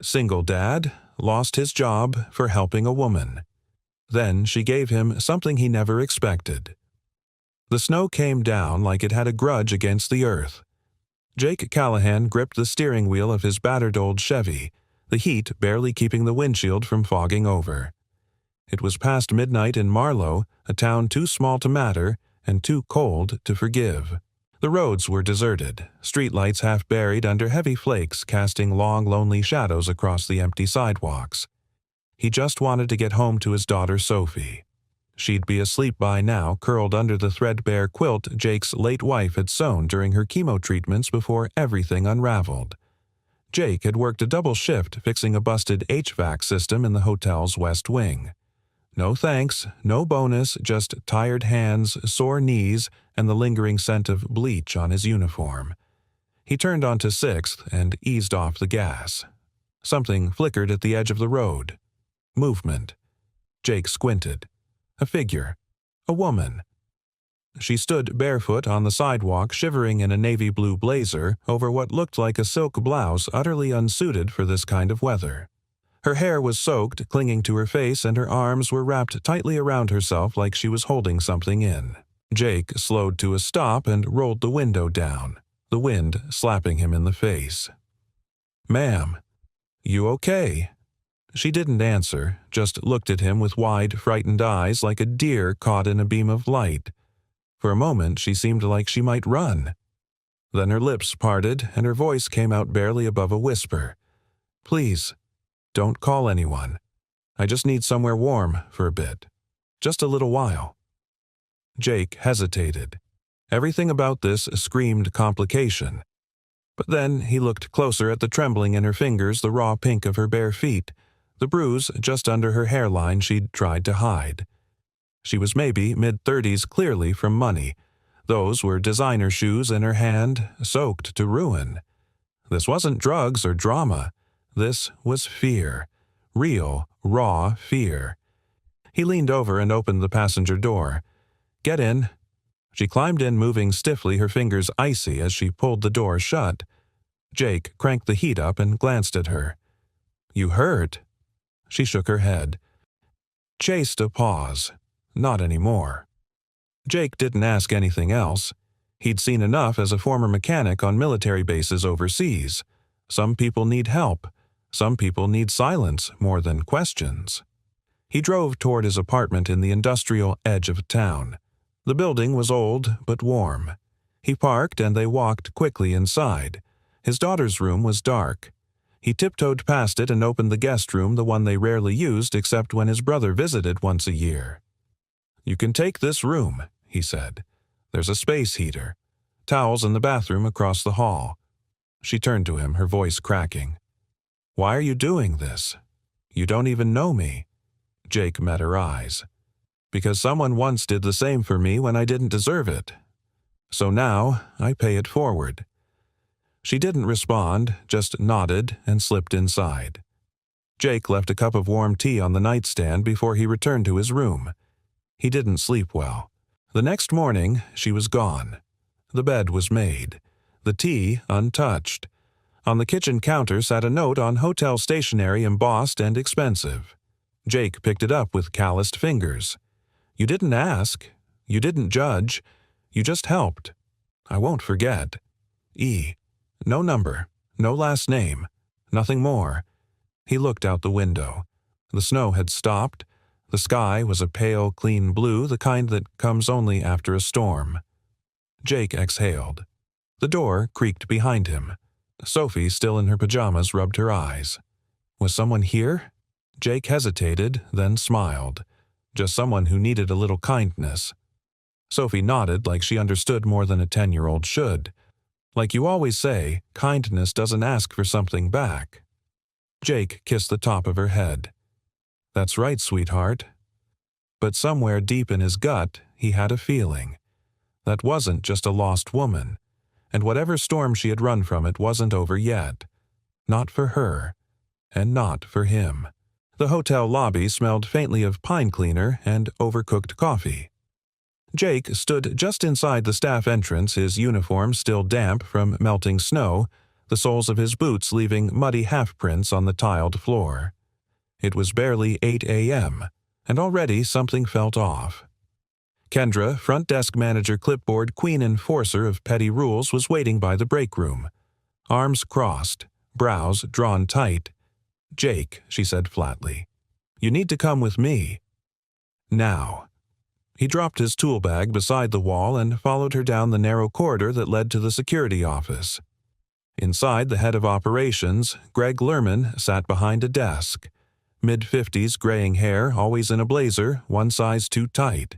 Single dad, lost his job for helping a woman. Then she gave him something he never expected. The snow came down like it had a grudge against the earth. Jake Callahan gripped the steering wheel of his battered old Chevy, the heat barely keeping the windshield from fogging over. It was past midnight in Marlow, a town too small to matter and too cold to forgive. The roads were deserted, streetlights half buried under heavy flakes casting long, lonely shadows across the empty sidewalks. He just wanted to get home to his daughter Sophie. She'd be asleep by now, curled under the threadbare quilt Jake's late wife had sewn during her chemo treatments before everything unraveled. Jake had worked a double shift fixing a busted HVAC system in the hotel's west wing. No thanks, no bonus, just tired hands, sore knees, and the lingering scent of bleach on his uniform. He turned onto 6th and eased off the gas. Something flickered at the edge of the road. Movement. Jake squinted. A figure. A woman. She stood barefoot on the sidewalk, shivering in a navy blue blazer over what looked like a silk blouse utterly unsuited for this kind of weather. Her hair was soaked, clinging to her face, and her arms were wrapped tightly around herself like she was holding something in. Jake slowed to a stop and rolled the window down, the wind slapping him in the face. "Ma'am, you okay?" She didn't answer, just looked at him with wide, frightened eyes like a deer caught in a beam of light. For a moment she seemed like she might run. Then her lips parted and her voice came out barely above a whisper. "Please, don't call anyone. I just need somewhere warm for a bit. Just a little while." Jake hesitated. Everything about this screamed complication. But then he looked closer at the trembling in her fingers, the raw pink of her bare feet, the bruise just under her hairline she'd tried to hide. She was maybe mid-30s, clearly from money. Those were designer shoes in her hand, soaked to ruin. This wasn't drugs or drama. This was fear. Real, raw fear. He leaned over and opened the passenger door. "Get in." She climbed in, moving stiffly, her fingers icy as she pulled the door shut. Jake cranked the heat up and glanced at her. "You hurt?" She shook her head. Chased a pause. Not anymore. Jake didn't ask anything else. He'd seen enough as a former mechanic on military bases overseas. Some people need help. Some people need silence more than questions. He drove toward his apartment in the industrial edge of town. The building was old but warm. He parked and they walked quickly inside. His daughter's room was dark. He tiptoed past it and opened the guest room, the one they rarely used except when his brother visited once a year. "You can take this room," he said. "There's a space heater. Towels in the bathroom across the hall." She turned to him, her voice cracking. "Why are you doing this? You don't even know me." Jake met her eyes. "Because someone once did the same for me when I didn't deserve it. So now I pay it forward." She didn't respond, just nodded and slipped inside. Jake left a cup of warm tea on the nightstand before he returned to his room. He didn't sleep well. The next morning, she was gone. The bed was made. The tea untouched. On the kitchen counter sat a note on hotel stationery, embossed and expensive. Jake picked it up with calloused fingers. "You didn't ask. You didn't judge. You just helped. I won't forget. E. No number. No last name. Nothing more." He looked out the window. The snow had stopped. The sky was a pale, clean blue, the kind that comes only after a storm. Jake exhaled. The door creaked behind him. Sophie, still in her pajamas, rubbed her eyes. Was someone here? Jake hesitated, then smiled. Just someone who needed a little kindness. Sophie nodded like she understood more than a 10-year-old should. Like you always say, kindness doesn't ask for something back. Jake kissed the top of her head. "That's right, sweetheart." But somewhere deep in his gut, he had a feeling. That wasn't just a lost woman. And whatever storm she had run from, it wasn't over yet. Not for her. And not for him. The hotel lobby smelled faintly of pine cleaner and overcooked coffee. Jake stood just inside the staff entrance, his uniform still damp from melting snow, the soles of his boots leaving muddy half-prints on the tiled floor. It was barely 8 a.m., and already something felt off. Kendra, front desk manager clipboard queen enforcer of petty rules, was waiting by the break room. Arms crossed, brows drawn tight. "Jake," she said flatly, "you need to come with me. Now." He dropped his tool bag beside the wall and followed her down the narrow corridor that led to the security office. Inside, the head of operations, Greg Lerman, sat behind a desk. Mid-50s, graying hair, always in a blazer, one size too tight.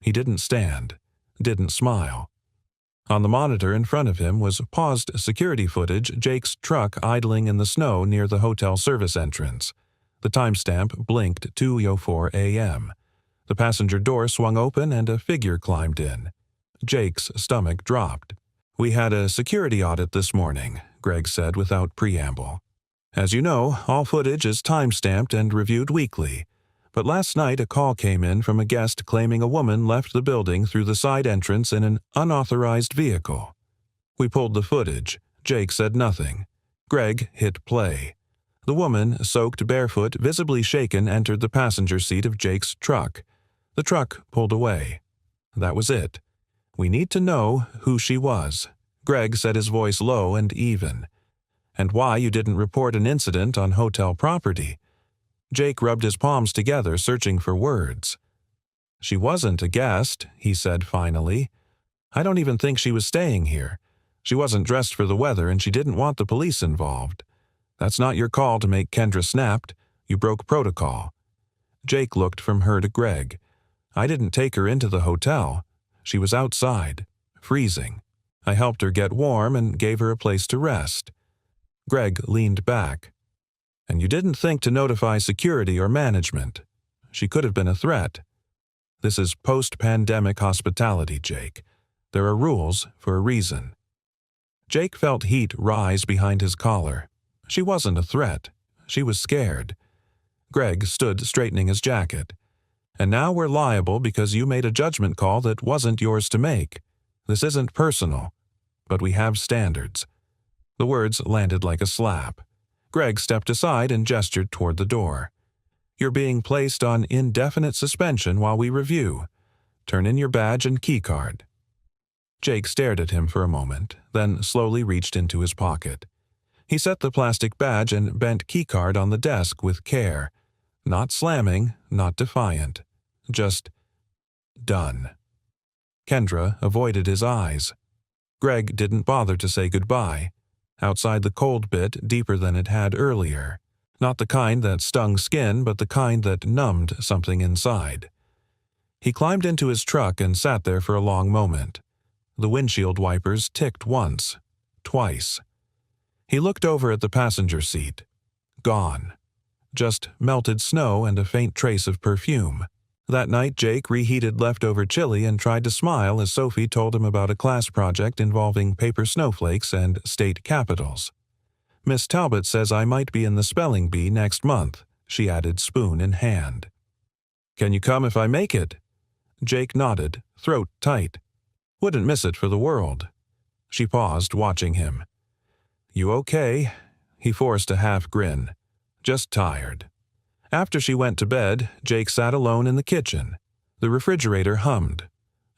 He didn't stand, didn't smile. On the monitor in front of him was paused security footage, Jake's truck idling in the snow near the hotel service entrance. The timestamp blinked 2:04 a.m. The passenger door swung open and a figure climbed in. Jake's stomach dropped. "We had a security audit this morning," Greg said without preamble. "As you know, all footage is time-stamped and reviewed weekly. But last night a call came in from a guest claiming a woman left the building through the side entrance in an unauthorized vehicle. We pulled the footage. Jake said nothing. Greg hit play. The woman, soaked barefoot, visibly shaken, entered the passenger seat of Jake's truck. The truck pulled away. That was it. We need to know who she was." Greg said, his voice low and even. "And why you didn't report an incident on hotel property." Jake rubbed his palms together, searching for words. "She wasn't a guest," he said finally. "I don't even think she was staying here. She wasn't dressed for the weather and she didn't want the police involved. That's not your call to make." Kendra snapped. "You broke protocol." Jake looked from her to Greg. "I didn't take her into the hotel. She was outside, freezing. I helped her get warm and gave her a place to rest." Greg leaned back. "And you didn't think to notify security or management. She could have been a threat. This is post-pandemic hospitality, Jake. There are rules for a reason." Jake felt heat rise behind his collar. She wasn't a threat. She was scared. Greg stood straightening his jacket. "And now we're liable because you made a judgment call that wasn't yours to make. This isn't personal, but we have standards." The words landed like a slap. Greg stepped aside and gestured toward the door. "You're being placed on indefinite suspension while we review. Turn in your badge and keycard." Jake stared at him for a moment, then slowly reached into his pocket. He set the plastic badge and bent keycard on the desk with care. Not slamming, not defiant. Just done. Kendra avoided his eyes. Greg didn't bother to say goodbye. Outside the cold bit deeper than it had earlier. Not the kind that stung skin, but the kind that numbed something inside. He climbed into his truck and sat there for a long moment. The windshield wipers ticked once, twice. He looked over at the passenger seat. Gone. Just melted snow and a faint trace of perfume. That night, Jake reheated leftover chili and tried to smile as Sophie told him about a class project involving paper snowflakes and state capitals. "Miss Talbot says I might be in the spelling bee next month," she added, spoon in hand. "Can you come if I make it?" Jake nodded, throat tight. "Wouldn't miss it for the world." She paused, watching him. "You okay?" He forced a half grin. "Just tired." After she went to bed, Jake sat alone in the kitchen. The refrigerator hummed.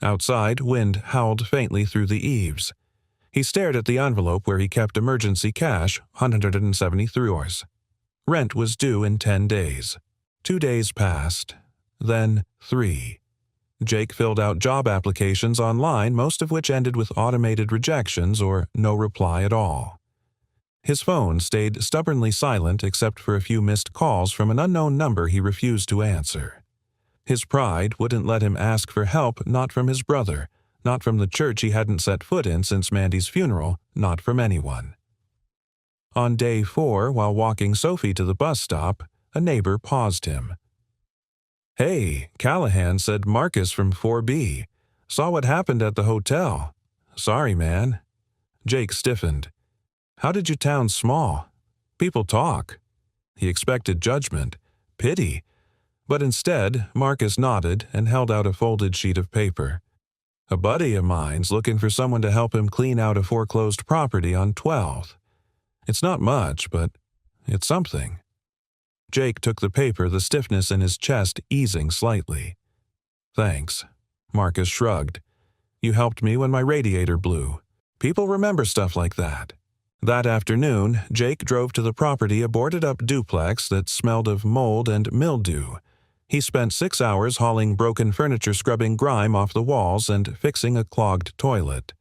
Outside, wind howled faintly through the eaves. He stared at the envelope where he kept emergency cash, 173 euros. Rent was due in 10 days. 2 days passed. Then 3. Jake filled out job applications online, most of which ended with automated rejections or no reply at all. His phone stayed stubbornly silent except for a few missed calls from an unknown number he refused to answer. His pride wouldn't let him ask for help, not from his brother, not from the church he hadn't set foot in since Mandy's funeral, not from anyone. On day 4, while walking Sophie to the bus stop, a neighbor paused him. "Hey, Callahan said Marcus from 4B. Saw what happened at the hotel. Sorry, man." Jake stiffened. "How did your town small? People talk." He expected judgment, pity, but instead Marcus nodded and held out a folded sheet of paper. "A buddy of mine's looking for someone to help him clean out a foreclosed property on 12th. It's not much, but it's something. Jake took the paper, the stiffness in his chest easing slightly. Thanks. Marcus shrugged. You helped me when my radiator blew. People remember stuff like that. That afternoon, Jake drove to the property a boarded-up duplex that smelled of mold and mildew. He spent 6 hours hauling broken furniture, scrubbing grime off the walls, and fixing a clogged toilet.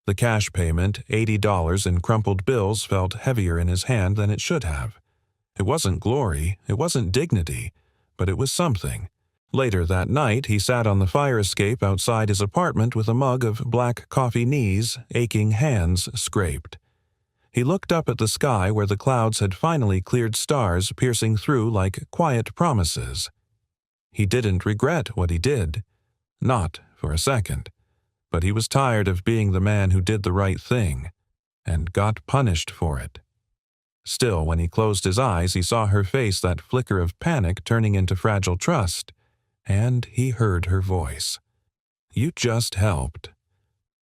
The cash payment, $80 in crumpled bills, felt heavier in his hand than it should have. It wasn't glory, it wasn't dignity, but it was something. Later that night, he sat on the fire escape outside his apartment with a mug of black coffee, knees, aching hands scraped. He looked up at the sky where the clouds had finally cleared, stars piercing through like quiet promises. He didn't regret what he did. Not for a second. But he was tired of being the man who did the right thing, and got punished for it. Still, when he closed his eyes, he saw her face, that flicker of panic turning into fragile trust, and he heard her voice. You just helped.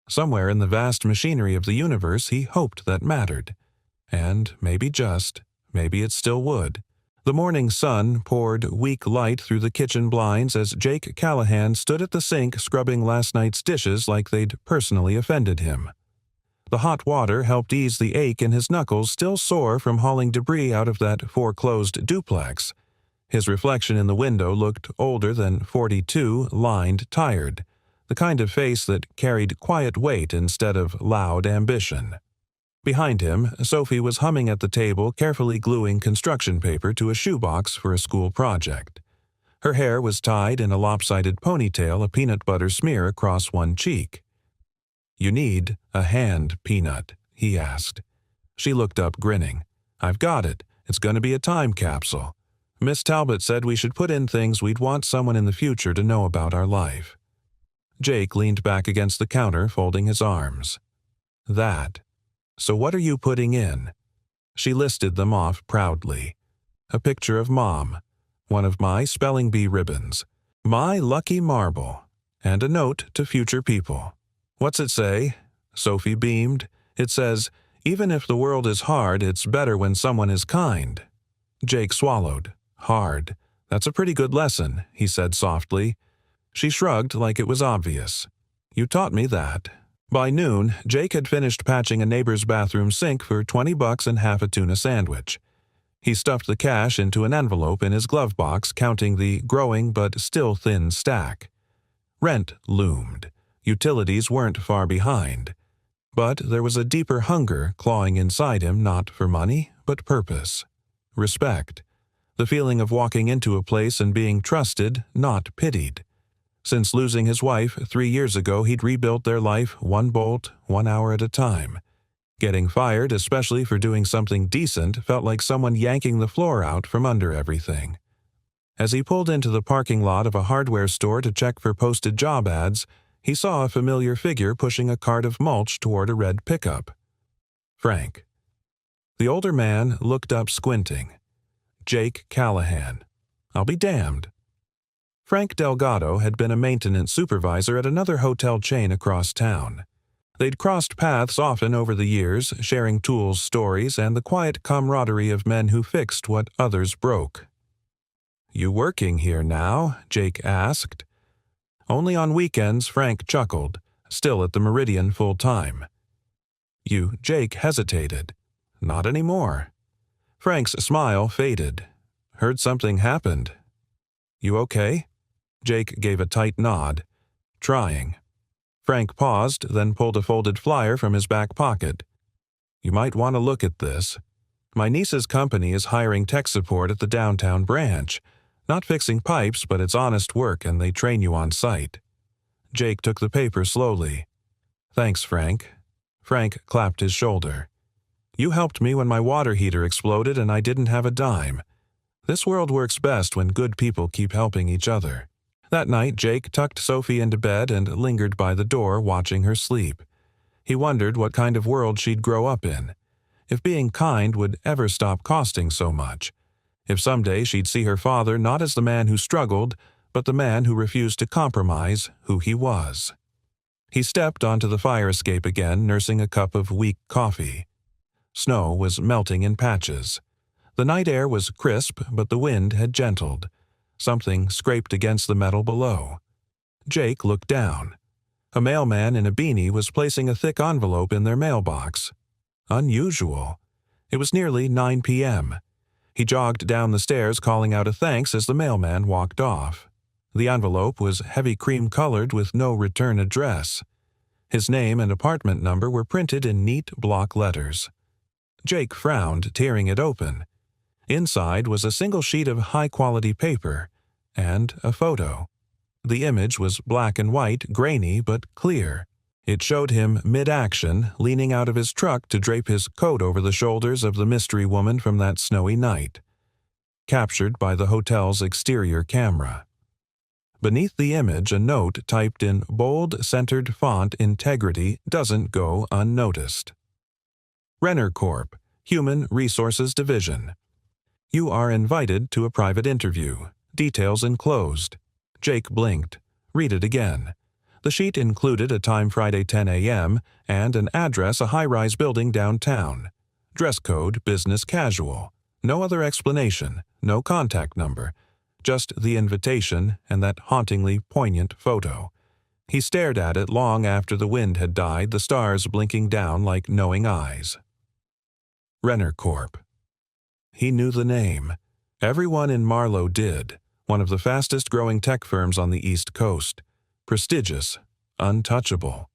Somewhere in the vast machinery of the universe, he hoped that mattered. And maybe it still would. The morning sun poured weak light through the kitchen blinds as Jake Callahan stood at the sink scrubbing last night's dishes like they'd personally offended him. The hot water helped ease the ache in his knuckles, still sore from hauling debris out of that foreclosed duplex. His reflection in the window looked older than 42, lined, tired, the kind of face that carried quiet weight instead of loud ambition. Behind him, Sophie was humming at the table, carefully gluing construction paper to a shoebox for a school project. Her hair was tied in a lopsided ponytail, a peanut butter smear across one cheek. You need a hand, Peanut, he asked. She looked up, grinning. I've got it. It's going to be a time capsule. Miss Talbot said we should put in things we'd want someone in the future to know about our life. Jake leaned back against the counter, folding his arms. That. So what are you putting in? She listed them off proudly. A picture of Mom, one of my spelling bee ribbons, my lucky marble, and a note to future people. What's it say? Sophie beamed. It says, even if the world is hard, it's better when someone is kind. Jake swallowed. Hard. That's a pretty good lesson, he said softly. She shrugged like it was obvious. You taught me that. By noon, Jake had finished patching a neighbor's bathroom sink for $20 and half a tuna sandwich. He stuffed the cash into an envelope in his glove box, counting the growing but still thin stack. Rent loomed. Utilities weren't far behind. But there was a deeper hunger clawing inside him, not for money, but purpose. Respect. The feeling of walking into a place and being trusted, not pitied. Since losing his wife 3 years ago, he'd rebuilt their life one bolt, 1 hour at a time. Getting fired, especially for doing something decent, felt like someone yanking the floor out from under everything. As he pulled into the parking lot of a hardware store to check for posted job ads, he saw a familiar figure pushing a cart of mulch toward a red pickup. Frank. The older man looked up, squinting. Jake Callahan. I'll be damned. Frank Delgado had been a maintenance supervisor at another hotel chain across town. They'd crossed paths often over the years, sharing tools, stories, and the quiet camaraderie of men who fixed what others broke. You working here now? Jake asked. Only on weekends, Frank chuckled, still at the Meridian full-time. Jake hesitated. Not anymore. Frank's smile faded. Heard something happened. You okay? Jake gave a tight nod. Trying. Frank paused, then pulled a folded flyer from his back pocket. You might want to look at this. My niece's company is hiring tech support at the downtown branch. Not fixing pipes, but it's honest work and they train you on site. Jake took the paper slowly. Thanks, Frank. Frank clapped his shoulder. You helped me when my water heater exploded and I didn't have a dime. This world works best when good people keep helping each other. That night, Jake tucked Sophie into bed and lingered by the door, watching her sleep. He wondered what kind of world she'd grow up in. If being kind would ever stop costing so much. If someday she'd see her father not as the man who struggled, but the man who refused to compromise who he was. He stepped onto the fire escape again, nursing a cup of weak coffee. Snow was melting in patches. The night air was crisp, but the wind had gentled. Something scraped against the metal below. Jake looked down. A mailman in a beanie was placing a thick envelope in their mailbox. Unusual. It was nearly 9 p.m. He jogged down the stairs, calling out a thanks as the mailman walked off. The envelope was heavy cream-colored with no return address. His name and apartment number were printed in neat block letters. Jake frowned, tearing it open. Inside was a single sheet of high-quality paper and a photo. The image was black and white, grainy but clear. It showed him mid-action, leaning out of his truck to drape his coat over the shoulders of the mystery woman from that snowy night. Captured by the hotel's exterior camera. Beneath the image, a note typed in bold, centered font: "Integrity doesn't go unnoticed." Renner Corp., Human Resources Division. You are invited to a private interview. Details enclosed. Jake blinked. Read it again. The sheet included a time: Friday 10 a.m. and an address: a high-rise building downtown. Dress code: business casual. No other explanation, no contact number. Just the invitation and that hauntingly poignant photo. He stared at it long after the wind had died, the stars blinking down like knowing eyes. Renner Corp. He knew the name. Everyone in Marlow did. One of the fastest-growing tech firms on the East Coast. Prestigious. Untouchable.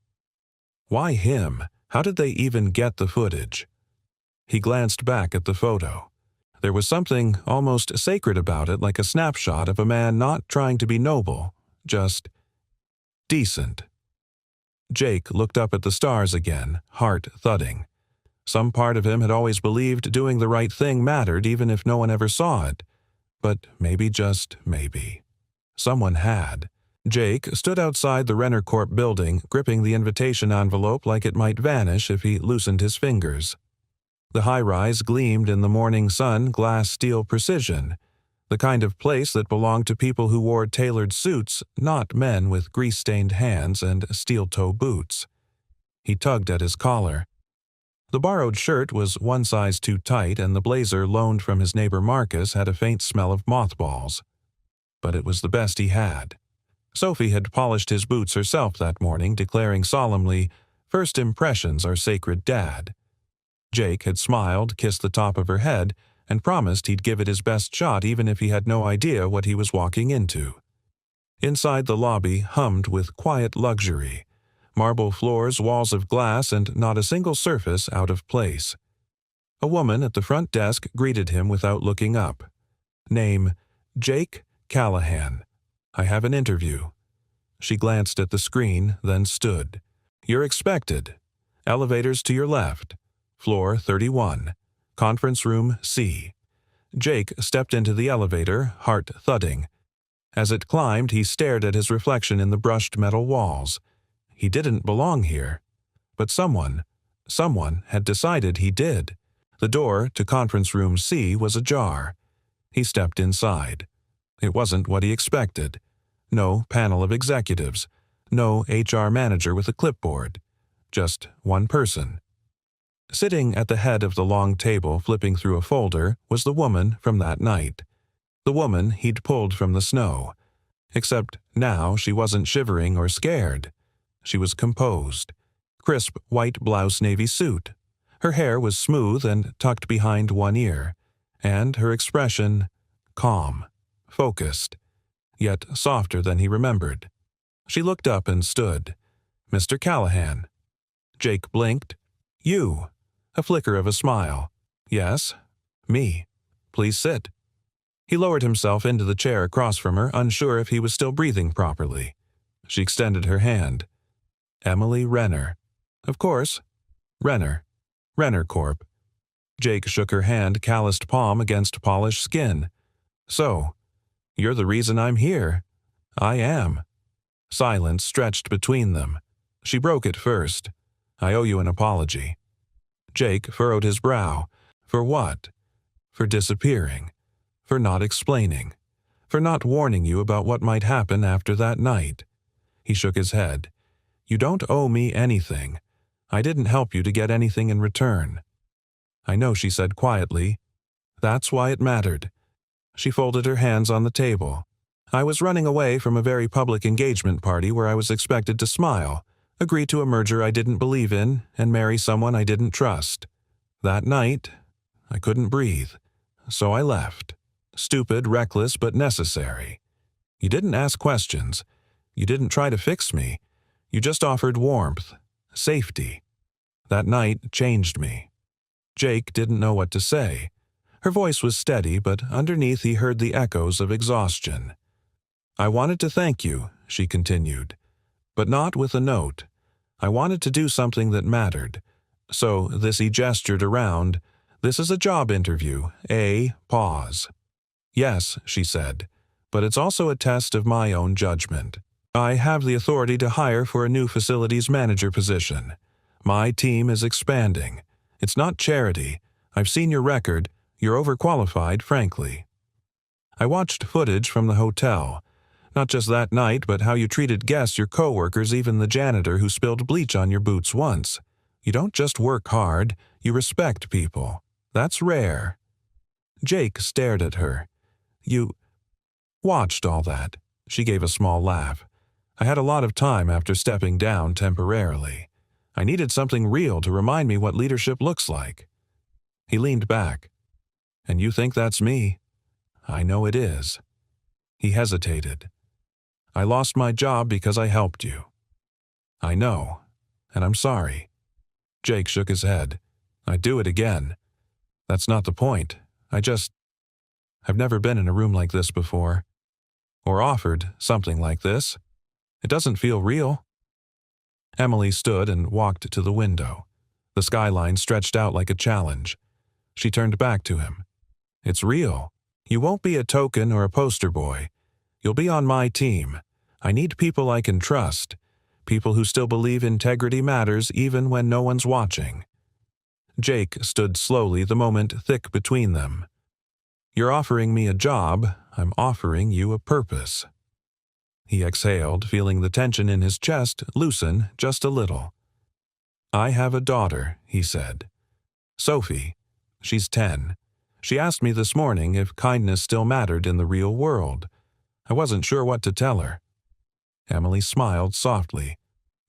Why him? How did they even get the footage? He glanced back at the photo. There was something almost sacred about it, like a snapshot of a man not trying to be noble, just decent. Jake looked up at the stars again, heart thudding. Some part of him had always believed doing the right thing mattered even if no one ever saw it. But maybe, just maybe, someone had. Jake stood outside the Renner Corp building, gripping the invitation envelope like it might vanish if he loosened his fingers. The high-rise gleamed in the morning sun, glass steel precision, the kind of place that belonged to people who wore tailored suits, not men with grease-stained hands and steel-toe boots. He tugged at his collar. The borrowed shirt was one size too tight, and the blazer loaned from his neighbor Marcus had a faint smell of mothballs. But it was the best he had. Sophie had polished his boots herself that morning, declaring solemnly, "First impressions are sacred, Dad." Jake had smiled, kissed the top of her head, and promised he'd give it his best shot even if he had no idea what he was walking into. Inside, the lobby hummed with quiet luxury. Marble floors, walls of glass, and not a single surface out of place. A woman at the front desk greeted him without looking up. Name: Jake Callahan. I have an interview. She glanced at the screen, then stood. You're expected. Elevators to your left. Floor 31. Conference room C. Jake stepped into the elevator, heart thudding. As it climbed, he stared at his reflection in the brushed metal walls. He didn't belong here. But someone had decided he did. The door to conference room C was ajar. He stepped inside. It wasn't what he expected. No panel of executives. No HR manager with a clipboard. Just one person. Sitting at the head of the long table, flipping through a folder, was the woman from that night. The woman he'd pulled from the snow. Except now she wasn't shivering or scared. She was composed. Crisp white blouse navy suit. Her hair was smooth and tucked behind one ear. And her expression calm, focused, yet softer than he remembered. She looked up and stood. Mr. Callahan. Jake blinked. You. A flicker of a smile. Yes, me. Please sit. He lowered himself into the chair across from her, unsure if he was still breathing properly. She extended her hand. Emily Renner. Of course. Renner. Renner Corp. Jake shook her hand, calloused palm against polished skin. So, you're the reason I'm here. I am. Silence stretched between them. She broke it first. I owe you an apology. Jake furrowed his brow. For what? For disappearing. For not explaining. For not warning you about what might happen after that night. He shook his head. You don't owe me anything. I didn't help you to get anything in return. "I know," she said quietly. "That's why it mattered." She folded her hands on the table. "I was running away from a very public engagement party where I was expected to smile, agree to a merger I didn't believe in, and marry someone I didn't trust. That night, I couldn't breathe, so I left. Stupid, reckless, but necessary. You didn't ask questions. You didn't try to fix me. You just offered warmth, safety. That night changed me." Jake didn't know what to say. Her voice was steady, but underneath he heard the echoes of exhaustion. "I wanted to thank you," she continued, "but not with a note. I wanted to do something that mattered. So he gestured around. This is a job interview, pause. Yes," she said, "but it's also a test of my own judgment. I have the authority to hire for a new facilities manager position. My team is expanding. It's not charity. I've seen your record. You're overqualified, frankly. I watched footage from the hotel. Not just that night, but how you treated guests, your coworkers, even the janitor who spilled bleach on your boots once. You don't just work hard, you respect people. That's rare." Jake stared at her. "You watched all that." She gave a small laugh. "I had a lot of time after stepping down temporarily. I needed something real to remind me what leadership looks like." He leaned back. "And you think that's me?" "I know it is." He hesitated. "I lost my job because I helped you." "I know, and I'm sorry." Jake shook his head. "I'd do it again. That's not the point. I've never been in a room like this before. Or offered something like this. It doesn't feel real." Emily stood and walked to the window. The skyline stretched out like a challenge. She turned back to him. "It's real. You won't be a token or a poster boy. You'll be on my team. I need people I can trust. People who still believe integrity matters even when no one's watching." Jake stood slowly, the moment thick between them. "You're offering me a job. I'm offering you a purpose." He exhaled, feeling the tension in his chest loosen just a little. "I have a daughter," he said. "Sophie. She's 10. She asked me this morning if kindness still mattered in the real world. I wasn't sure what to tell her." Emily smiled softly.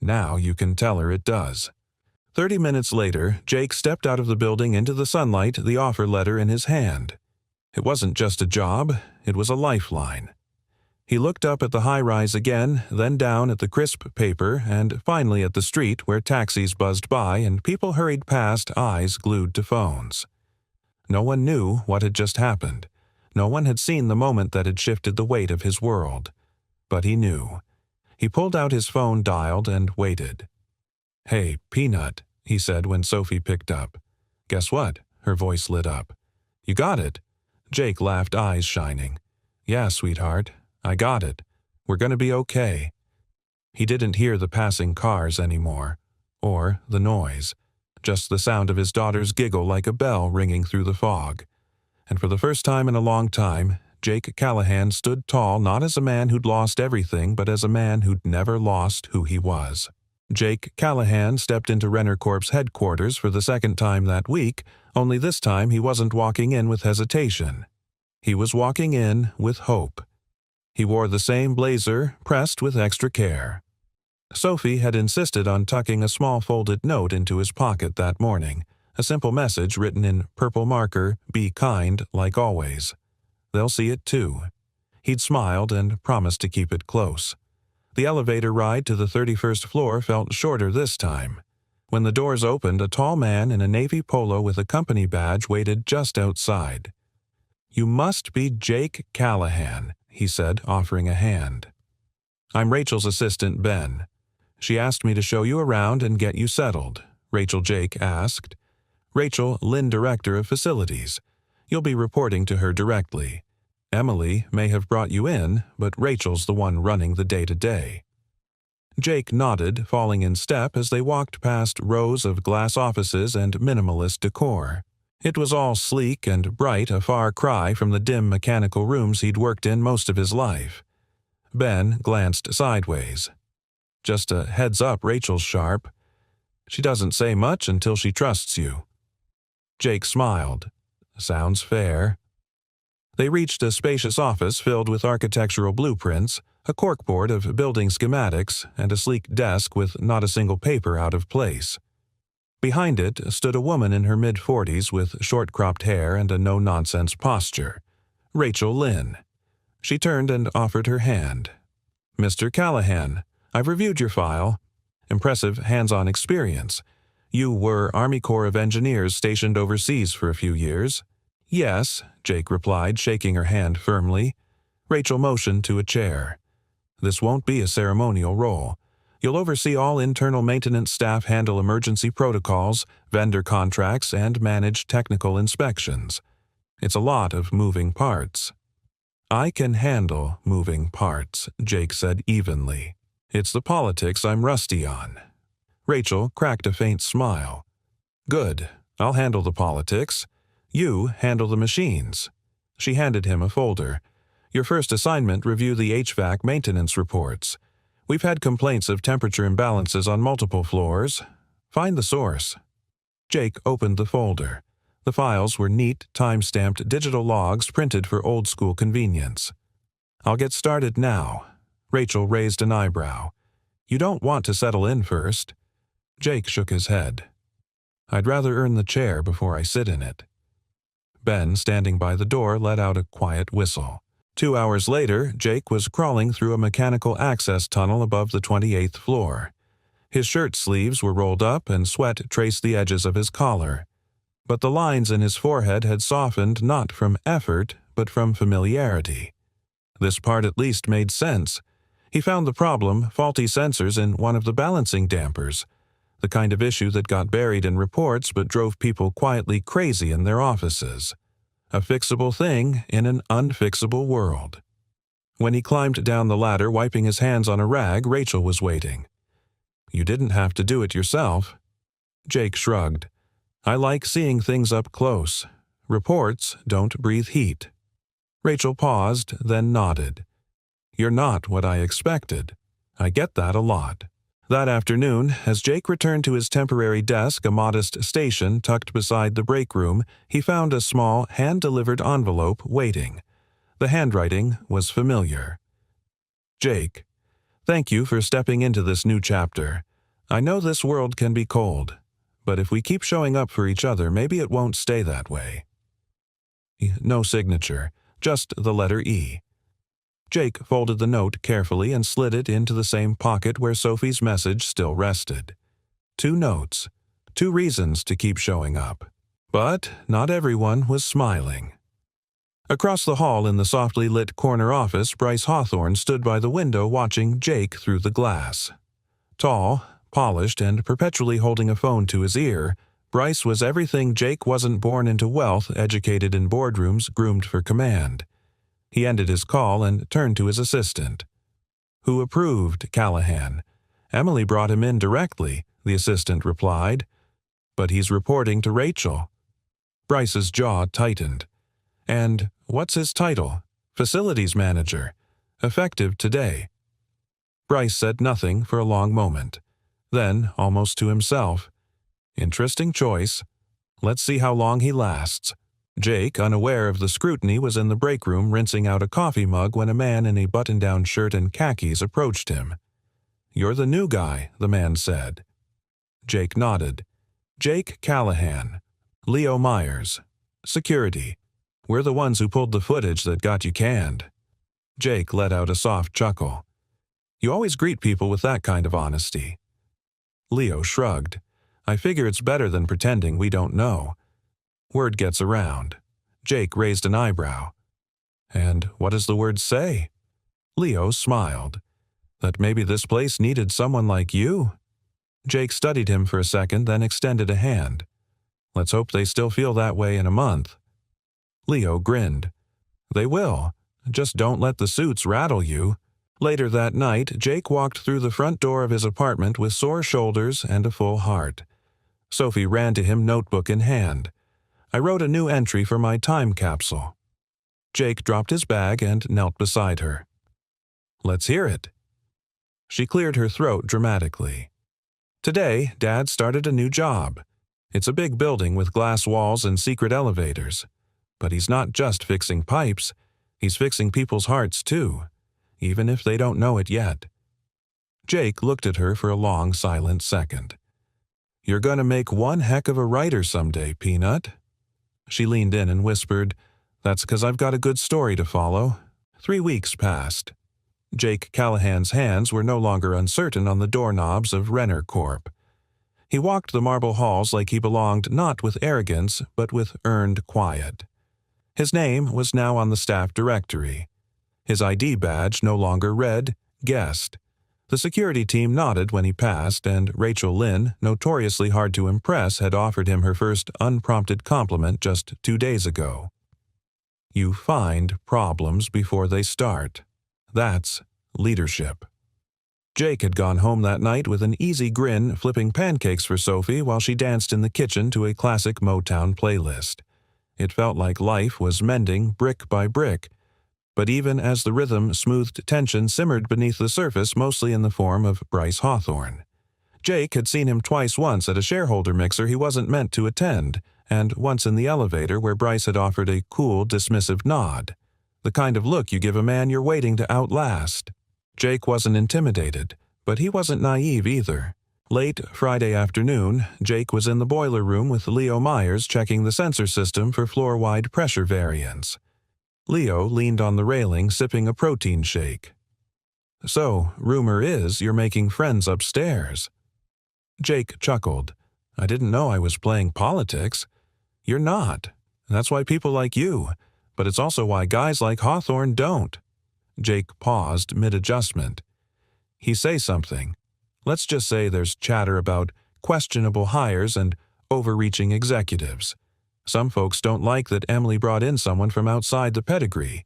"Now you can tell her it does." 30 minutes later, Jake stepped out of the building into the sunlight, the offer letter in his hand. It wasn't just a job, it was a lifeline. He looked up at the high-rise again, then down at the crisp paper, and finally at the street where taxis buzzed by and people hurried past, eyes glued to phones. No one knew what had just happened. No one had seen the moment that had shifted the weight of his world. But he knew. He pulled out his phone, dialed, and waited. "Hey, Peanut," he said when Sophie picked up. "Guess what?" Her voice lit up. "You got it." Jake laughed, eyes shining. "Yeah, sweetheart. I got it. We're going to be okay." He didn't hear the passing cars anymore, or the noise, just the sound of his daughter's giggle like a bell ringing through the fog. And for the first time in a long time, Jake Callahan stood tall not as a man who'd lost everything, but as a man who'd never lost who he was. Jake Callahan stepped into Renner Corp's headquarters for the second time that week, only this time he wasn't walking in with hesitation. He was walking in with hope. He wore the same blazer, pressed with extra care. Sophie had insisted on tucking a small folded note into his pocket that morning, a simple message written in purple marker, "Be kind, like always." They'll see it too. He'd smiled and promised to keep it close. The elevator ride to the 31st floor felt shorter this time. When the doors opened, a tall man in a navy polo with a company badge waited just outside. "You must be Jake Callahan," he said, offering a hand. "I'm Rachel's assistant, Ben. She asked me to show you around and get you settled," Rachel Jake asked. "Rachel, Lynn, Director of Facilities. You'll be reporting to her directly. Emily may have brought you in, but Rachel's the one running the day-to-day." Jake nodded, falling in step as they walked past rows of glass offices and minimalist decor. It was all sleek and bright, a far cry from the dim mechanical rooms he'd worked in most of his life. Ben glanced sideways. "Just a heads up, Rachel's sharp. She doesn't say much until she trusts you." Jake smiled. Sounds fair. They reached a spacious office filled with architectural blueprints, a corkboard of building schematics, and a sleek desk with not a single paper out of place. Behind it stood a woman in her mid-40s with short-cropped hair and a no-nonsense posture. Rachel Lynn. She turned and offered her hand. "Mr. Callahan, I've reviewed your file. Impressive hands-on experience. You were Army Corps of Engineers stationed overseas for a few years." "Yes," Jake replied, shaking her hand firmly. Rachel motioned to a chair. "This won't be a ceremonial role. You'll oversee all internal maintenance staff, handle emergency protocols, vendor contracts, and manage technical inspections. It's a lot of moving parts." "I can handle moving parts," Jake said evenly. "It's the politics I'm rusty on." Rachel cracked a faint smile. "Good. I'll handle the politics. You handle the machines." She handed him a folder. "Your first assignment, review the HVAC maintenance reports. We've had complaints of temperature imbalances on multiple floors. Find the source." Jake opened the folder. The files were neat, time-stamped digital logs printed for old-school convenience. "I'll get started now." Rachel raised an eyebrow. "You don't want to settle in first?" Jake shook his head. "I'd rather earn the chair before I sit in it." Ben, standing by the door, let out a quiet whistle. 2 hours later, Jake was crawling through a mechanical access tunnel above the 28th floor. His shirt sleeves were rolled up and sweat traced the edges of his collar. But the lines in his forehead had softened not from effort, but from familiarity. This part at least made sense. He found the problem, faulty sensors in one of the balancing dampers, the kind of issue that got buried in reports but drove people quietly crazy in their offices. A fixable thing in an unfixable world. When he climbed down the ladder, wiping his hands on a rag, Rachel was waiting. "You didn't have to do it yourself." Jake shrugged. "I like seeing things up close. Reports don't breathe heat." Rachel paused, then nodded. "You're not what I expected. I get that a lot." That afternoon, as Jake returned to his temporary desk, a modest station tucked beside the break room, he found a small, hand-delivered envelope waiting. The handwriting was familiar. "Jake, thank you for stepping into this new chapter. I know this world can be cold, but if we keep showing up for each other, maybe it won't stay that way." No signature, just the letter E. Jake folded the note carefully and slid it into the same pocket where Sophie's message still rested. 2 notes, 2 reasons to keep showing up. But not everyone was smiling. Across the hall in the softly lit corner office, Bryce Hawthorne stood by the window watching Jake through the glass. Tall, polished, and perpetually holding a phone to his ear, Bryce was everything Jake wasn't born into wealth, educated in boardrooms, groomed for command. He ended his call and turned to his assistant. "Who approved, Callahan?" "Emily brought him in directly," the assistant replied. "But he's reporting to Rachel." Bryce's jaw tightened. "And what's his title?" "Facilities manager. Effective today." Bryce said nothing for a long moment. Then, almost to himself, "Interesting choice. Let's see how long he lasts." Jake, unaware of the scrutiny, was in the break room rinsing out a coffee mug when a man in a button-down shirt and khakis approached him. "You're the new guy," the man said. Jake nodded. "Jake Callahan. Leo Myers. Security. We're the ones who pulled the footage that got you canned." Jake let out a soft chuckle. "You always greet people with that kind of honesty." Leo shrugged. "I figure it's better than pretending we don't know. Word gets around." Jake raised an eyebrow. "And what does the word say?" Leo smiled. "That maybe this place needed someone like you?" Jake studied him for a second, then extended a hand. "Let's hope they still feel that way in a month." Leo grinned. "They will. Just don't let the suits rattle you." Later that night, Jake walked through the front door of his apartment with sore shoulders and a full heart. Sophie ran to him, notebook in hand. "I wrote a new entry for my time capsule." Jake dropped his bag and knelt beside her. "Let's hear it." She cleared her throat dramatically. "Today, Dad started a new job. It's a big building with glass walls and secret elevators. But he's not just fixing pipes, he's fixing people's hearts too, even if they don't know it yet. Jake looked at her for a long, silent second. "You're going to make one heck of a writer someday, Peanut." She leaned in and whispered, "That's because I've got a good story to follow." 3 weeks passed. Jake Callahan's hands were no longer uncertain on the doorknobs of Renner Corp. He walked the marble halls like he belonged not with arrogance, but with earned quiet. His name was now on the staff directory. His ID badge no longer read guest. The security team nodded when he passed, and Rachel Lynn, notoriously hard to impress, had offered him her first unprompted compliment just 2 days ago. You find problems before they start. That's leadership. Jake had gone home that night with an easy grin, flipping pancakes for Sophie while she danced in the kitchen to a classic Motown playlist. It felt like life was mending brick by brick. But even as the rhythm smoothed, tension simmered beneath the surface, mostly in the form of Bryce Hawthorne. Jake had seen him twice, once at a shareholder mixer he wasn't meant to attend, and once in the elevator where Bryce had offered a cool, dismissive nod. The kind of look you give a man you're waiting to outlast. Jake wasn't intimidated, but he wasn't naive either. Late Friday afternoon, Jake was in the boiler room with Leo Myers checking the sensor system for floor-wide pressure variance. Leo leaned on the railing, sipping a protein shake. "So, rumor is you're making friends upstairs." Jake chuckled. "I didn't know I was playing politics." "You're not. That's why people like you, but it's also why guys like Hawthorne don't." Jake paused mid-adjustment. He say something. Let's just say there's chatter about questionable hires and overreaching executives. Some folks don't like that Emily brought in someone from outside the pedigree.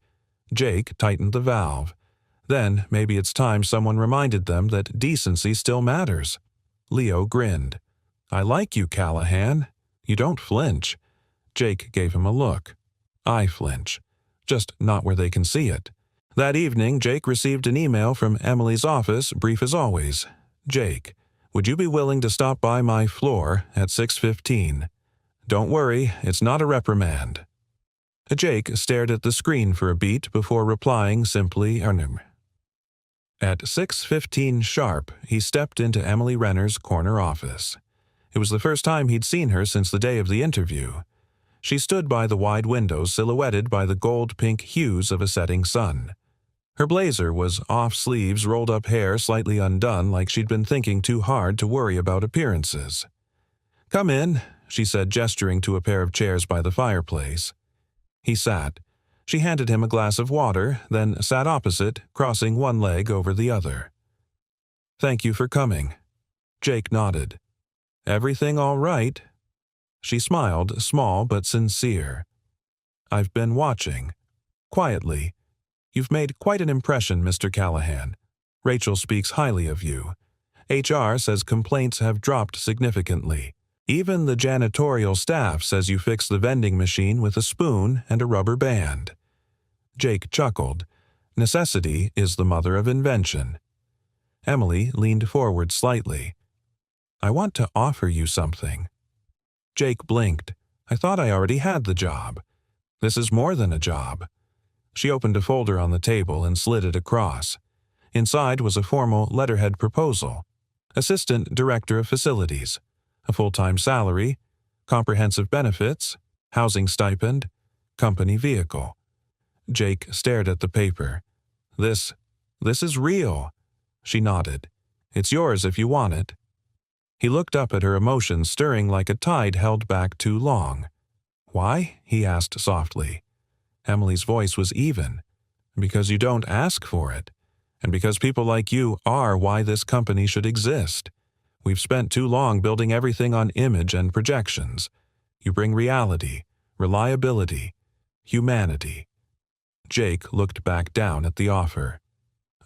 Jake tightened the valve. Then maybe it's time someone reminded them that decency still matters. Leo grinned. "I like you, Callahan. You don't flinch." Jake gave him a look. "I flinch. Just not where they can see it." That evening, Jake received an email from Emily's office, brief as always. "Jake, would you be willing to stop by my floor at 6:15? Don't worry, it's not a reprimand." Jake stared at the screen for a beat before replying simply, At 6:15 sharp, he stepped into Emily Renner's corner office. It was the first time he'd seen her since the day of the interview. She stood by the wide windows silhouetted by the gold-pink hues of a setting sun. Her blazer was off sleeves, rolled-up hair slightly undone like she'd been thinking too hard to worry about appearances. "Come in," she said, gesturing to a pair of chairs by the fireplace. He sat. She handed him a glass of water, then sat opposite, crossing one leg over the other. "Thank you for coming." Jake nodded. "Everything all right?" She smiled, small but sincere. "I've been watching." Quietly. "You've made quite an impression, Mr. Callahan. Rachel speaks highly of you. HR says complaints have dropped significantly. Even the janitorial staff says you fixed the vending machine with a spoon and a rubber band." Jake chuckled. Necessity is the mother of invention. Emily leaned forward slightly. "I want to offer you something." Jake blinked. "I thought I already had the job." "This is more than a job." She opened a folder on the table and slid it across. Inside was a formal letterhead proposal. Assistant Director of Facilities. A full-time salary, comprehensive benefits, housing stipend, company vehicle. Jake stared at the paper. This is real." She nodded. "It's yours if you want it." He looked up at her, emotions stirring like a tide held back too long. "Why?" he asked softly. Emily's voice was even. "Because you don't ask for it. And because people like you are why this company should exist. We've spent too long building everything on image and projections. You bring reality, reliability, humanity." Jake looked back down at the offer.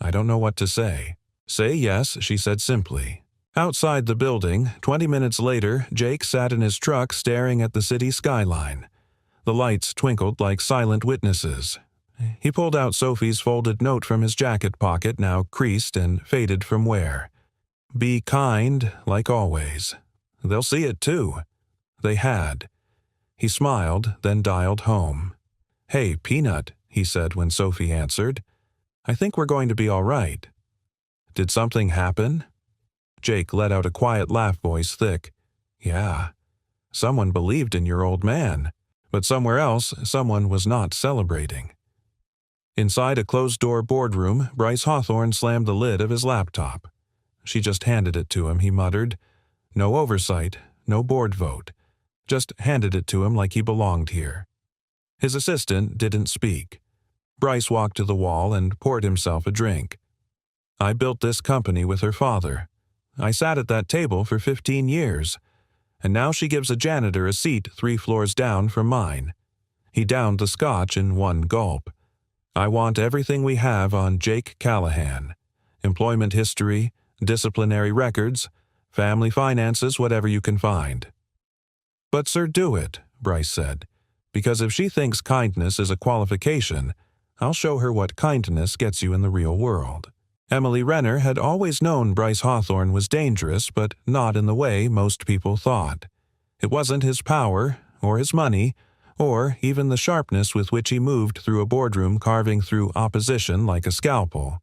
"I don't know what to say." "Say yes," she said simply. Outside the building, 20 minutes later, Jake sat in his truck staring at the city skyline. The lights twinkled like silent witnesses. He pulled out Sophie's folded note from his jacket pocket, now creased and faded from wear. "Be kind, like always. They'll see it too. They had. He smiled, then dialed home. "Hey, Peanut," he said when Sophie answered. "I think we're going to be all right." "Did something happen?" Jake let out a quiet laugh, voice thick. "Yeah. Someone believed in your old man, but somewhere else someone was not celebrating." Inside a closed-door boardroom, Bryce Hawthorne slammed the lid of his laptop. "She just handed it to him," he muttered. "No oversight, no board vote. Just handed it to him like he belonged here." His assistant didn't speak. Bryce walked to the wall and poured himself a drink. "I built this company with her father. I sat at that table for 15 years. And now she gives a janitor a seat 3 floors down from mine." He downed the scotch in one gulp. "I want everything we have on Jake Callahan. Employment history, disciplinary records, family finances, whatever you can find." "But sir, do it," Bryce said. "Because if she thinks kindness is a qualification, I'll show her what kindness gets you in the real world." Emily Renner had always known Bryce Hawthorne was dangerous, but not in the way most people thought. It wasn't his power, or his money, or even the sharpness with which he moved through a boardroom carving through opposition like a scalpel.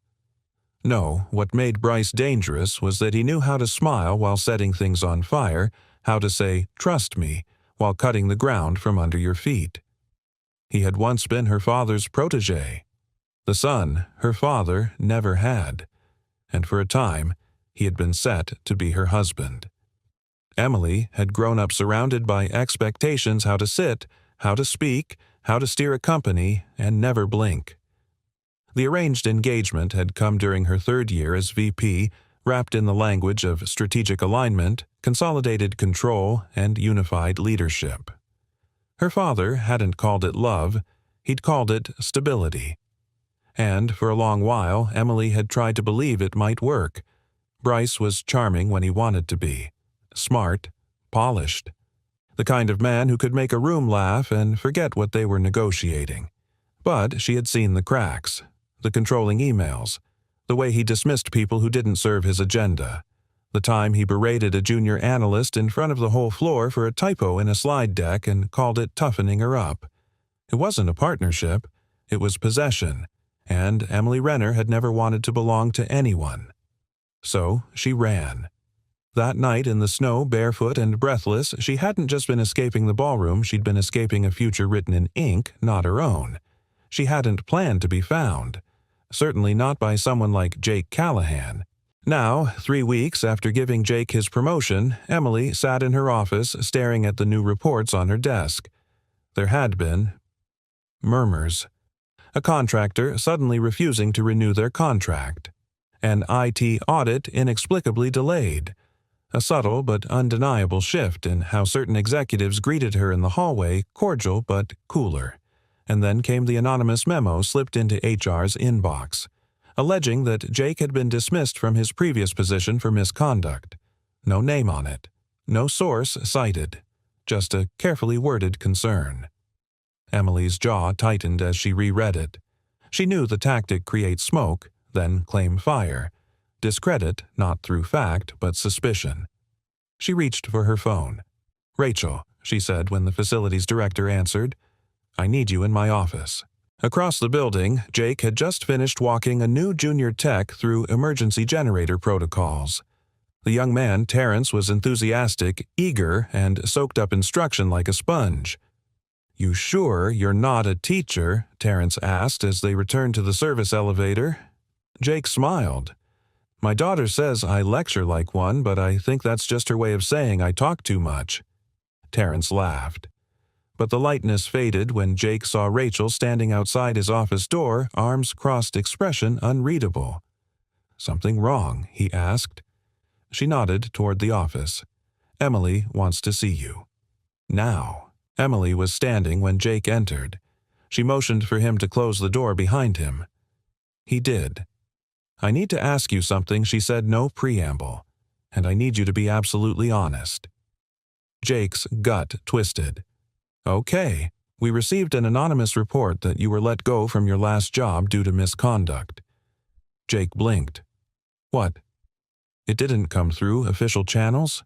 No, what made Bryce dangerous was that he knew how to smile while setting things on fire, how to say, "Trust me," while cutting the ground from under your feet. He had once been her father's protégé. The son her father never had, and for a time he had been set to be her husband. Emily had grown up surrounded by expectations how to sit, how to speak, how to steer a company, and never blink. The arranged engagement had come during her 3rd year as VP, wrapped in the language of strategic alignment, consolidated control, and unified leadership. Her father hadn't called it love, he'd called it stability. And for a long while, Emily had tried to believe it might work. Bryce was charming when he wanted to be. Smart, polished. The kind of man who could make a room laugh and forget what they were negotiating. But she had seen the cracks, the controlling emails, the way he dismissed people who didn't serve his agenda, the time he berated a junior analyst in front of the whole floor for a typo in a slide deck and called it toughening her up. It wasn't a partnership, it was possession. And Emily Renner had never wanted to belong to anyone. So she ran. That night in the snow, barefoot and breathless, she hadn't just been escaping the ballroom, she'd been escaping a future written in ink, not her own. She hadn't planned to be found. Certainly not by someone like Jake Callahan. Now, 3 weeks after giving Jake his promotion, Emily sat in her office staring at the new reports on her desk. There had been murmurs. A contractor suddenly refusing to renew their contract. An IT audit inexplicably delayed. A subtle but undeniable shift in how certain executives greeted her in the hallway, cordial but cooler. And then came the anonymous memo slipped into HR's inbox, alleging that Jake had been dismissed from his previous position for misconduct. No name on it. No source cited. Just a carefully worded concern. Emily's jaw tightened as she reread it. She knew the tactic create smoke, then claim fire. Discredit not through fact, but suspicion. She reached for her phone. "Rachel," she said when the facilities director answered, "I need you in my office." Across the building, Jake had just finished walking a new junior tech through emergency generator protocols. The young man, Terrence, was enthusiastic, eager, and soaked up instruction like a sponge. "You sure you're not a teacher?" Terrence asked as they returned to the service elevator. Jake smiled. "My daughter says I lecture like one, but I think that's just her way of saying I talk too much." Terrence laughed. But the lightness faded when Jake saw Rachel standing outside his office door, arms crossed, expression unreadable. "Something wrong?" he asked. She nodded toward the office. "Emily wants to see you." Now. Emily was standing when Jake entered. She motioned for him to close the door behind him. He did. "I need to ask you something," she said, no preamble. "And I need you to be absolutely honest." Jake's gut twisted. "Okay, we received an anonymous report that you were let go from your last job due to misconduct." Jake blinked. "What? It didn't come through official channels?"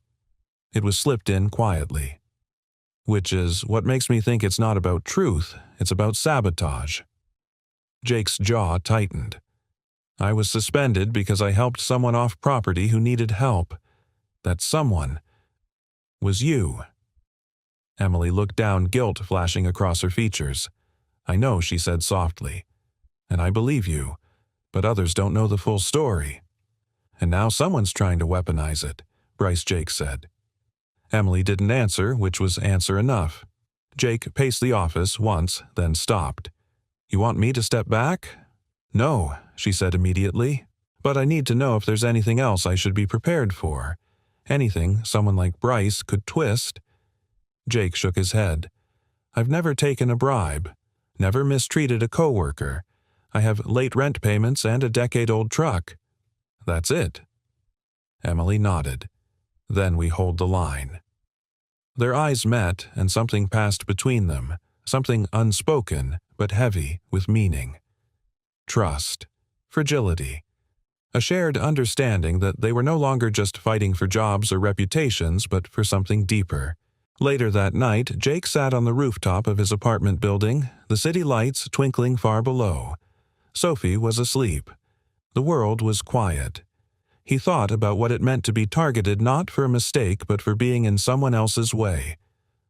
It was slipped in quietly. Which is what makes me think it's not about truth, it's about sabotage. Jake's jaw tightened. I was suspended because I helped someone off property who needed help. That someone was you. Emily looked down, guilt flashing across her features. I know, she said softly. And I believe you, but others don't know the full story. And now someone's trying to weaponize it, Bryce Jake said. Emily didn't answer, which was answer enough. Jake paced the office once, then stopped. You want me to step back? No, she said immediately. But I need to know if there's anything else I should be prepared for. Anything someone like Bryce could twist. Jake shook his head. I've never taken a bribe. Never mistreated a coworker. I have late rent payments and a decade-old truck. That's it. Emily nodded. Then we hold the line. Their eyes met, and something passed between them, something unspoken, but heavy with meaning. Trust. Fragility. A shared understanding that they were no longer just fighting for jobs or reputations, but for something deeper. Later that night, Jake sat on the rooftop of his apartment building, the city lights twinkling far below. Sophie was asleep. The world was quiet. He thought about what it meant to be targeted not for a mistake but for being in someone else's way.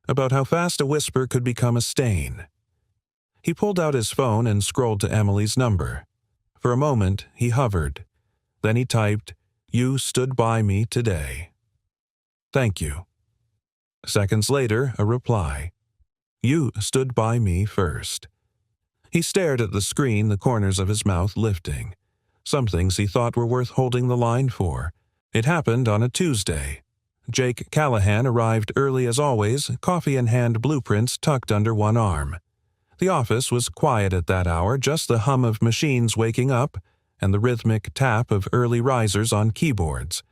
About how fast a whisper could become a stain. He pulled out his phone and scrolled to Emily's number. For a moment, he hovered. Then he typed, "You stood by me today. Thank you." Seconds later, a reply. "You stood by me first." He stared at the screen, the corners of his mouth lifting. Some things he thought were worth holding the line for. It happened on a Tuesday. Jake Callahan arrived early as always, coffee in hand, blueprints tucked under one arm. The office was quiet at that hour, just the hum of machines waking up and the rhythmic tap of early risers on keyboards.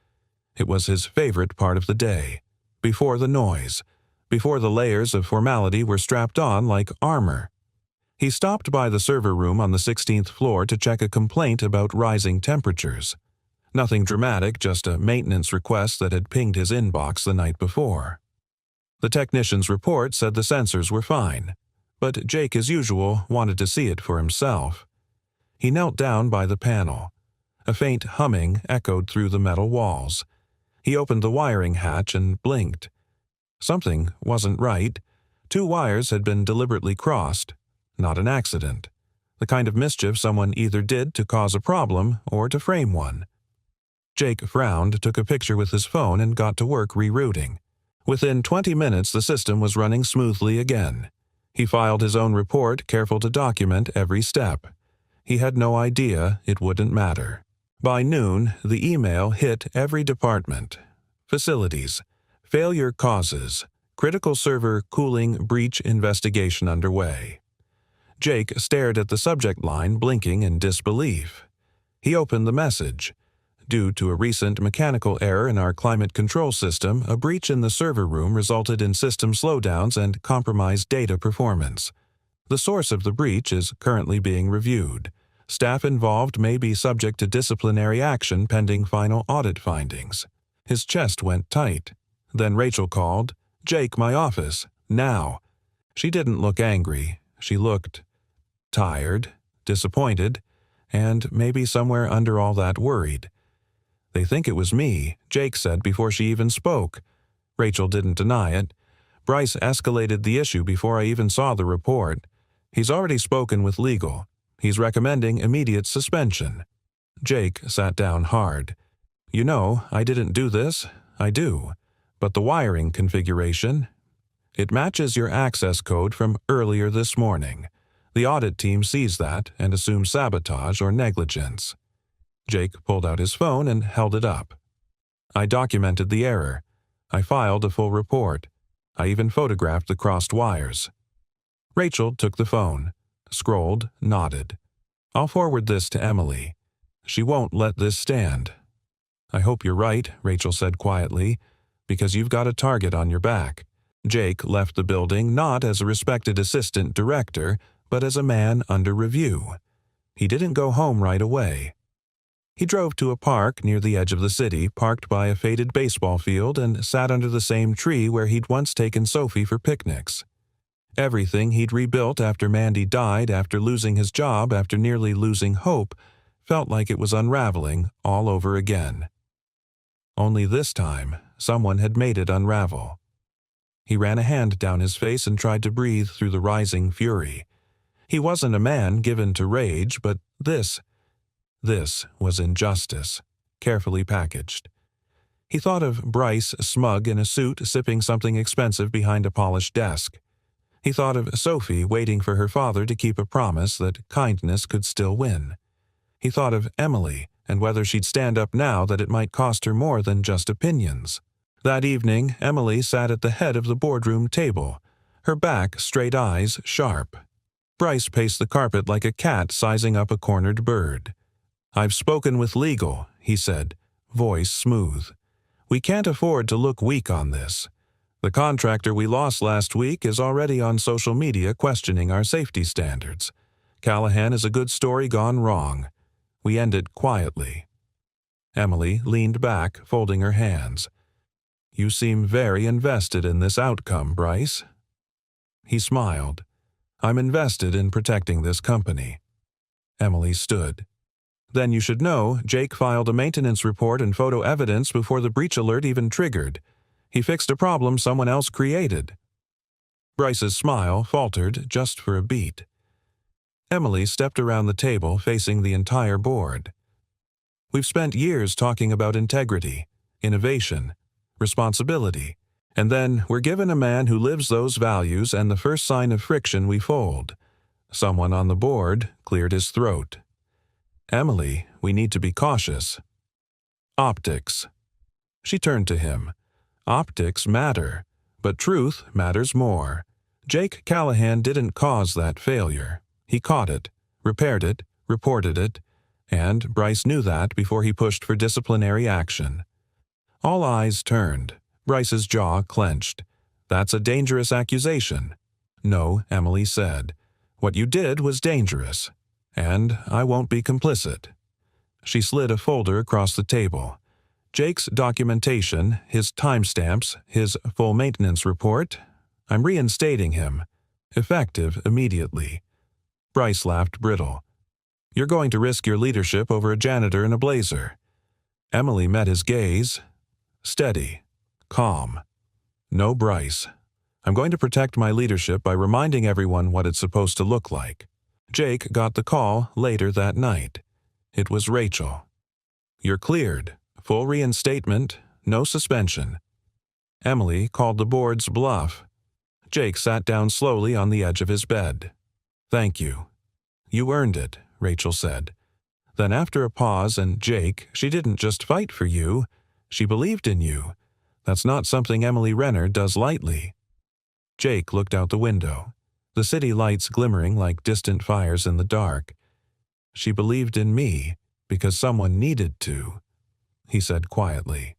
It was his favorite part of the day. Before the noise, before the layers of formality were strapped on like armor. He stopped by the server room on the 16th floor to check a complaint about rising temperatures. Nothing dramatic, just a maintenance request that had pinged his inbox the night before. The technician's report said the sensors were fine, but Jake, as usual, wanted to see it for himself. He knelt down by the panel. A faint humming echoed through the metal walls. He opened the wiring hatch and blinked. Something wasn't right. 2 wires had been deliberately crossed. Not an accident. The kind of mischief someone either did to cause a problem or to frame one. Jake frowned, took a picture with his phone, and got to work rerouting. Within 20 minutes, the system was running smoothly again. He filed his own report, careful to document every step. He had no idea it wouldn't matter. By noon, the email hit every department. Facilities. Failure causes. Critical server cooling breach investigation underway. Jake stared at the subject line, blinking in disbelief. He opened the message. Due to a recent mechanical error in our climate control system, a breach in the server room resulted in system slowdowns and compromised data performance. The source of the breach is currently being reviewed. Staff involved may be subject to disciplinary action pending final audit findings. His chest went tight. Then Rachel called, "Jake, my office, now." She didn't look angry. She looked tired, disappointed, and maybe somewhere under all that worried. "They think it was me," Jake said before she even spoke. Rachel didn't deny it. "Bryce escalated the issue before I even saw the report. He's already spoken with legal. He's recommending immediate suspension." Jake sat down hard. "You know, I didn't do this. I do. But the wiring configuration, it matches your access code from earlier this morning. The audit team sees that and assumes sabotage or negligence." Jake pulled out his phone and held it up. "I documented the error. I filed a full report. I even photographed the crossed wires." Rachel took the phone, scrolled, nodded. "I'll forward this to Emily. She won't let this stand." "I hope you're right," Rachel said quietly, "because you've got a target on your back." Jake left the building not as a respected assistant director, but as a man under review. He didn't go home right away. He drove to a park near the edge of the city, parked by a faded baseball field, and sat under the same tree where he'd once taken Sophie for picnics. Everything he'd rebuilt after Mandy died, after losing his job, after nearly losing hope, felt like it was unraveling all over again. Only this time, someone had made it unravel. He ran a hand down his face and tried to breathe through the rising fury. He wasn't a man given to rage, but this was injustice, carefully packaged. He thought of Bryce, smug in a suit, sipping something expensive behind a polished desk. He thought of Sophie waiting for her father to keep a promise that kindness could still win. He thought of Emily and whether she'd stand up now that it might cost her more than just opinions. That evening, Emily sat at the head of the boardroom table, her back, straight eyes, sharp. Bryce paced the carpet like a cat sizing up a cornered bird. "I've spoken with legal," he said, voice smooth. "We can't afford to look weak on this. The contractor we lost last week is already on social media questioning our safety standards. Callahan is a good story gone wrong. We end it quietly." Emily leaned back, folding her hands. "You seem very invested in this outcome, Bryce." He smiled. "I'm invested in protecting this company." Emily stood. "Then you should know Jake filed a maintenance report and photo evidence before the breach alert even triggered. He fixed a problem someone else created." Bryce's smile faltered just for a beat. Emily stepped around the table, facing the entire board. "We've spent years talking about integrity, innovation, responsibility, and then we're given a man who lives those values, and the first sign of friction we fold." Someone on the board cleared his throat. "Emily, we need to be cautious." "Optics." She turned to him. "Optics matter, but truth matters more. Jake Callahan didn't cause that failure. He caught it, repaired it, reported it, and Bryce knew that before he pushed for disciplinary action." All eyes turned. Bryce's jaw clenched. "That's a dangerous accusation." "No," Emily said. "What you did was dangerous. And I won't be complicit." She slid a folder across the table. "Jake's documentation, his timestamps, his full maintenance report. I'm reinstating him. Effective immediately." Bryce laughed brittle. "You're going to risk your leadership over a janitor in a blazer." Emily met his gaze. Steady. Calm. "No, Bryce. I'm going to protect my leadership by reminding everyone what it's supposed to look like." Jake got the call later that night. It was Rachel. "You're cleared. Full reinstatement. No suspension." Emily called the board's bluff. Jake sat down slowly on the edge of his bed. "Thank you." "You earned it," Rachel said. Then after a pause, and "Jake, she didn't just fight for you. She believed in you. That's not something Emily Renner does lightly." Jake looked out the window, the city lights glimmering like distant fires in the dark. "She believed in me because someone needed to," he said quietly.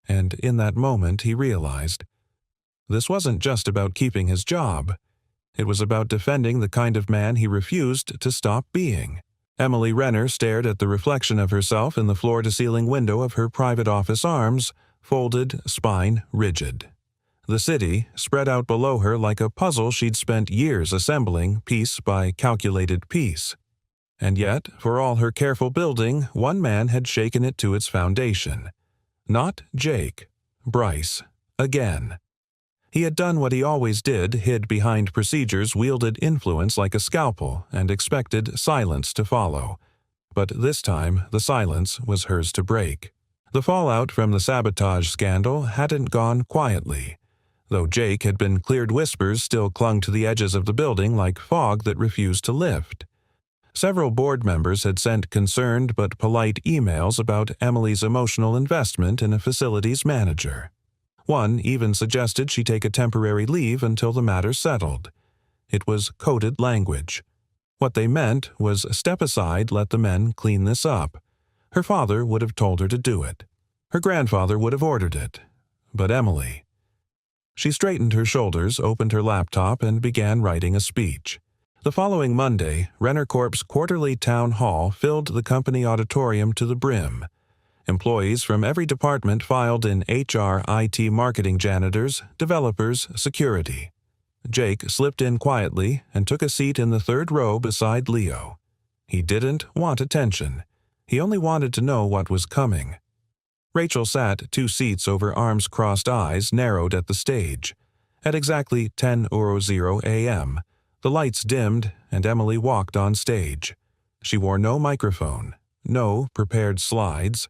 And in that moment he realized this wasn't just about keeping his job. It was about defending the kind of man he refused to stop being. Emily Renner stared at the reflection of herself in the floor-to-ceiling window of her private office, arms folded, spine rigid. The city spread out below her like a puzzle she'd spent years assembling, piece by calculated piece. And yet, for all her careful building, one man had shaken it to its foundation. Not Jake. Bryce. Again. He had done what he always did, hid behind procedures, wielded influence like a scalpel, and expected silence to follow. But this time, the silence was hers to break. The fallout from the sabotage scandal hadn't gone quietly. Though Jake had been cleared, whispers still clung to the edges of the building like fog that refused to lift. Several board members had sent concerned but polite emails about Emily's emotional investment in a facilities manager. One even suggested she take a temporary leave until the matter settled. It was coded language. What they meant was step aside, let the men clean this up. Her father would have told her to do it. Her grandfather would have ordered it. But Emily... She straightened her shoulders, opened her laptop, and began writing a speech. The following Monday, Renner Corp's quarterly town hall filled the company auditorium to the brim. Employees from every department filed in HR, IT, marketing, janitors, developers, security. Jake slipped in quietly and took a seat in the third row beside Leo. He didn't want attention. He only wanted to know what was coming. Rachel sat 2 seats over arms crossed, eyes narrowed at the stage. At exactly 10:00 a.m., the lights dimmed and Emily walked on stage. She wore no microphone, no prepared slides,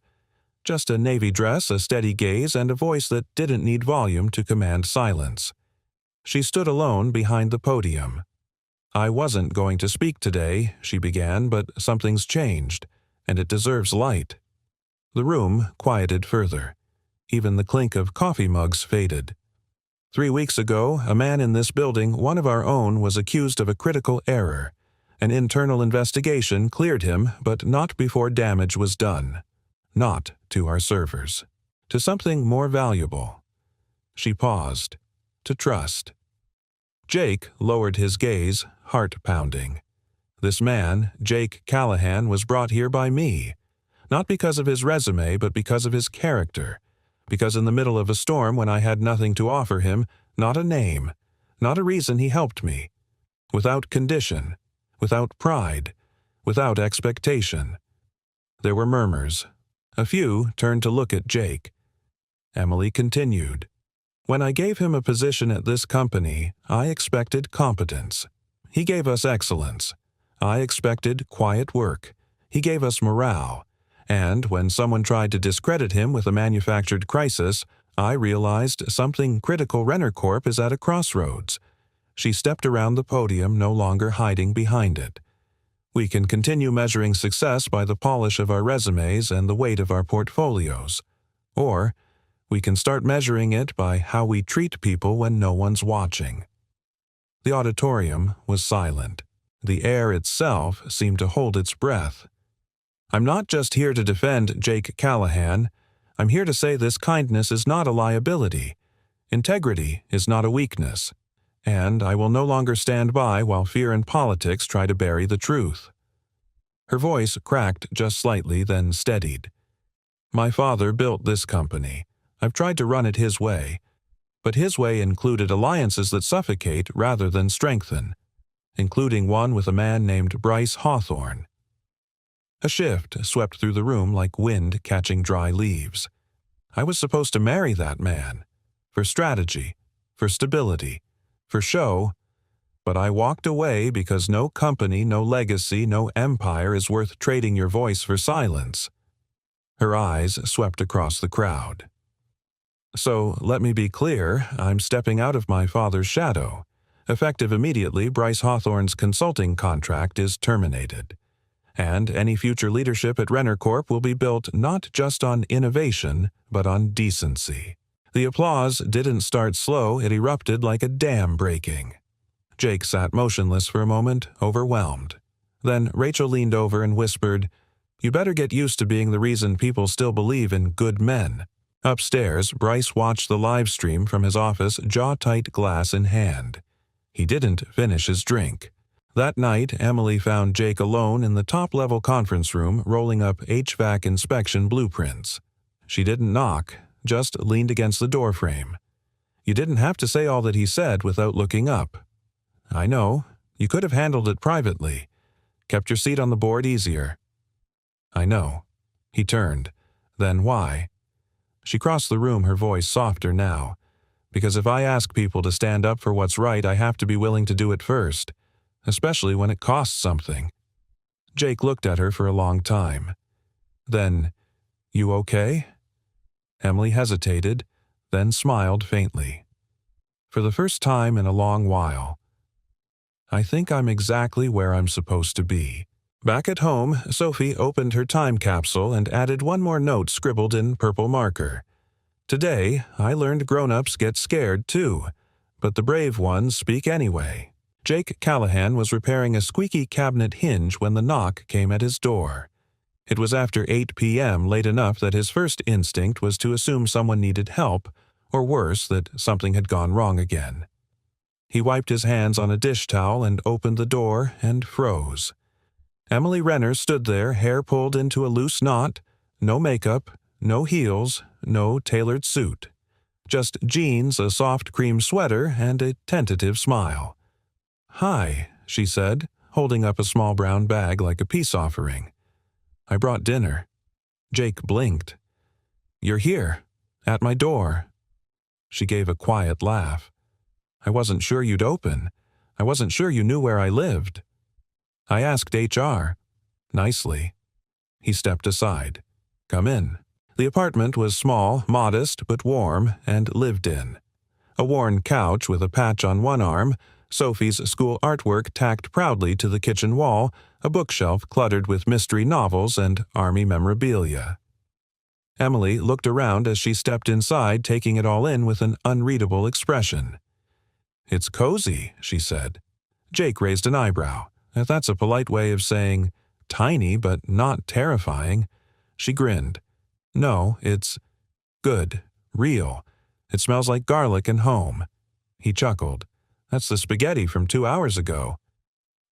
just a navy dress, a steady gaze, and a voice that didn't need volume to command silence. She stood alone behind the podium. "I wasn't going to speak today," she began, "but something's changed, and it deserves light." The room quieted further. Even the clink of coffee mugs faded. 3 weeks ago, a man in this building, one of our own, was accused of a critical error. An internal investigation cleared him, but not before damage was done. Not to our servers. To something more valuable. She paused. To trust. Jake lowered his gaze, heart pounding. This man, Jake Callahan, was brought here by me. Not because of his resume, but because of his character. Because in the middle of a storm when I had nothing to offer him, not a name, not a reason, he helped me. Without condition, without pride, without expectation. There were murmurs. A few turned to look at Jake. Emily continued. "When I gave him a position at this company, I expected competence. He gave us excellence. I expected quiet work. He gave us morale. And when someone tried to discredit him with a manufactured crisis, I realized something critical. Renner Corp is at a crossroads." She stepped around the podium, no longer hiding behind it. "We can continue measuring success by the polish of our resumes and the weight of our portfolios. Or we can start measuring it by how we treat people when no one's watching." The auditorium was silent. The air itself seemed to hold its breath. "I'm not just here to defend Jake Callahan. I'm here to say this kindness is not a liability. Integrity is not a weakness. And I will no longer stand by while fear and politics try to bury the truth." Her voice cracked just slightly, then steadied. "My father built this company. I've tried to run it his way. But his way included alliances that suffocate rather than strengthen, including one with a man named Bryce Hawthorne." A shift swept through the room like wind catching dry leaves. I was supposed to marry that man. For strategy, for stability, for show, but I walked away because no company, no legacy, no empire is worth trading your voice for silence. Her eyes swept across the crowd. "So, let me be clear, I'm stepping out of my father's shadow. Effective immediately, Bryce Hawthorne's consulting contract is terminated. And any future leadership at Renner Corp will be built not just on innovation, but on decency." The applause didn't start slow, it erupted like a dam breaking. Jake sat motionless for a moment, overwhelmed. Then Rachel leaned over and whispered, "You better get used to being the reason people still believe in good men." Upstairs, Bryce watched the live stream from his office, jaw-tight glass in hand. He didn't finish his drink. That night, Emily found Jake alone in the top-level conference room rolling up HVAC inspection blueprints. She didn't knock, just leaned against the doorframe. You didn't have to say all that he said without looking up. "I know. You could have handled it privately. Kept your seat on the board easier." "I know." He turned. "Then why?" She crossed the room, her voice softer now. "Because if I ask people to stand up for what's right, I have to be willing to do it first. Especially when it costs something." Jake looked at her for a long time. Then, "You okay?" Emily hesitated, then smiled faintly. For the first time in a long while. "I think I'm exactly where I'm supposed to be." Back at home, Sophie opened her time capsule and added one more note scribbled in purple marker. "Today, I learned grown-ups get scared too, but the brave ones speak anyway." Jake Callahan was repairing a squeaky cabinet hinge when the knock came at his door. It was after 8 p.m., late enough that his first instinct was to assume someone needed help, or worse, that something had gone wrong again. He wiped his hands on a dish towel and opened the door and froze. Emily Renner stood there, hair pulled into a loose knot, no makeup, no heels, no tailored suit. Just jeans, a soft cream sweater, and a tentative smile. "Hi," she said, holding up a small brown bag like a peace offering. "I brought dinner." Jake blinked. "You're here, at my door." She gave a quiet laugh. "I wasn't sure you'd open. I wasn't sure you knew where I lived." "I asked HR." Nicely. He stepped aside. "Come in." The apartment was small, modest, but warm, and lived in. A worn couch with a patch on one arm, Sophie's school artwork tacked proudly to the kitchen wall, a bookshelf cluttered with mystery novels and army memorabilia. Emily looked around as she stepped inside, taking it all in with an unreadable expression. "It's cozy," she said. Jake raised an eyebrow. That's a polite way of saying, tiny but not terrifying. She grinned. "No, it's good, real. It smells like garlic and home." He chuckled. "That's the spaghetti from 2 hours ago."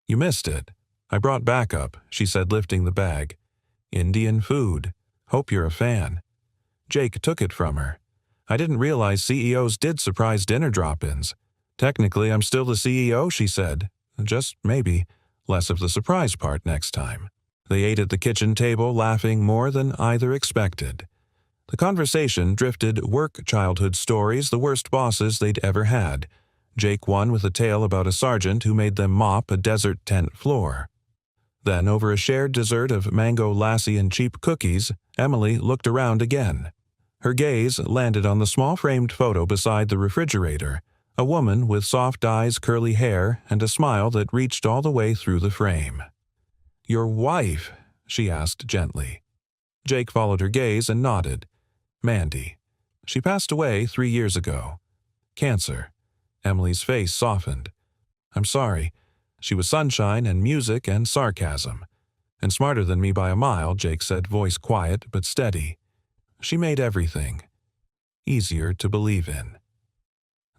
"You missed it. I brought backup," she said, lifting the bag. "Indian food. Hope you're a fan." Jake took it from her. "I didn't realize CEOs did surprise dinner drop-ins. Technically, I'm still the CEO," she said. "Just maybe. Less of the surprise part next time." They ate at the kitchen table, laughing more than either expected. The conversation drifted work childhood stories, the worst bosses they'd ever had. Jake won with a tale about a sergeant who made them mop a desert tent floor. Then, over a shared dessert of mango lassi and cheap cookies, Emily looked around again. Her gaze landed on the small framed photo beside the refrigerator, a woman with soft eyes, curly hair, and a smile that reached all the way through the frame. "Your wife?" she asked gently. Jake followed her gaze and nodded. "Mandy. She passed away 3 years ago. Cancer." Emily's face softened. "I'm sorry." She was sunshine and music and sarcasm. "And smarter than me by a mile," Jake said, voice quiet but steady. "She made everything easier to believe in."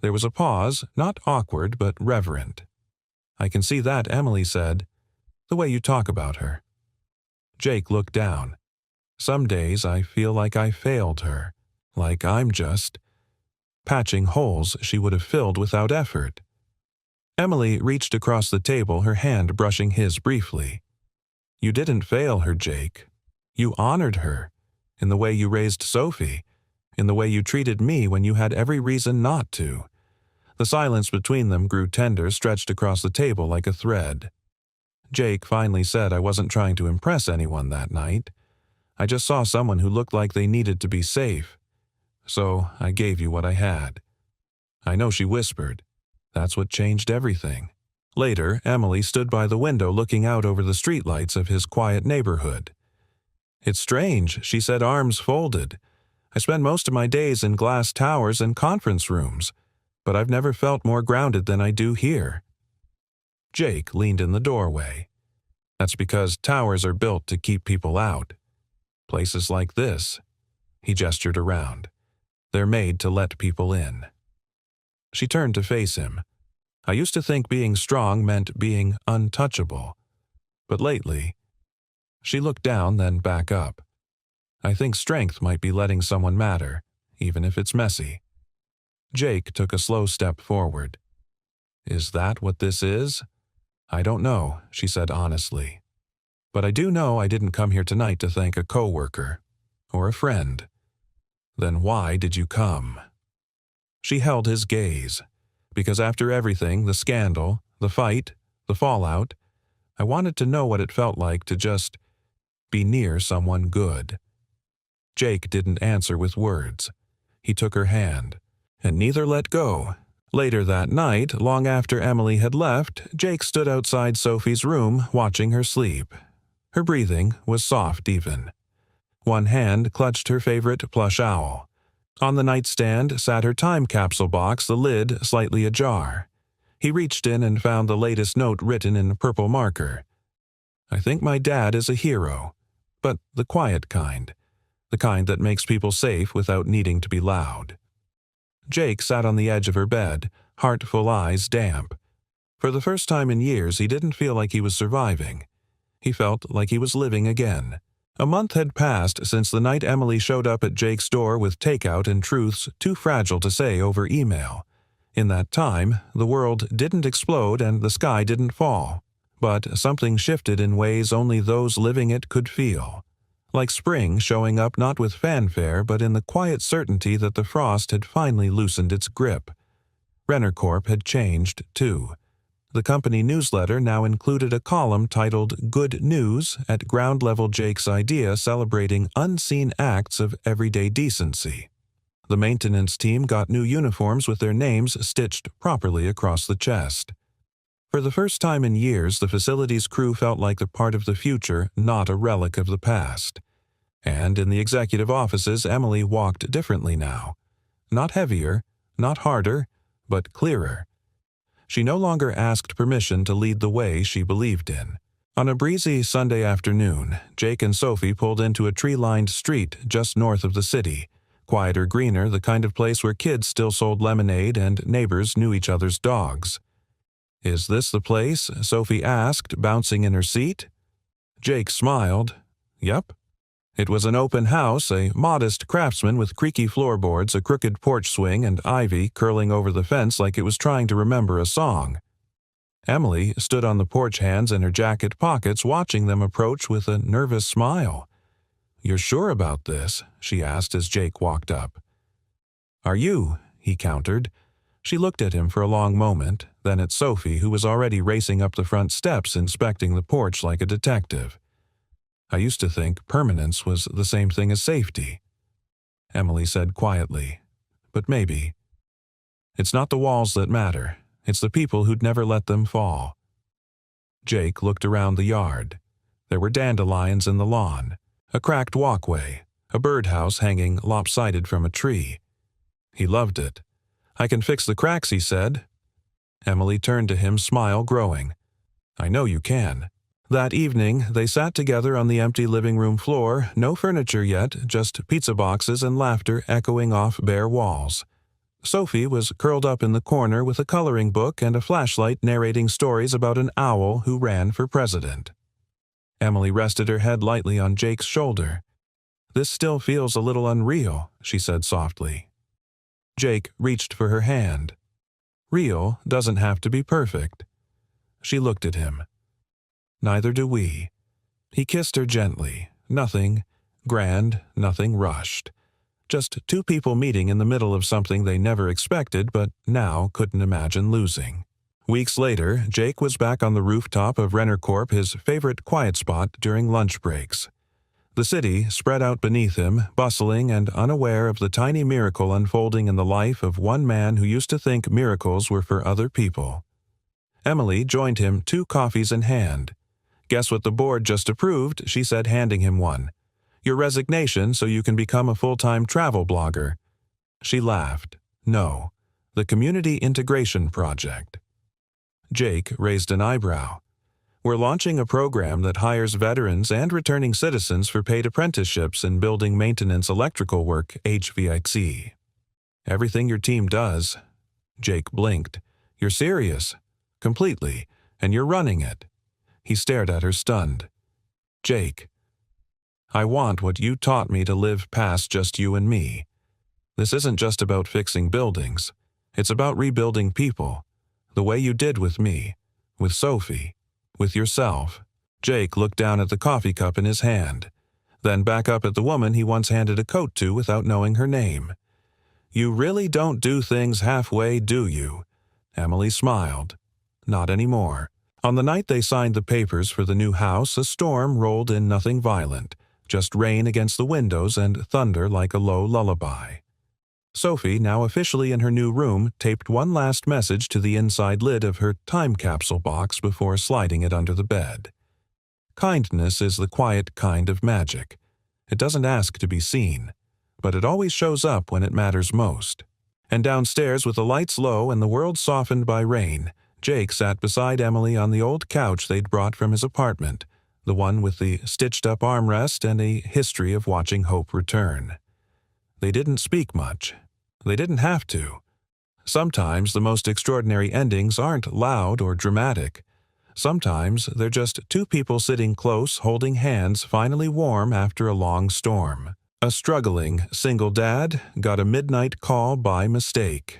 There was a pause, not awkward but reverent. "I can see that," Emily said. "The way you talk about her." Jake looked down. "Some days I feel like I failed her, like I'm just patching holes she would have filled without effort." Emily reached across the table, her hand brushing his briefly. "You didn't fail her, Jake. You honored her, in the way you raised Sophie, in the way you treated me when you had every reason not to." The silence between them grew tender, stretched across the table like a thread. Jake finally said, "I wasn't trying to impress anyone that night. I just saw someone who looked like they needed to be safe. So I gave you what I had." I know she whispered. That's what changed everything. Later, Emily stood by the window looking out over the streetlights of his quiet neighborhood. "It's strange," she said, arms folded. "I spend most of my days in glass towers and conference rooms, but I've never felt more grounded than I do here." Jake leaned in the doorway. "That's because towers are built to keep people out. Places like this," he gestured around, "they're made to let people in." She turned to face him. "I used to think being strong meant being untouchable. But lately—" She looked down, then back up. "I think strength might be letting someone matter, even if it's messy." Jake took a slow step forward. "Is that what this is?" "I don't know," she said honestly. "But I do know I didn't come here tonight to thank a coworker or a friend." "Then why did you come?" She held his gaze. "Because after everything, the scandal, the fight, the fallout, I wanted to know what it felt like to just be near someone good." Jake didn't answer with words. He took her hand, and neither let go. Later that night, long after Emily had left, Jake stood outside Sophie's room, watching her sleep. Her breathing was soft even. One hand clutched her favorite plush owl. On the nightstand sat her time capsule box, the lid slightly ajar. He reached in and found the latest note written in purple marker. "I think my dad is a hero, but the quiet kind. The kind that makes people safe without needing to be loud." Jake sat on the edge of her bed, heartful eyes damp. For the first time in years, he didn't feel like he was surviving. He felt like he was living again. A month had passed since the night Emily showed up at Jake's door with takeout and truths too fragile to say over email. In that time, the world didn't explode and the sky didn't fall. But something shifted in ways only those living it could feel. Like spring showing up not with fanfare but in the quiet certainty that the frost had finally loosened its grip. Renner Corp had changed, too. The company newsletter now included a column titled Good News at ground level Jake's idea celebrating unseen acts of everyday decency. The maintenance team got new uniforms with their names stitched properly across the chest. For the first time in years, the facility's crew felt like a part of the future, not a relic of the past. And in the executive offices, Emily walked differently now. Not heavier, not harder, but clearer. She no longer asked permission to lead the way she believed in. On a breezy Sunday afternoon, Jake and Sophie pulled into a tree-lined street just north of the city. Quieter, greener, the kind of place where kids still sold lemonade and neighbors knew each other's dogs. "Is this the place?" Sophie asked, bouncing in her seat. Jake smiled. "Yep." It was an open house, a modest craftsman with creaky floorboards, a crooked porch swing, and ivy curling over the fence like it was trying to remember a song. Emily stood on the porch, hands in her jacket pockets, watching them approach with a nervous smile. "You're sure about this?" she asked as Jake walked up. "Are you?" he countered. She looked at him for a long moment, then at Sophie, who was already racing up the front steps, inspecting the porch like a detective. "I used to think permanence was the same thing as safety," Emily said quietly. "But maybe. It's not the walls that matter. It's the people who'd never let them fall." Jake looked around the yard. There were dandelions in the lawn, a cracked walkway, a birdhouse hanging lopsided from a tree. He loved it. "I can fix the cracks," he said. Emily turned to him, smile growing. "I know you can." That evening, they sat together on the empty living room floor, no furniture yet, just pizza boxes and laughter echoing off bare walls. Sophie was curled up in the corner with a coloring book and a flashlight narrating stories about an owl who ran for president. Emily rested her head lightly on Jake's shoulder. "This still feels a little unreal," she said softly. Jake reached for her hand. "Real doesn't have to be perfect." She looked at him. "Neither do we." He kissed her gently. Nothing grand, nothing rushed. Just two people meeting in the middle of something they never expected but now couldn't imagine losing. Weeks later, Jake was back on the rooftop of Renner Corp, his favorite quiet spot during lunch breaks. The city spread out beneath him, bustling and unaware of the tiny miracle unfolding in the life of one man who used to think miracles were for other people. Emily joined him, 2 coffees in hand. "Guess what the board just approved," she said, handing him one. "Your resignation so you can become a full-time travel blogger." She laughed. "No, the Community Integration Project." Jake raised an eyebrow. "We're launching a program that hires veterans and returning citizens for paid apprenticeships in building maintenance electrical work, HVAC. Everything your team does." Jake blinked. "You're serious?" "Completely. And you're running it." He stared at her, stunned. "Jake, I want what you taught me to live past just you and me. This isn't just about fixing buildings. It's about rebuilding people, the way you did with me, with Sophie, with yourself." Jake looked down at the coffee cup in his hand, then back up at the woman he once handed a coat to without knowing her name. "You really don't do things halfway, do you?" Emily smiled. "Not anymore." On the night they signed the papers for the new house, a storm rolled in, nothing violent, just rain against the windows and thunder like a low lullaby. Sophie, now officially in her new room, taped one last message to the inside lid of her time capsule box before sliding it under the bed. Kindness is the quiet kind of magic. It doesn't ask to be seen, but it always shows up when it matters most. And downstairs, with the lights low and the world softened by rain, Jake sat beside Emily on the old couch they'd brought from his apartment, the one with the stitched-up armrest and a history of watching hope return. They didn't speak much. They didn't have to. Sometimes the most extraordinary endings aren't loud or dramatic. Sometimes they're just two people sitting close, holding hands, finally warm after a long storm. A struggling single dad got a midnight call by mistake.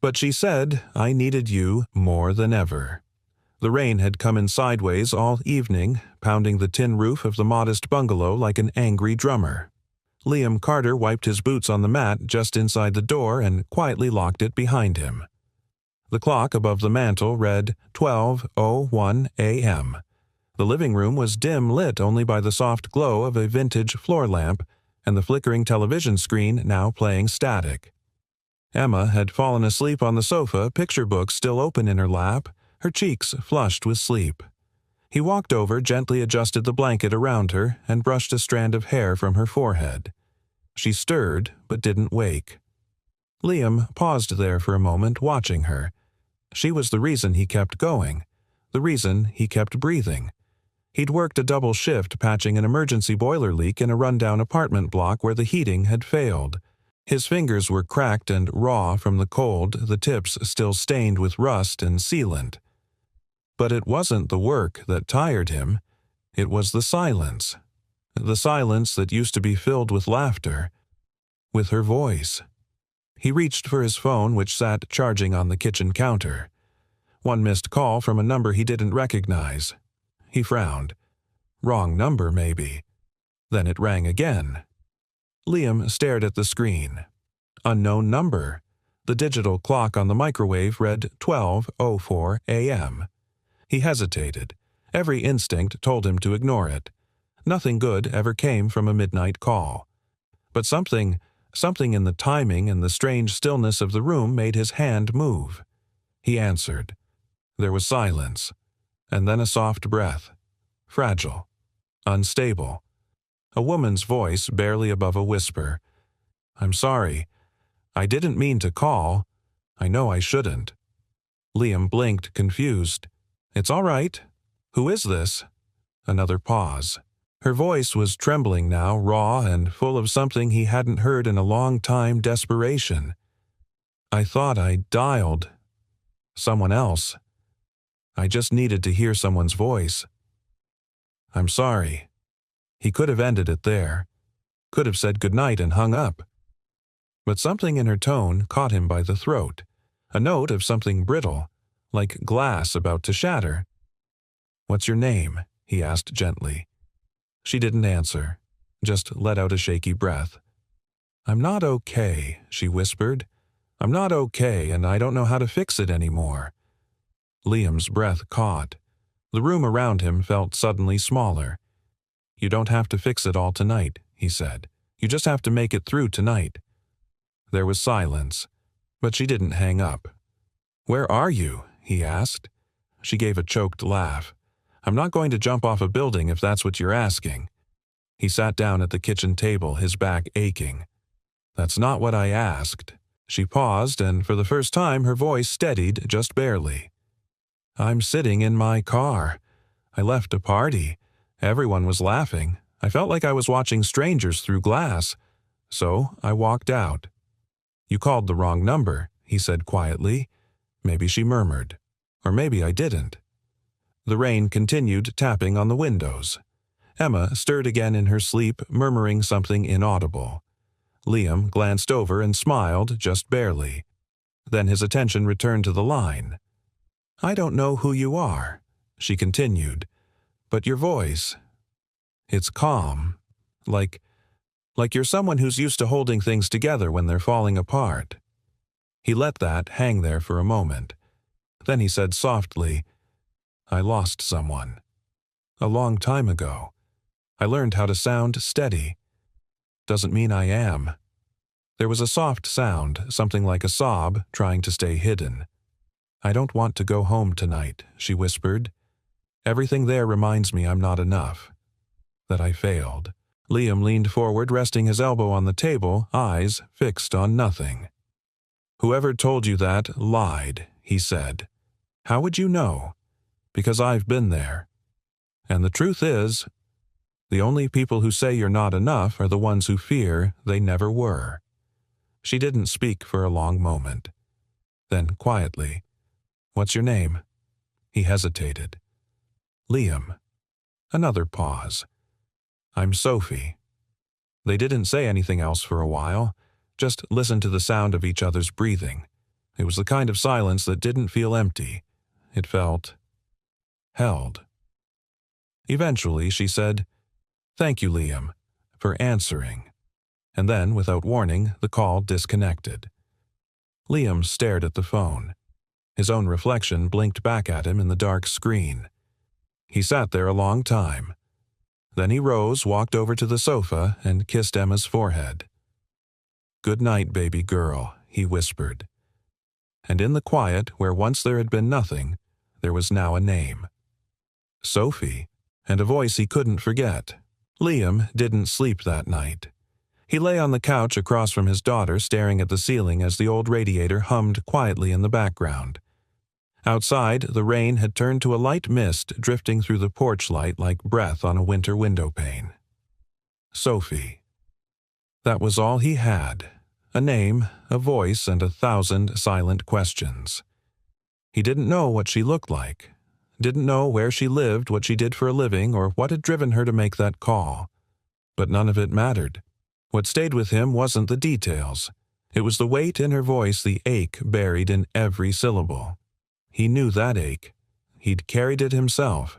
But she said, "I needed you more than ever." The rain had come in sideways all evening, pounding the tin roof of the modest bungalow like an angry drummer. Liam Carter wiped his boots on the mat just inside the door and quietly locked it behind him. The clock above the mantel read 12:01 a.m. The living room was dim lit only by the soft glow of a vintage floor lamp and the flickering television screen now playing static. Emma had fallen asleep on the sofa, picture book still open in her lap, her cheeks flushed with sleep. He walked over, gently adjusted the blanket around her, and brushed a strand of hair from her forehead. She stirred, but didn't wake. Liam paused there for a moment, watching her. She was the reason he kept going, the reason he kept breathing. He'd worked a double shift patching an emergency boiler leak in a rundown apartment block where the heating had failed. His fingers were cracked and raw from the cold, the tips still stained with rust and sealant. But it wasn't the work that tired him. It was the silence. The silence that used to be filled with laughter, with her voice. He reached for his phone, which sat charging on the kitchen counter. One missed call from a number he didn't recognize. He frowned. Wrong number, maybe. Then it rang again. Liam stared at the screen. Unknown number. The digital clock on the microwave read 12:04 a.m. He hesitated. Every instinct told him to ignore it. Nothing good ever came from a midnight call. But something in the timing and the strange stillness of the room made his hand move. He answered. There was silence, and then a soft breath. Fragile. Unstable. A woman's voice barely above a whisper. "I'm sorry. I didn't mean to call. I know I shouldn't." Liam blinked, confused. "It's all right. Who is this?" Another pause. Her voice was trembling now, raw and full of something he hadn't heard in a long time, desperation. "I thought I dialed someone else. I just needed to hear someone's voice. I'm sorry." He could have ended it there. Could have said goodnight and hung up. But something in her tone caught him by the throat. A note of something brittle, like glass about to shatter. "What's your name?" he asked gently. She didn't answer, just let out a shaky breath. "I'm not okay," she whispered. "I'm not okay, and I don't know how to fix it anymore." Liam's breath caught. The room around him felt suddenly smaller. "You don't have to fix it all tonight," he said. "You just have to make it through tonight." There was silence, but she didn't hang up. "Where are you?" he asked. She gave a choked laugh. "I'm not going to jump off a building if that's what you're asking." He sat down at the kitchen table, his back aching. "That's not what I asked." She paused, and for the first time her voice steadied just barely. "I'm sitting in my car. I left a party. Everyone was laughing. I felt like I was watching strangers through glass. So I walked out." "You called the wrong number," he said quietly. Maybe she murmured. Or maybe I didn't. The rain continued tapping on the windows. Emma stirred again in her sleep, murmuring something inaudible. Liam glanced over and smiled, just barely. Then his attention returned to the line. "I don't know who you are," she continued, "but your voice, it's calm, like you're someone who's used to holding things together when they're falling apart." He let that hang there for a moment. Then he said softly, "I lost someone. A long time ago. I learned how to sound steady. Doesn't mean I am." There was a soft sound, something like a sob, trying to stay hidden. "I don't want to go home tonight," she whispered. "Everything there reminds me I'm not enough. That I failed." Liam leaned forward, resting his elbow on the table, eyes fixed on nothing. "Whoever told you that lied," he said. "How would you know? Because I've been there. And the truth is, the only people who say you're not enough are the ones who fear they never were." She didn't speak for a long moment. Then quietly, "What's your name?" He hesitated. "Liam." Another pause. "I'm Sophie." They didn't say anything else for a while, just listened to the sound of each other's breathing. It was the kind of silence that didn't feel empty. It felt held. Eventually, she said, "Thank you, Liam, for answering." And then, without warning, the call disconnected. Liam stared at the phone. His own reflection blinked back at him in the dark screen. He sat there a long time. Then he rose, walked over to the sofa, and kissed Emma's forehead. "Good night, baby girl," he whispered. And in the quiet, where once there had been nothing, there was now a name. Sophie, and a voice he couldn't forget. Liam didn't sleep that night. He lay on the couch across from his daughter, staring at the ceiling as the old radiator hummed quietly in the background. Outside, the rain had turned to a light mist drifting through the porch light like breath on a winter window pane. Sophie. That was all he had. A name, a voice, and 1,000 silent questions. He didn't know what she looked like. Didn't know where she lived, what she did for a living, or what had driven her to make that call. But none of it mattered. What stayed with him wasn't the details. It was the weight in her voice, the ache buried in every syllable. He knew that ache. He'd carried it himself.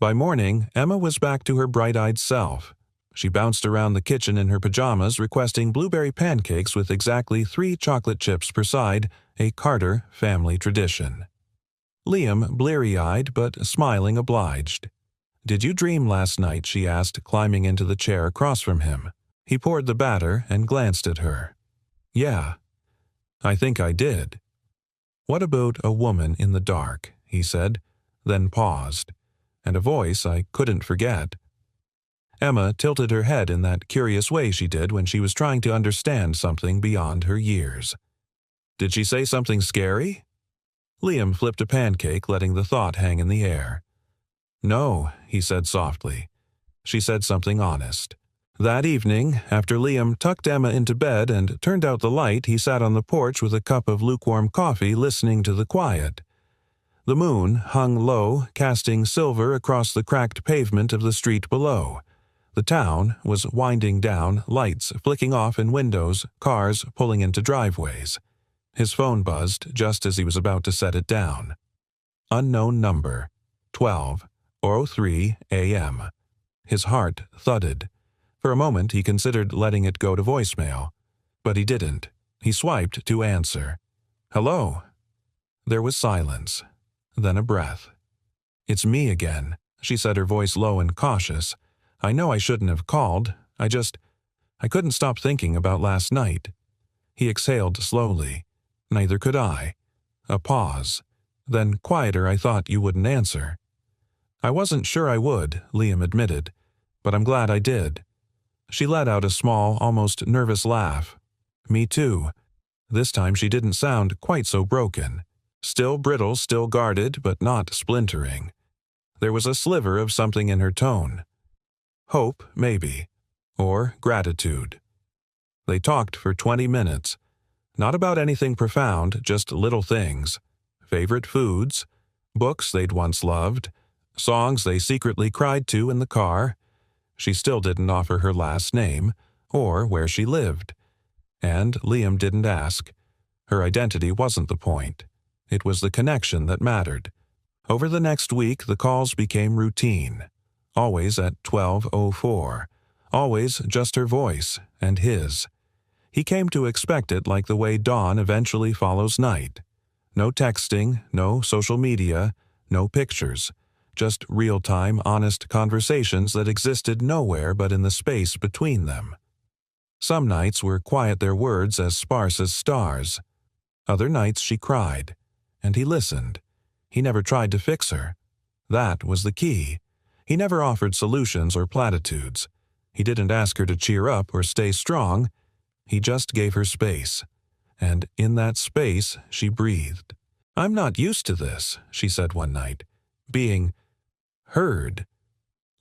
By morning, Emma was back to her bright-eyed self. She bounced around the kitchen in her pajamas, requesting blueberry pancakes with exactly 3 chocolate chips per side, a Carter family tradition. Liam, bleary-eyed but smiling, obliged. "Did you dream last night?" she asked, climbing into the chair across from him. He poured the batter and glanced at her. "Yeah, I think I did." "What about a woman in the dark?" he said, then paused, and a voice I couldn't forget. Emma tilted her head in that curious way she did when she was trying to understand something beyond her years. "Did she say something scary?" Liam flipped a pancake, letting the thought hang in the air. "No," he said softly. "She said something honest." That evening, after Liam tucked Emma into bed and turned out the light, he sat on the porch with a cup of lukewarm coffee, listening to the quiet. The moon hung low, casting silver across the cracked pavement of the street below. The town was winding down, lights flicking off in windows, cars pulling into driveways. His phone buzzed just as he was about to set it down. Unknown number, 12:03 a.m. His heart thudded. For a moment he considered letting it go to voicemail, but he didn't. He swiped to answer. "Hello." There was silence, then a breath. "It's me again," she said, her voice low and cautious. "I know I shouldn't have called. I couldn't stop thinking about last night." He exhaled slowly. "Neither could I." A pause. Then quieter. "I thought you wouldn't answer." "I wasn't sure I would," Liam admitted, "but I'm glad I did." She let out a small, almost nervous laugh. "Me too." This time she didn't sound quite so broken. Still brittle, still guarded, but not splintering. There was a sliver of something in her tone. Hope, maybe. Or gratitude. They talked for 20 minutes. Not about anything profound, just little things. Favorite foods, books they'd once loved, songs they secretly cried to in the car. She still didn't offer her last name, or where she lived. And Liam didn't ask. Her identity wasn't the point. It was the connection that mattered. Over the next week, the calls became routine. Always at 12:04. Always just her voice, and his. He came to expect it, like the way dawn eventually follows night. No texting, no social media, no pictures. Just real-time, honest conversations that existed nowhere but in the space between them. Some nights were quiet, their words as sparse as stars. Other nights she cried. And he listened. He never tried to fix her. That was the key. He never offered solutions or platitudes. He didn't ask her to cheer up or stay strong. He just gave her space. And in that space, she breathed. "I'm not used to this," she said one night. "Being heard."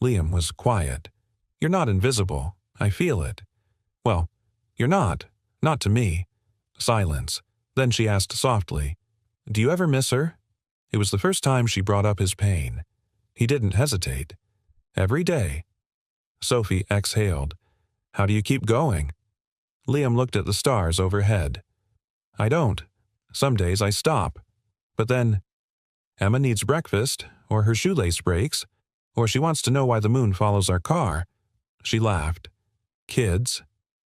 Liam was quiet. "You're not invisible. I feel it." "Well, you're not. Not to me." Silence. Then she asked softly, "Do you ever miss her?" It was the first time she brought up his pain. He didn't hesitate. "Every day." Sophie exhaled. "How do you keep going?" Liam looked at the stars overhead. "I don't. Some days I stop. But then Emma needs breakfast, or her shoelace breaks, or she wants to know why the moon follows our car." She laughed. "Kids.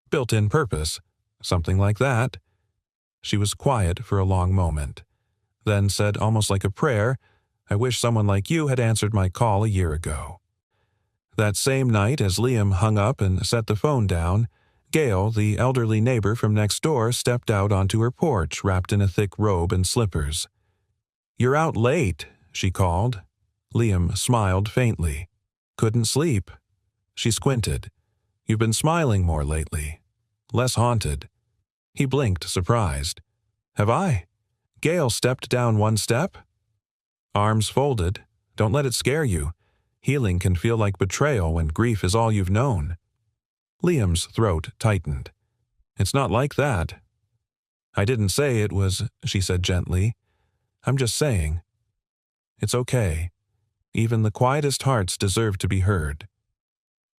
Built-in purpose. Something like that." She was quiet for a long moment, then said almost like a prayer, "I wish someone like you had answered my call a year ago." That same night, as Liam hung up and set the phone down, Gail, the elderly neighbor from next door, stepped out onto her porch wrapped in a thick robe and slippers. "You're out late," she called. Liam smiled faintly. "Couldn't sleep." She squinted. "You've been smiling more lately. Less haunted." He blinked, surprised. "Have I?" Gail stepped down one step. Arms folded. "Don't let it scare you. Healing can feel like betrayal when grief is all you've known." Liam's throat tightened. "It's not like that." "I didn't say it was," she said gently. "I'm just saying. It's okay. Even the quietest hearts deserve to be heard."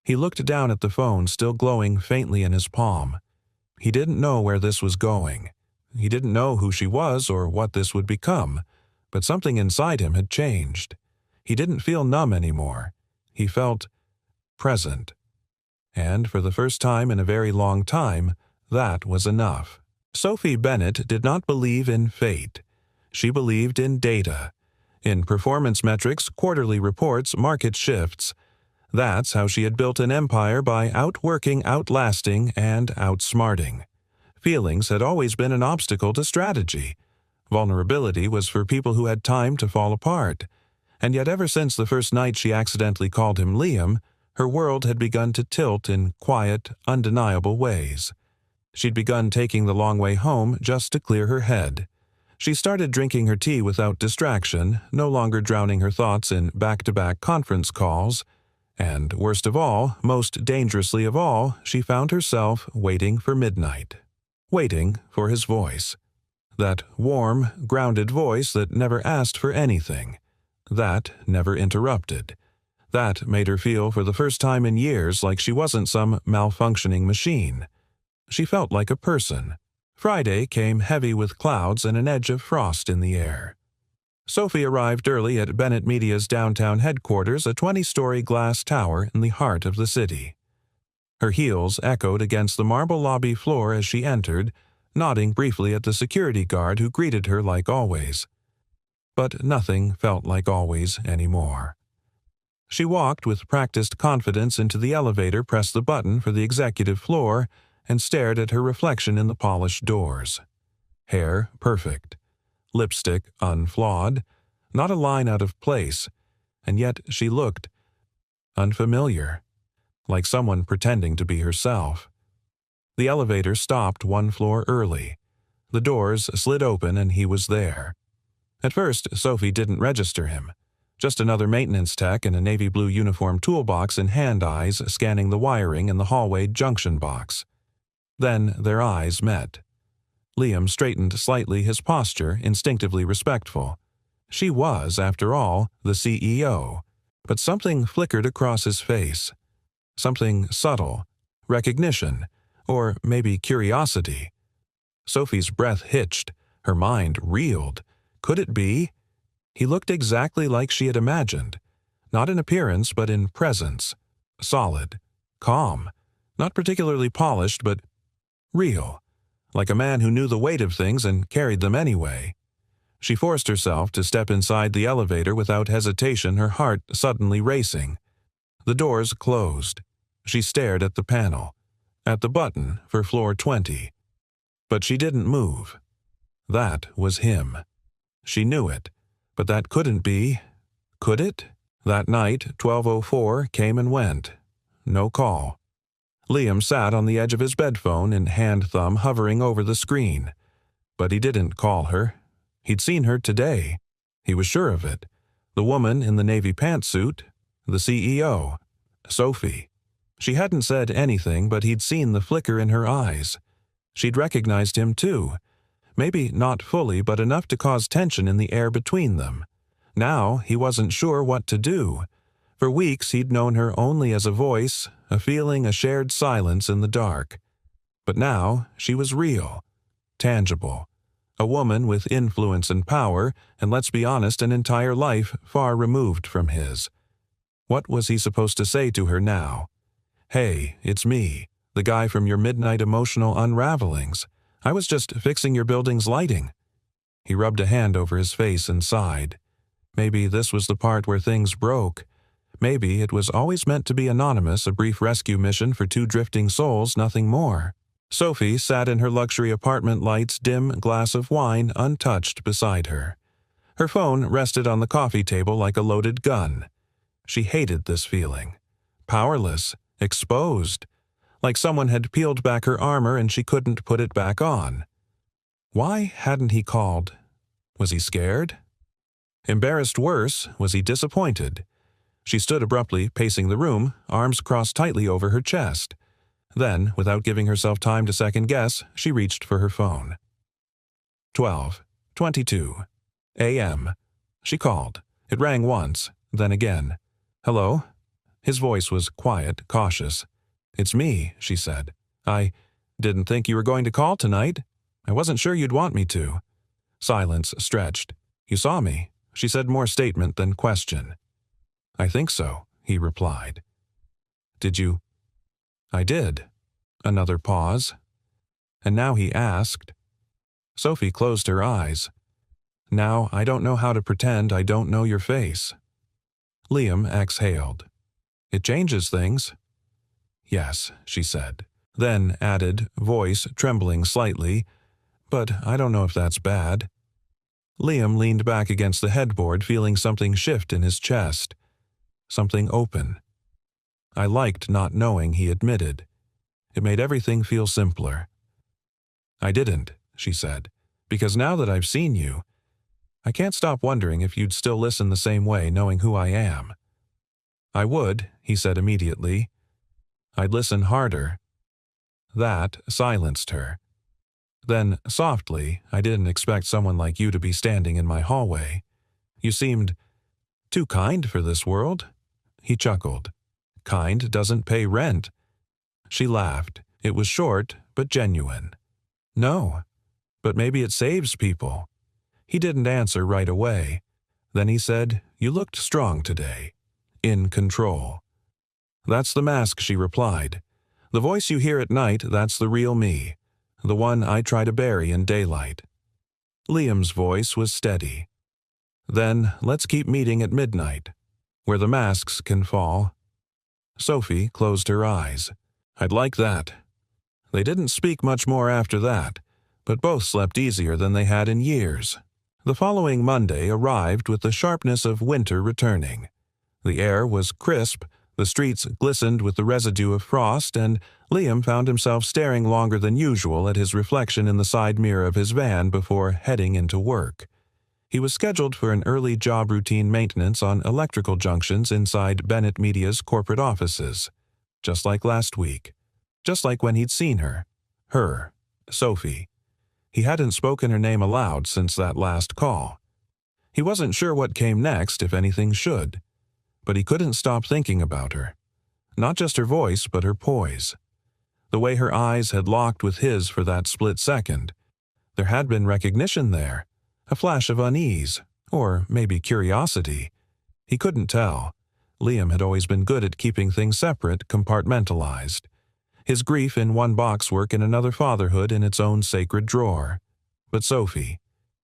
He looked down at the phone, still glowing faintly in his palm. He didn't know where this was going. He didn't know who she was or what this would become, but something inside him had changed. He didn't feel numb anymore. He felt present. And for the first time in a very long time, that was enough. Sophie Bennett did not believe in fate. She believed in data. In performance metrics, quarterly reports, market shifts. That's how she had built an empire, by outworking, outlasting, and outsmarting. Feelings had always been an obstacle to strategy. Vulnerability was for people who had time to fall apart. And yet ever since the first night she accidentally called him Liam, her world had begun to tilt in quiet, undeniable ways. She'd begun taking the long way home just to clear her head. She started drinking her tea without distraction, no longer drowning her thoughts in back-to-back conference calls. And worst of all, most dangerously of all, she found herself waiting for midnight. Waiting for his voice. That warm, grounded voice that never asked for anything. That never interrupted. That made her feel for the first time in years like she wasn't some malfunctioning machine. She felt like a person. Friday came heavy with clouds and an edge of frost in the air. Sophie arrived early at Bennett Media's downtown headquarters, a 20-story glass tower in the heart of the city. Her heels echoed against the marble lobby floor as she entered, nodding briefly at the security guard who greeted her like always. But nothing felt like always anymore. She walked with practiced confidence into the elevator, pressed the button for the executive floor, and stared at her reflection in the polished doors. Hair perfect. Lipstick unflawed, not a line out of place, and yet she looked unfamiliar, like someone pretending to be herself. The elevator stopped one floor early. The doors slid open and he was there. At first, Sophie didn't register him. Just another maintenance tech in a navy blue uniform toolbox and hand eyes scanning the wiring in the hallway junction box. Then their eyes met. Liam straightened slightly, his posture instinctively respectful. She was, after all, the CEO. But something flickered across his face. Something subtle. Recognition. Or maybe curiosity. Sophie's breath hitched. Her mind reeled. Could it be? He looked exactly like she had imagined. Not in appearance, but in presence. Solid. Calm. Not particularly polished, but real. Like a man who knew the weight of things and carried them anyway. She forced herself to step inside the elevator without hesitation, her heart suddenly racing. The doors closed. She stared at the panel, at the button for floor 20. But she didn't move. That was him. She knew it, but that couldn't be. Could it? That night, 12:04, came and went. No call. Liam sat on the edge of his bedphone, and hand thumb hovering over the screen. But he didn't call her. He'd seen her today. He was sure of it. The woman in the navy pantsuit. The CEO. Sophie. She hadn't said anything, but he'd seen the flicker in her eyes. She'd recognized him too. Maybe not fully, but enough to cause tension in the air between them. Now he wasn't sure what to do. For weeks he'd known her only as a voice, a feeling, a shared silence in the dark. But now she was real, tangible. A woman with influence and power, and let's be honest, an entire life far removed from his. What was he supposed to say to her now? "Hey, it's me, the guy from your midnight emotional unravelings. I was just fixing your building's lighting." He rubbed a hand over his face and sighed. Maybe this was the part where things broke. Maybe it was always meant to be anonymous, a brief rescue mission for two drifting souls, nothing more. Sophie sat in her luxury apartment light's dim glass of wine untouched beside her. Her phone rested on the coffee table like a loaded gun. She hated this feeling. Powerless, exposed, like someone had peeled back her armor and she couldn't put it back on. Why hadn't he called? Was he scared? Embarrassed worse, was he disappointed? She stood abruptly, pacing the room, arms crossed tightly over her chest. Then, without giving herself time to second-guess, she reached for her phone. 12:22 a.m. She called. It rang once, then again. "Hello?" His voice was quiet, cautious. "It's me," she said. "I didn't think you were going to call tonight. I wasn't sure you'd want me to." Silence stretched. "You saw me," she said, more statement than question. "I think so," he replied. "Did you?" "I did." Another pause. And now he asked. Sophie closed her eyes. "Now I don't know how to pretend I don't know your face." Liam exhaled. "It changes things." "Yes," she said. Then added, voice trembling slightly, "But I don't know if that's bad." Liam leaned back against the headboard, feeling something shift in his chest. Something open. "I liked not knowing," he admitted. It made everything feel simpler. "I didn't," she said, "because now that I've seen you, I can't stop wondering if you'd still listen the same way knowing who I am." "I would," he said immediately. "I'd listen harder." That silenced her. Then, softly, "I didn't expect someone like you to be standing in my hallway. You seemed too kind for this world." He chuckled. "Kind doesn't pay rent." She laughed. It was short, but genuine. "No, but maybe it saves people." He didn't answer right away. Then he said, "You looked strong today. In control." "That's the mask," she replied. "The voice you hear at night, that's the real me. The one I try to bury in daylight." Liam's voice was steady. "Then let's keep meeting at midnight, where the masks can fall." Sophie closed her eyes. "I'd like that." They didn't speak much more after that, but both slept easier than they had in years. The following Monday arrived with the sharpness of winter returning. The air was crisp, the streets glistened with the residue of frost, and Liam found himself staring longer than usual at his reflection in the side mirror of his van before heading into work. He was scheduled for an early job routine maintenance on electrical junctions inside Bennett Media's corporate offices. Just like last week. Just like when he'd seen her. Her, Sophie. He hadn't spoken her name aloud since that last call. He wasn't sure what came next, if anything should. But he couldn't stop thinking about her. Not just her voice, but her poise. The way her eyes had locked with his for that split second. There had been recognition there. A flash of unease. Or maybe curiosity. He couldn't tell. Liam had always been good at keeping things separate, compartmentalized. His grief in one boxwork and another fatherhood in its own sacred drawer. But Sophie,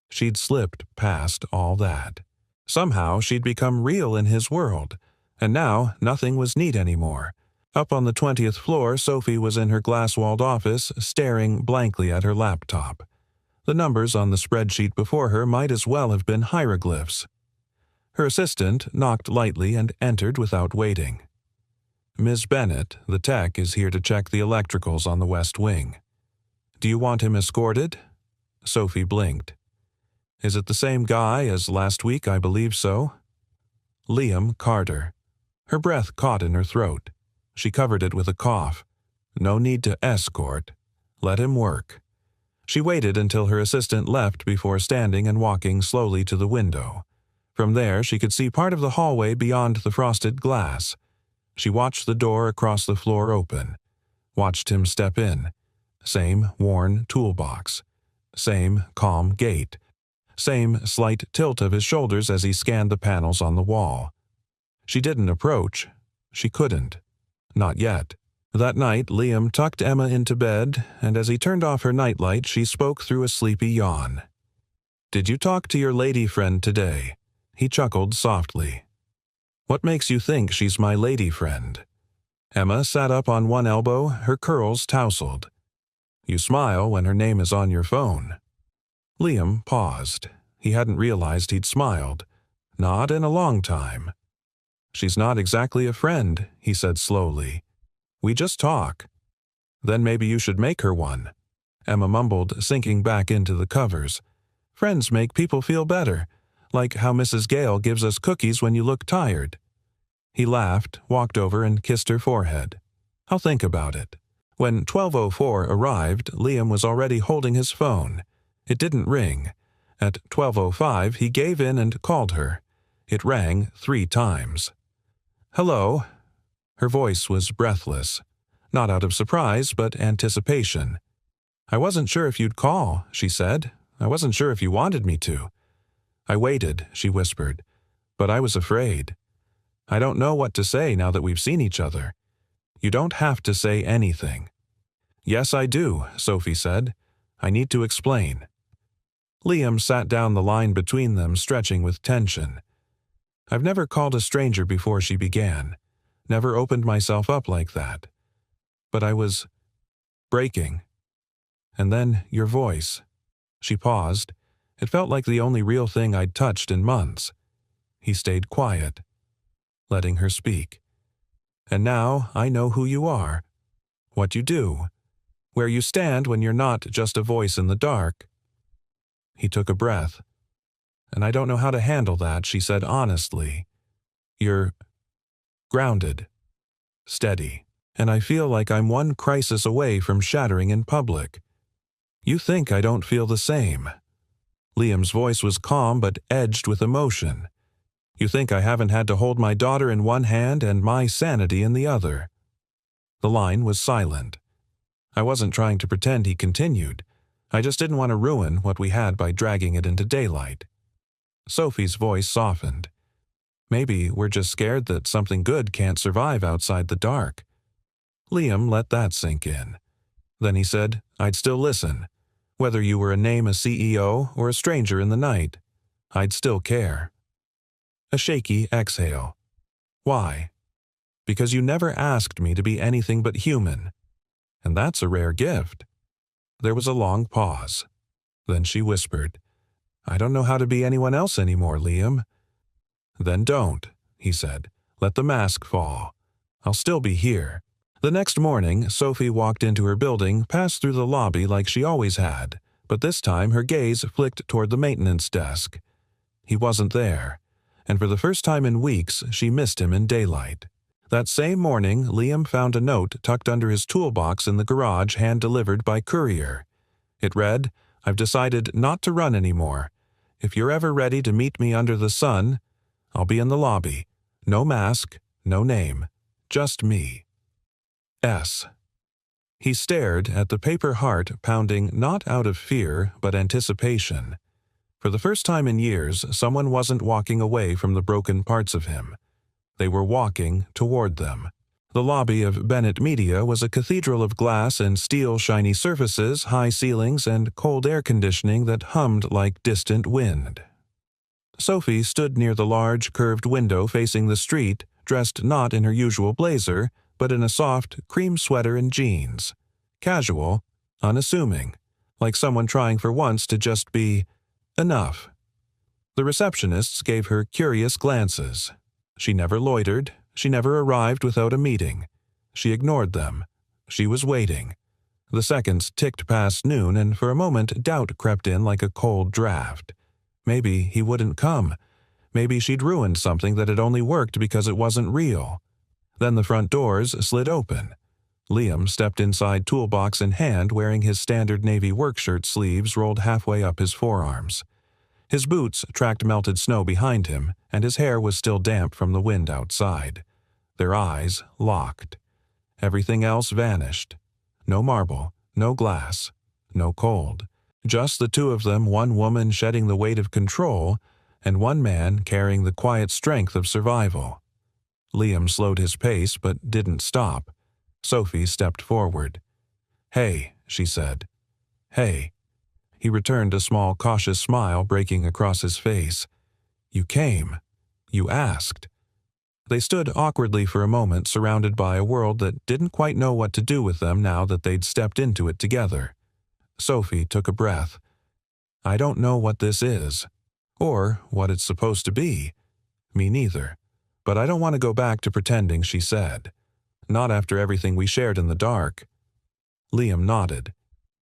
she'd slipped past all that. Somehow she'd become real in his world, and now nothing was neat anymore. Up on the 20th floor, Sophie was in her glass-walled office, staring blankly at her laptop. The numbers on the spreadsheet before her might as well have been hieroglyphs. Her assistant knocked lightly and entered without waiting. "Ms. Bennett, the tech, is here to check the electricals on the west wing. Do you want him escorted?" Sophie blinked. "Is it the same guy as last week? I believe so." Liam Carter. Her breath caught in her throat. She covered it with a cough. "No need to escort. Let him work." She waited until her assistant left before standing and walking slowly to the window. From there, she could see part of the hallway beyond the frosted glass. She watched the door across the floor open, watched him step in. Same worn toolbox, same calm gait, same slight tilt of his shoulders as he scanned the panels on the wall. She didn't approach. She couldn't. Not yet. That night, Liam tucked Emma into bed, and as he turned off her nightlight, she spoke through a sleepy yawn. "Did you talk to your lady friend today?" He chuckled softly. "What makes you think she's my lady friend?" Emma sat up on one elbow, her curls tousled. "You smile when her name is on your phone." Liam paused. He hadn't realized he'd smiled. Not in a long time. "She's not exactly a friend," he said slowly. "We just talk." "Then maybe you should make her one," Emma mumbled, sinking back into the covers. "Friends make people feel better, like how Mrs. Gale gives us cookies when you look tired." He laughed, walked over, and kissed her forehead. "I'll think about it." When 12:04 arrived, Liam was already holding his phone. It didn't ring. At 12:05, he gave in and called her. It rang 3 times. "Hello." Her voice was breathless, not out of surprise, but anticipation. "I wasn't sure if you'd call," she said. "I wasn't sure if you wanted me to." "I waited," she whispered, "but I was afraid. I don't know what to say now that we've seen each other." "You don't have to say anything." "Yes, I do," Sophie said. "I need to explain." Liam sat down the line between them, stretching with tension. "I've never called a stranger before," she began. "Never opened myself up like that. But I was breaking. And then your voice." She paused. It felt like the only real thing I'd touched in months. He stayed quiet, letting her speak. "And now I know who you are, what you do, where you stand when you're not just a voice in the dark." He took a breath. "And I don't know how to handle that," she said honestly. "You're grounded, steady, and I feel like I'm one crisis away from shattering in public. You think I don't feel the same." Liam's voice was calm but edged with emotion. "You think I haven't had to hold my daughter in one hand and my sanity in the other." The line was silent. I wasn't trying to pretend, he continued. I just didn't want to ruin what we had by dragging it into daylight. Sophie's voice softened. "Maybe we're just scared that something good can't survive outside the dark." Liam let that sink in. Then he said, "I'd still listen. Whether you were a name a CEO or a stranger in the night, I'd still care." A shaky exhale. "Why?" "Because you never asked me to be anything but human. And that's a rare gift." There was a long pause. Then she whispered, "I don't know how to be anyone else anymore, Liam." "Then don't," he said. "Let the mask fall. I'll still be here." The next morning, Sophie walked into her building, passed through the lobby like she always had, but this time her gaze flicked toward the maintenance desk. He wasn't there, and for the first time in weeks, she missed him in daylight. That same morning, Liam found a note tucked under his toolbox in the garage, hand-delivered by courier. It read, "I've decided not to run anymore. If you're ever ready to meet me under the sun, I'll be in the lobby. No mask, no name. Just me. S." He stared at the paper heart pounding not out of fear but anticipation. For the first time in years, someone wasn't walking away from the broken parts of him. They were walking toward them. The lobby of Bennett Media was a cathedral of glass and steel shiny surfaces, high ceilings, and cold air conditioning that hummed like distant wind. Sophie stood near the large, curved window facing the street, dressed not in her usual blazer, but in a soft cream sweater and jeans. Casual, unassuming, like someone trying for once to just be enough. The receptionists gave her curious glances. She never loitered. She never arrived without a meeting. She ignored them. She was waiting. The seconds ticked past noon, and for a moment doubt crept in like a cold draft. Maybe he wouldn't come. Maybe she'd ruined something that had only worked because it wasn't real. Then the front doors slid open. Liam stepped inside toolbox in hand, wearing his standard navy workshirt sleeves rolled halfway up his forearms. His boots tracked melted snow behind him, and his hair was still damp from the wind outside. Their eyes locked. Everything else vanished. No marble, no glass, no cold. Just the two of them, one woman shedding the weight of control, and one man carrying the quiet strength of survival. Liam slowed his pace but didn't stop. Sophie stepped forward. "Hey," she said. "Hey." He returned a small, cautious smile breaking across his face. "You came. You asked." They stood awkwardly for a moment, surrounded by a world that didn't quite know what to do with them now that they'd stepped into it together. Sophie took a breath. "I don't know what this is, or what it's supposed to be. Me neither. But I don't want to go back to pretending," she said. "Not after everything we shared in the dark." Liam nodded.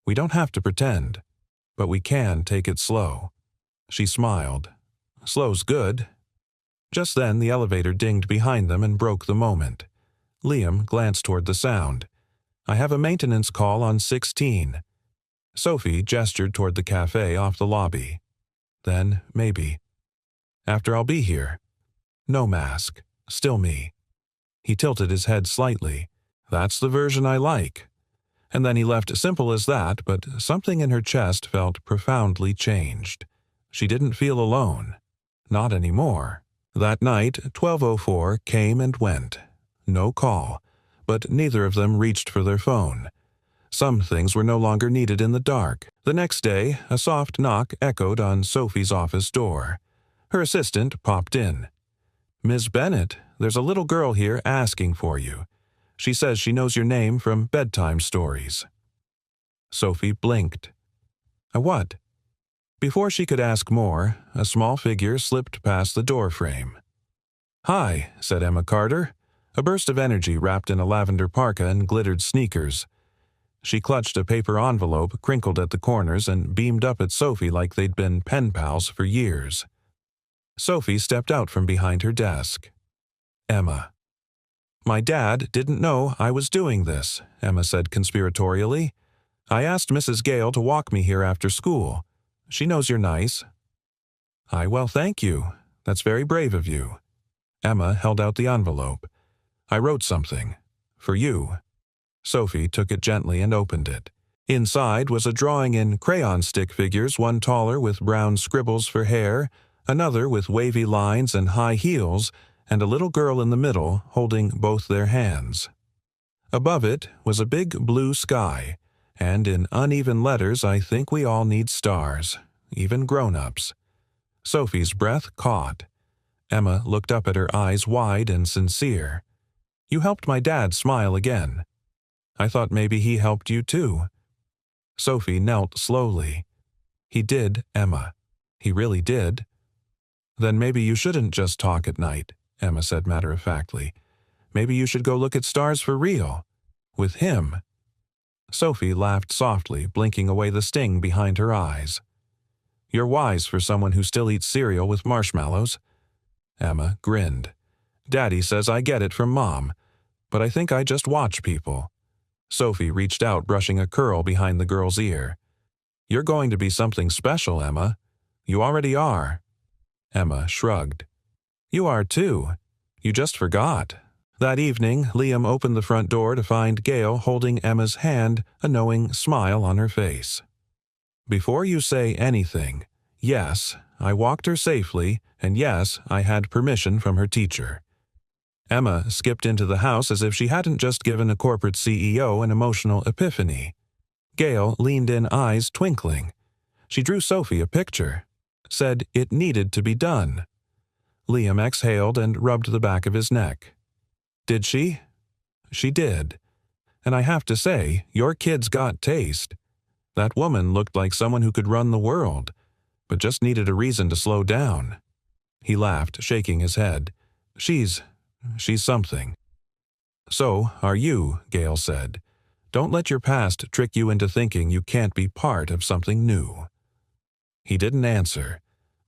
"We don't have to pretend, but we can take it slow." She smiled. "Slow's good." Just then the elevator dinged behind them and broke the moment. Liam glanced toward the sound. "I have a maintenance call on 16. Sophie gestured toward the cafe off the lobby. "Then, maybe. After I'll be here. No mask. Still me." He tilted his head slightly. "That's the version I like." And then he left simple as that, but something in her chest felt profoundly changed. She didn't feel alone. Not anymore. That night, 12:04 came and went. No call, but neither of them reached for their phone. Some things were no longer needed in the dark. The next day, a soft knock echoed on Sophie's office door. Her assistant popped in. "Miss Bennett, there's a little girl here asking for you. She says she knows your name from bedtime stories." Sophie blinked. "What?" Before she could ask more, a small figure slipped past the doorframe. "Hi," said Emma Carter, a burst of energy wrapped in a lavender parka and glittered sneakers. She clutched a paper envelope crinkled at the corners and beamed up at Sophie like they'd been pen pals for years. Sophie stepped out from behind her desk. "Emma." "My dad didn't know I was doing this," Emma said conspiratorially. "I asked Mrs. Gale to walk me here after school. She knows you're nice." Well, thank you. That's very brave of you." Emma held out the envelope. "I wrote something. For you." Sophie took it gently and opened it. Inside was a drawing in crayon stick figures, one taller with brown scribbles for hair, another with wavy lines and high heels, and a little girl in the middle holding both their hands. Above it was a big blue sky, and in uneven letters, "I think we all need stars, even grown-ups." Sophie's breath caught. Emma looked up at her, eyes wide and sincere. "You helped my dad smile again. I thought maybe he helped you too." Sophie knelt slowly. "He did, Emma. He really did." "Then maybe you shouldn't just talk at night," Emma said matter-of-factly. "Maybe you should go look at stars for real. With him." Sophie laughed softly, blinking away the sting behind her eyes. "You're wise for someone who still eats cereal with marshmallows." Emma grinned. "Daddy says I get it from Mom, but I think I just watch people." Sophie reached out, brushing a curl behind the girl's ear. "You're going to be something special, Emma. You already are." Emma shrugged. "You are too. You just forgot." That evening, Liam opened the front door to find Gail holding Emma's hand, a knowing smile on her face. "Before you say anything, yes, I walked her safely, and yes, I had permission from her teacher." Emma skipped into the house as if she hadn't just given a corporate CEO an emotional epiphany. Gail leaned in, eyes twinkling. She drew Sophie a picture. Said it needed to be done. Liam exhaled and rubbed the back of his neck. "Did she?" "She did. And I have to say, your kid's got taste. That woman looked like someone who could run the world, but just needed a reason to slow down." He laughed, shaking his head. She's something." "So are you," Gail said. "Don't let your past trick you into thinking you can't be part of something new." He didn't answer,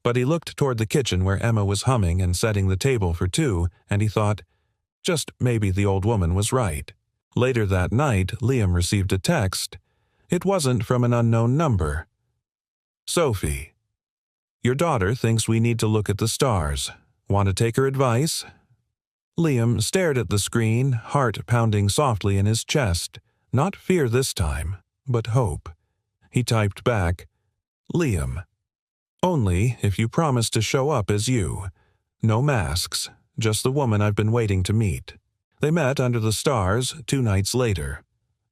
but he looked toward the kitchen where Emma was humming and setting the table for two, and he thought, just maybe the old woman was right. Later that night, Liam received a text. It wasn't from an unknown number. Sophie, your daughter thinks we need to look at the stars. Want to take her advice? Liam stared at the screen, heart pounding softly in his chest. Not fear this time, but hope. He typed back, Liam, only if you promise to show up as you. No masks, just the woman I've been waiting to meet. They met under the stars 2 nights later.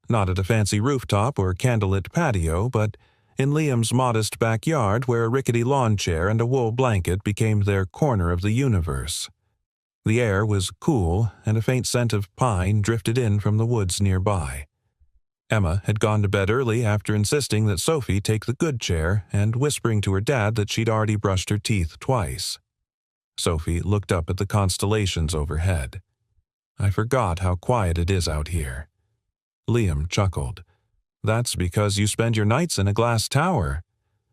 Not at a fancy rooftop or candlelit patio, but in Liam's modest backyard where a rickety lawn chair and a wool blanket became their corner of the universe. The air was cool, and a faint scent of pine drifted in from the woods nearby. Emma had gone to bed early after insisting that Sophie take the good chair and whispering to her dad that she'd already brushed her teeth twice. Sophie looked up at the constellations overhead. I forgot how quiet it is out here. Liam chuckled. That's because you spend your nights in a glass tower.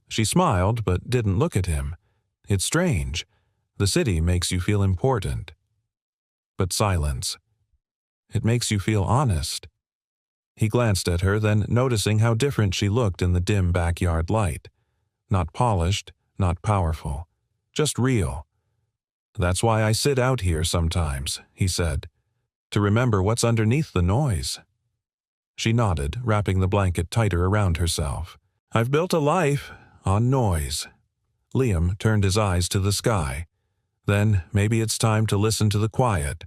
She smiled but didn't look at him. It's strange. The city makes you feel important. But silence. It makes you feel honest. He glanced at her, then noticing how different she looked in the dim backyard light. Not polished, not powerful. Just real. That's why I sit out here sometimes, he said. To remember what's underneath the noise. She nodded, wrapping the blanket tighter around herself. I've built a life on noise. Liam turned his eyes to the sky. Then maybe it's time to listen to the quiet.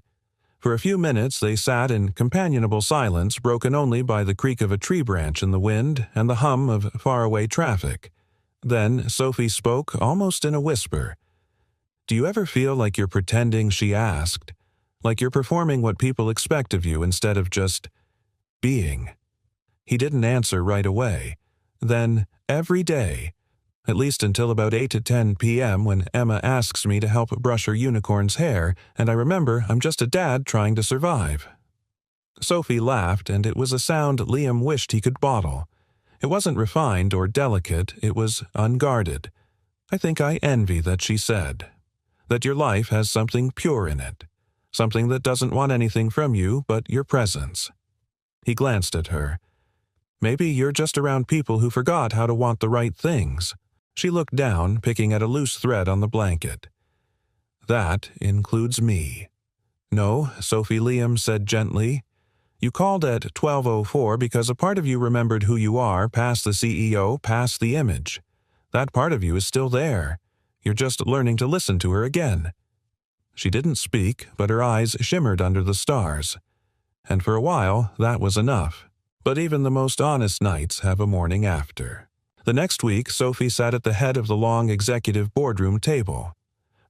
For a few minutes they sat in companionable silence, broken only by the creak of a tree branch in the wind and the hum of faraway traffic. Then Sophie spoke, almost in a whisper. Do you ever feel like you're pretending, she asked, like you're performing what people expect of you instead of just being? He didn't answer right away. Then, every day, at least until about 8 to 10 p.m. when Emma asks me to help brush her unicorn's hair, and I remember I'm just a dad trying to survive. Sophie laughed, and it was a sound Liam wished he could bottle. It wasn't refined or delicate, it was unguarded. I think I envy that, she said. That your life has something pure in it. Something that doesn't want anything from you but your presence. He glanced at her. Maybe you're just around people who forgot how to want the right things. She looked down, picking at a loose thread on the blanket. That includes me. No, Sophie, Liam said gently. You called at 12:04 because a part of you remembered who you are, past the CEO, past the image. That part of you is still there. You're just learning to listen to her again. She didn't speak, but her eyes shimmered under the stars. And for a while, that was enough. But even the most honest nights have a morning after. The next week, Sophie sat at the head of the long executive boardroom table.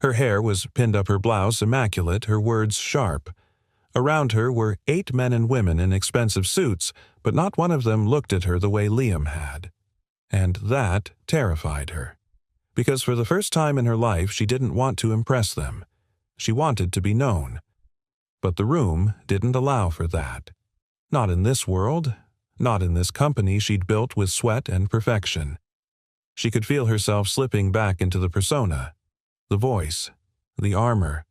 Her hair was pinned up her blouse immaculate, her words sharp. Around her were 8 men and women in expensive suits, but not one of them looked at her the way Liam had. And that terrified her. Because for the first time in her life, she didn't want to impress them. She wanted to be known. But the room didn't allow for that. Not in this world. Not in this company she'd built with sweat and perfection. She could feel herself slipping back into the persona, the voice, the armor.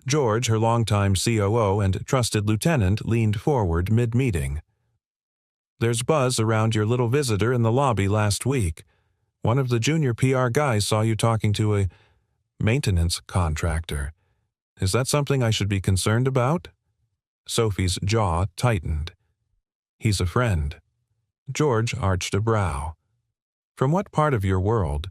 George, her longtime COO and trusted lieutenant, leaned forward mid-meeting. There's buzz around your little visitor in the lobby last week. One of the junior PR guys saw you talking to a maintenance contractor. Is that something I should be concerned about? Sophie's jaw tightened. He's a friend. George arched a brow. From what part of your world?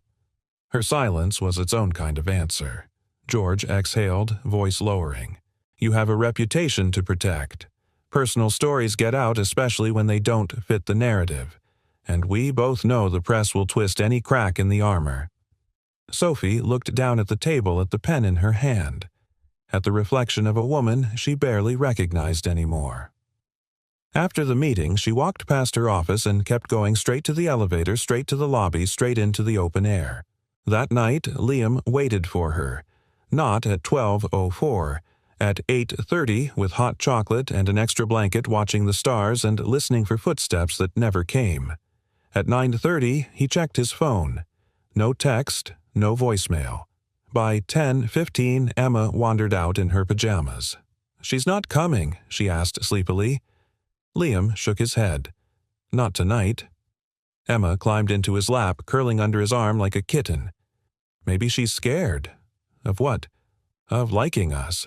Her silence was its own kind of answer. George exhaled, voice lowering. You have a reputation to protect. Personal stories get out, especially when they don't fit the narrative. And we both know the press will twist any crack in the armor. Sophie looked down at the table at the pen in her hand. At the reflection of a woman she barely recognized anymore. After the meeting, she walked past her office and kept going straight to the elevator, straight to the lobby, straight into the open air. That night, Liam waited for her. Not at 12:04. At 8:30, with hot chocolate and an extra blanket, watching the stars and listening for footsteps that never came. At 9:30, he checked his phone. No text, no voicemail. By 10:15, Emma wandered out in her pajamas. She's not coming, she asked sleepily. Liam shook his head. Not tonight. Emma climbed into his lap, curling under his arm like a kitten. Maybe she's scared. Of what? Of liking us.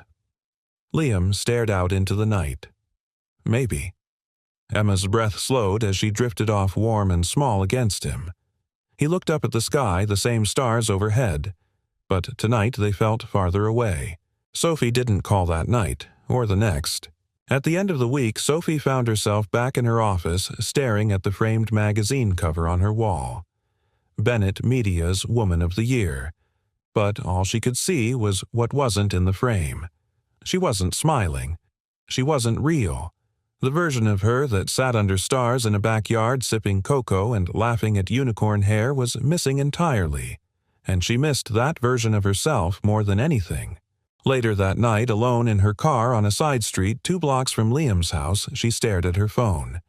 Liam stared out into the night. Maybe. Emma's breath slowed as she drifted off warm and small against him. He looked up at the sky, the same stars overhead. But tonight they felt farther away. Sophie didn't call that night, or the next. At the end of the week, Sophie found herself back in her office, staring at the framed magazine cover on her wall. Bennett Media's Woman of the Year. But all she could see was what wasn't in the frame. She wasn't smiling. She wasn't real. The version of her that sat under stars in a backyard sipping cocoa and laughing at unicorn hair was missing entirely, and she missed that version of herself more than anything. Later that night, alone in her car on a side street 2 blocks from Liam's house, she stared at her phone.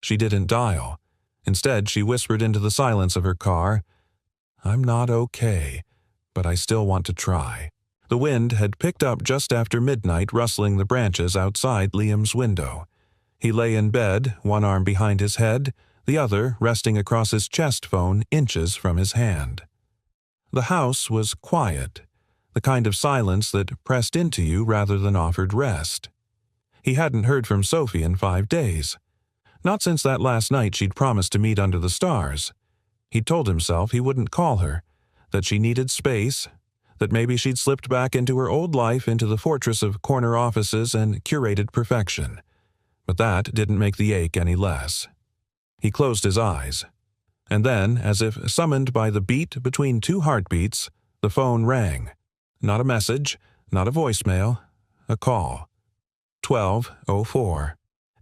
She didn't dial. Instead, she whispered into the silence of her car, "I'm not okay, but I still want to try." The wind had picked up just after midnight, rustling the branches outside Liam's window. He lay in bed, one arm behind his head, the other resting across his chest phone inches from his hand. The house was quiet, the kind of silence that pressed into you rather than offered rest. He hadn't heard from Sophie in 5 days. Not since that last night she'd promised to meet under the stars. He'd told himself he wouldn't call her, that she needed space, that maybe she'd slipped back into her old life, into the fortress of corner offices and curated perfection. But that didn't make the ache any less. He closed his eyes. And then, as if summoned by the beat between 2 heartbeats, the phone rang. Not a message, not a voicemail, a call. 12:04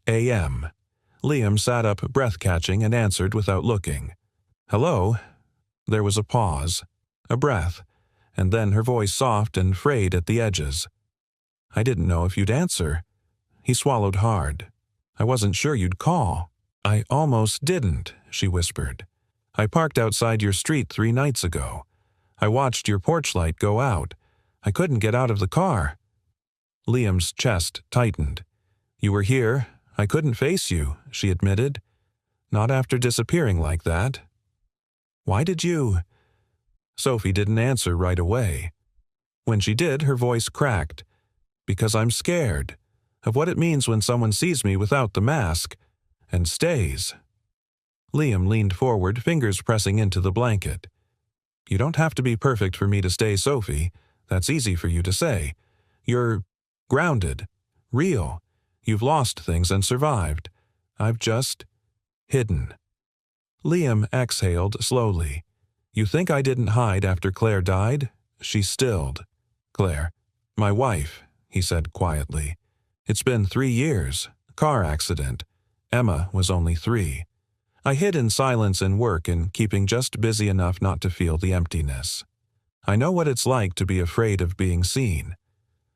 a.m. Liam sat up breath-catching and answered without looking. "Hello?" There was a pause, a breath, and then her voice soft and frayed at the edges. "I didn't know if you'd answer." He swallowed hard. "I wasn't sure you'd call." "I almost didn't," she whispered. "I parked outside your street 3 nights ago. I watched your porch light go out. I couldn't get out of the car." Liam's chest tightened. "You were here. I couldn't face you," she admitted. "Not after disappearing like that." "Why did you—" Sophie didn't answer right away. When she did, her voice cracked. "Because I'm scared of what it means when someone sees me without the mask and stays." Liam leaned forward, fingers pressing into the blanket. "You don't have to be perfect for me to stay, Sophie. That's easy for you to say. You're grounded, real. You've lost things and survived. I've just hidden." Liam exhaled slowly. "You think I didn't hide after Claire died?" She stilled. "Claire, my wife," he said quietly. "It's been 3 years. Car accident. Emma was only 3. I hid in silence and work and keeping just busy enough not to feel the emptiness. I know what it's like to be afraid of being seen."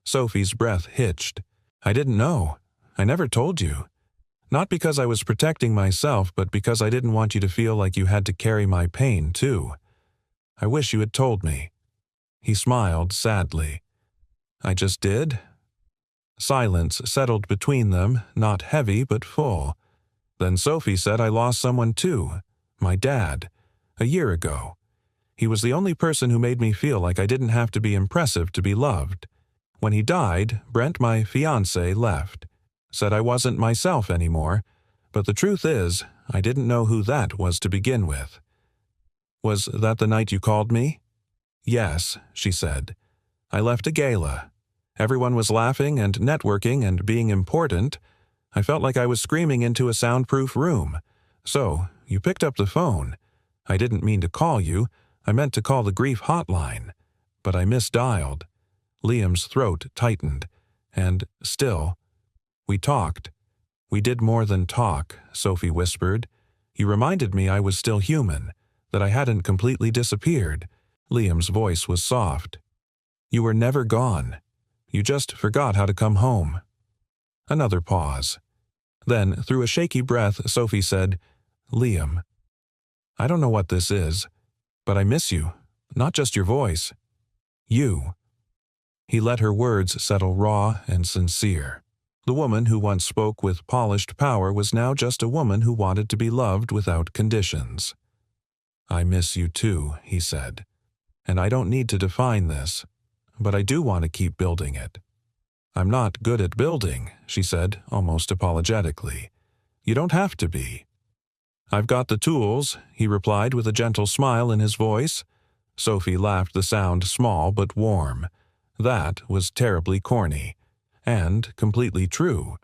Sophie's breath hitched. "I didn't know. I never told you. Not because I was protecting myself, but because I didn't want you to feel like you had to carry my pain, too. I wish you had told me." He smiled sadly. "I just did?" Silence settled between them, not heavy but full. Then Sophie said, "I lost someone too. My dad. A year ago. He was the only person who made me feel like I didn't have to be impressive to be loved. When he died, Brent, my fiancé, left. Said I wasn't myself anymore, but the truth is, I didn't know who that was to begin with." "Was that the night you called me?" "Yes," she said. "I left a gala. Everyone was laughing and networking and being important. I felt like I was screaming into a soundproof room. So, you picked up the phone. I didn't mean to call you. I meant to call the grief hotline. But I misdialed." Liam's throat tightened. "And still, we talked." "We did more than talk," Sophie whispered. "You reminded me I was still human, that I hadn't completely disappeared." Liam's voice was soft. "You were never gone. You just forgot how to come home." Another pause. Then, through a shaky breath, Sophie said, "Liam, I don't know what this is, but I miss you, not just your voice. You." He let her words settle raw and sincere. The woman who once spoke with polished power was now just a woman who wanted to be loved without conditions. "I miss you too," he said. "And I don't need to define this, but I do want to keep building it." "I'm not good at building," she said, almost apologetically. "You don't have to be." "I've got the tools," he replied with a gentle smile in his voice. Sophie laughed, the sound small but warm. That was terribly corny, and completely true.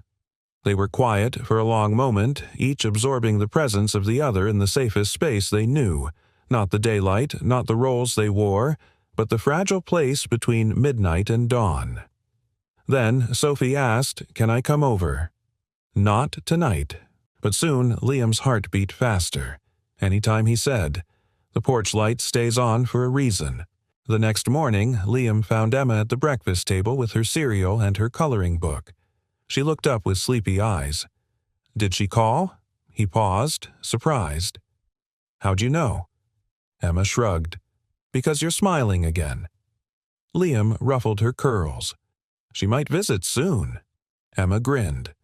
They were quiet for a long moment, each absorbing the presence of the other in the safest space they knew, not the daylight, not the roles they wore, but the fragile place between midnight and dawn. Then Sophie asked, "Can I come over?" Not tonight. But soon Liam's heart beat faster. Anytime he said, "The porch light stays on for a reason." The next morning, Liam found Emma at the breakfast table with her cereal and her coloring book. She looked up with sleepy eyes. "Did she call?" He paused, surprised. "How'd you know?" Emma shrugged. "Because you're smiling again." Liam ruffled her curls. "She might visit soon." Emma grinned.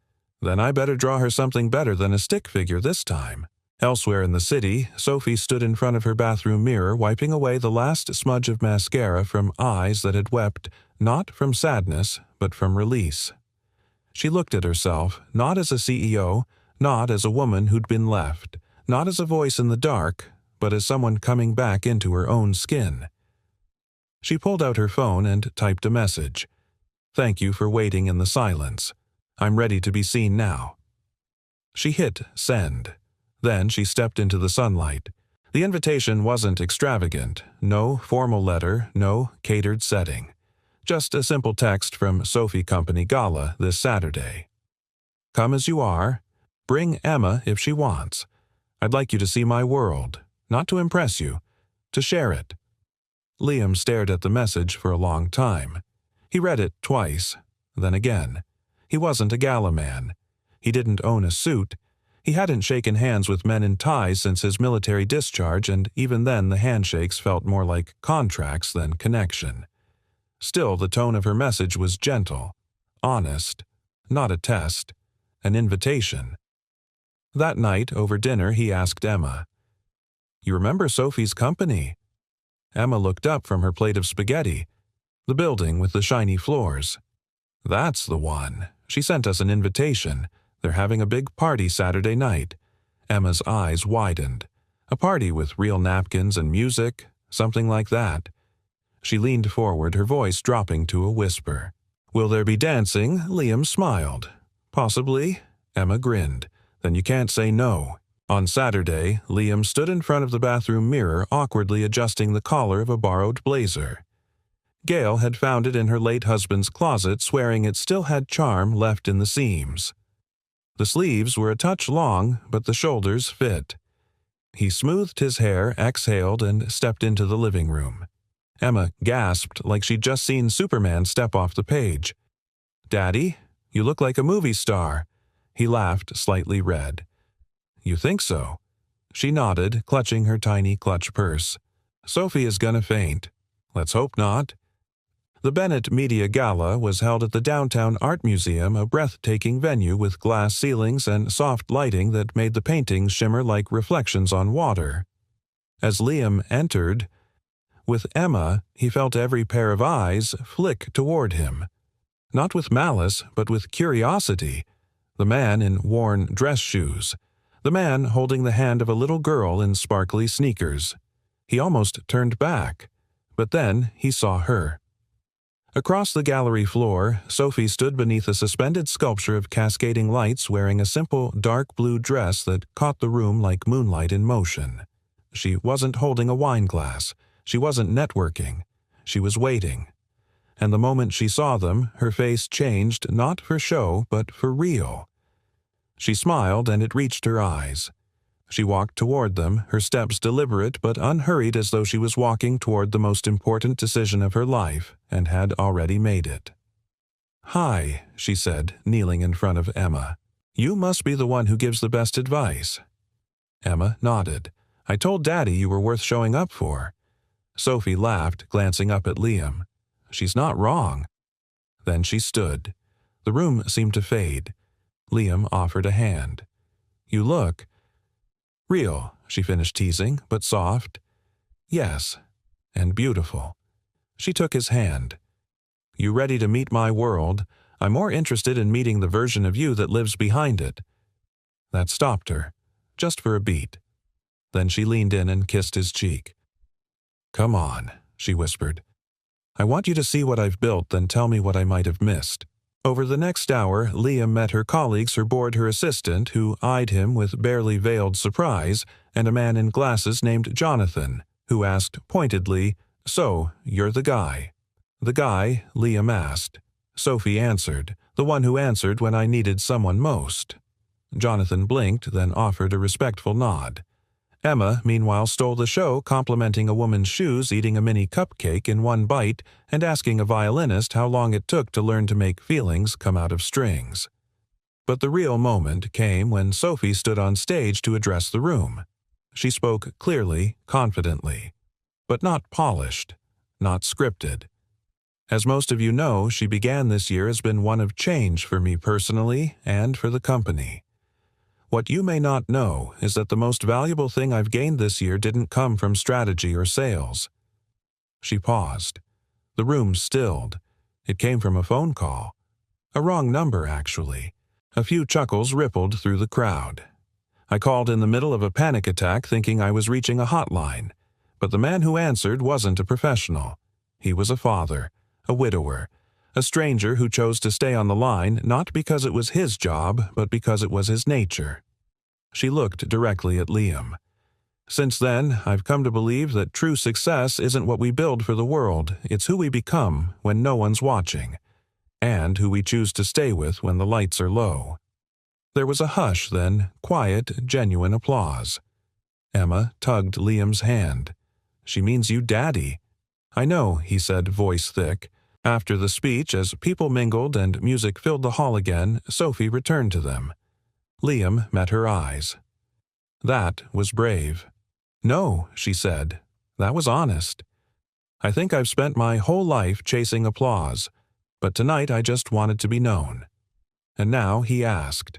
"Then I better draw her something better than a stick figure this time." Elsewhere in the city, Sophie stood in front of her bathroom mirror wiping away the last smudge of mascara from eyes that had wept not from sadness, but from release. She looked at herself, not as a CEO, not as a woman who'd been left, not as a voice in the dark, but as someone coming back into her own skin. She pulled out her phone and typed a message. "Thank you for waiting in the silence. I'm ready to be seen now." She hit send. Then she stepped into the sunlight. The invitation wasn't extravagant, no formal letter, no catered setting. Just a simple text from Sophie Company Gala this Saturday. "Come as you are. Bring Emma if she wants. I'd like you to see my world, not to impress you, to share it." Liam stared at the message for a long time. He read it twice, then again. He wasn't a gala man. He didn't own a suit. He hadn't shaken hands with men in ties since his military discharge, and even then the handshakes felt more like contracts than connection. Still, the tone of her message was gentle, honest, not a test, an invitation. That night, over dinner, he asked Emma, "You remember Sophie's Company?" Emma looked up from her plate of spaghetti. "The building with the shiny floors." "That's the one. She sent us an invitation. They're having a big party Saturday night." Emma's eyes widened. A party with real napkins and music, something like that. She leaned forward, her voice dropping to a whisper. "Will there be dancing?" Liam smiled. "Possibly." Emma grinned. "Then you can't say no." On Saturday, Liam stood in front of the bathroom mirror, awkwardly adjusting the collar of a borrowed blazer. Gail had found it in her late husband's closet, swearing it still had charm left in the seams. The sleeves were a touch long, but the shoulders fit. He smoothed his hair, exhaled, and stepped into the living room. Emma gasped like she'd just seen Superman step off the page. "Daddy, you look like a movie star." He laughed, slightly red. "You think so?" She nodded, clutching her tiny clutch purse. "Sophie is gonna faint." "Let's hope not." The Bennett Media Gala was held at the Downtown Art Museum, a breathtaking venue with glass ceilings and soft lighting that made the paintings shimmer like reflections on water. As Liam entered, with Emma, he felt every pair of eyes flick toward him. Not with malice, but with curiosity. The man in worn dress shoes. The man holding the hand of a little girl in sparkly sneakers. He almost turned back, but then he saw her. Across the gallery floor, Sophie stood beneath a suspended sculpture of cascading lights wearing a simple dark blue dress that caught the room like moonlight in motion. She wasn't holding a wine glass. She wasn't networking. She was waiting. And the moment she saw them, her face changed not for show, but for real. She smiled, and it reached her eyes. She walked toward them, her steps deliberate but unhurried, as though she was walking toward the most important decision of her life, and had already made it. "Hi," she said, kneeling in front of Emma. "You must be the one who gives the best advice." Emma nodded. "I told Daddy you were worth showing up for." Sophie laughed, glancing up at Liam. "She's not wrong." Then she stood. The room seemed to fade. Liam offered a hand. "You look—" "Real," she finished teasing, but soft. "Yes, and beautiful." She took his hand. "You ready to meet my world? I'm more interested in meeting the version of you that lives behind it." That stopped her, just for a beat. Then she leaned in and kissed his cheek. "Come on," she whispered. "I want you to see what I've built, then tell me what I might have missed." Over the next hour, Liam met her colleagues aboard her assistant, who eyed him with barely veiled surprise, and a man in glasses named Jonathan, who asked pointedly, "So, you're the guy?" "The guy?" Liam asked. Sophie answered, "The one who answered when I needed someone most." Jonathan blinked, then offered a respectful nod. Emma, meanwhile, stole the show, complimenting a woman's shoes, eating a mini cupcake in one bite, and asking a violinist how long it took to learn to make feelings come out of strings. But the real moment came when Sophie stood on stage to address the room. She spoke clearly, confidently, but not polished, not scripted. As most of you know, she began this year has been one of change for me personally and for the company. What you may not know is that the most valuable thing I've gained this year didn't come from strategy or sales. She paused. The room stilled. It came from a phone call. A wrong number, actually. A few chuckles rippled through the crowd. I called in the middle of a panic attack thinking I was reaching a hotline. But the man who answered wasn't a professional. He was a father, a widower, a stranger who chose to stay on the line not because it was his job, but because it was his nature. She looked directly at Liam. Since then, I've come to believe that true success isn't what we build for the world, it's who we become when no one's watching, and who we choose to stay with when the lights are low. There was a hush then, quiet, genuine applause. Emma tugged Liam's hand. "She means you, Daddy." "I know," he said, voice thick. After the speech, as people mingled and music filled the hall again, Sophie returned to them. Liam met her eyes. "That was brave." "No," she said. "That was honest. I think I've spent my whole life chasing applause, but tonight I just wanted to be known." And now he asked.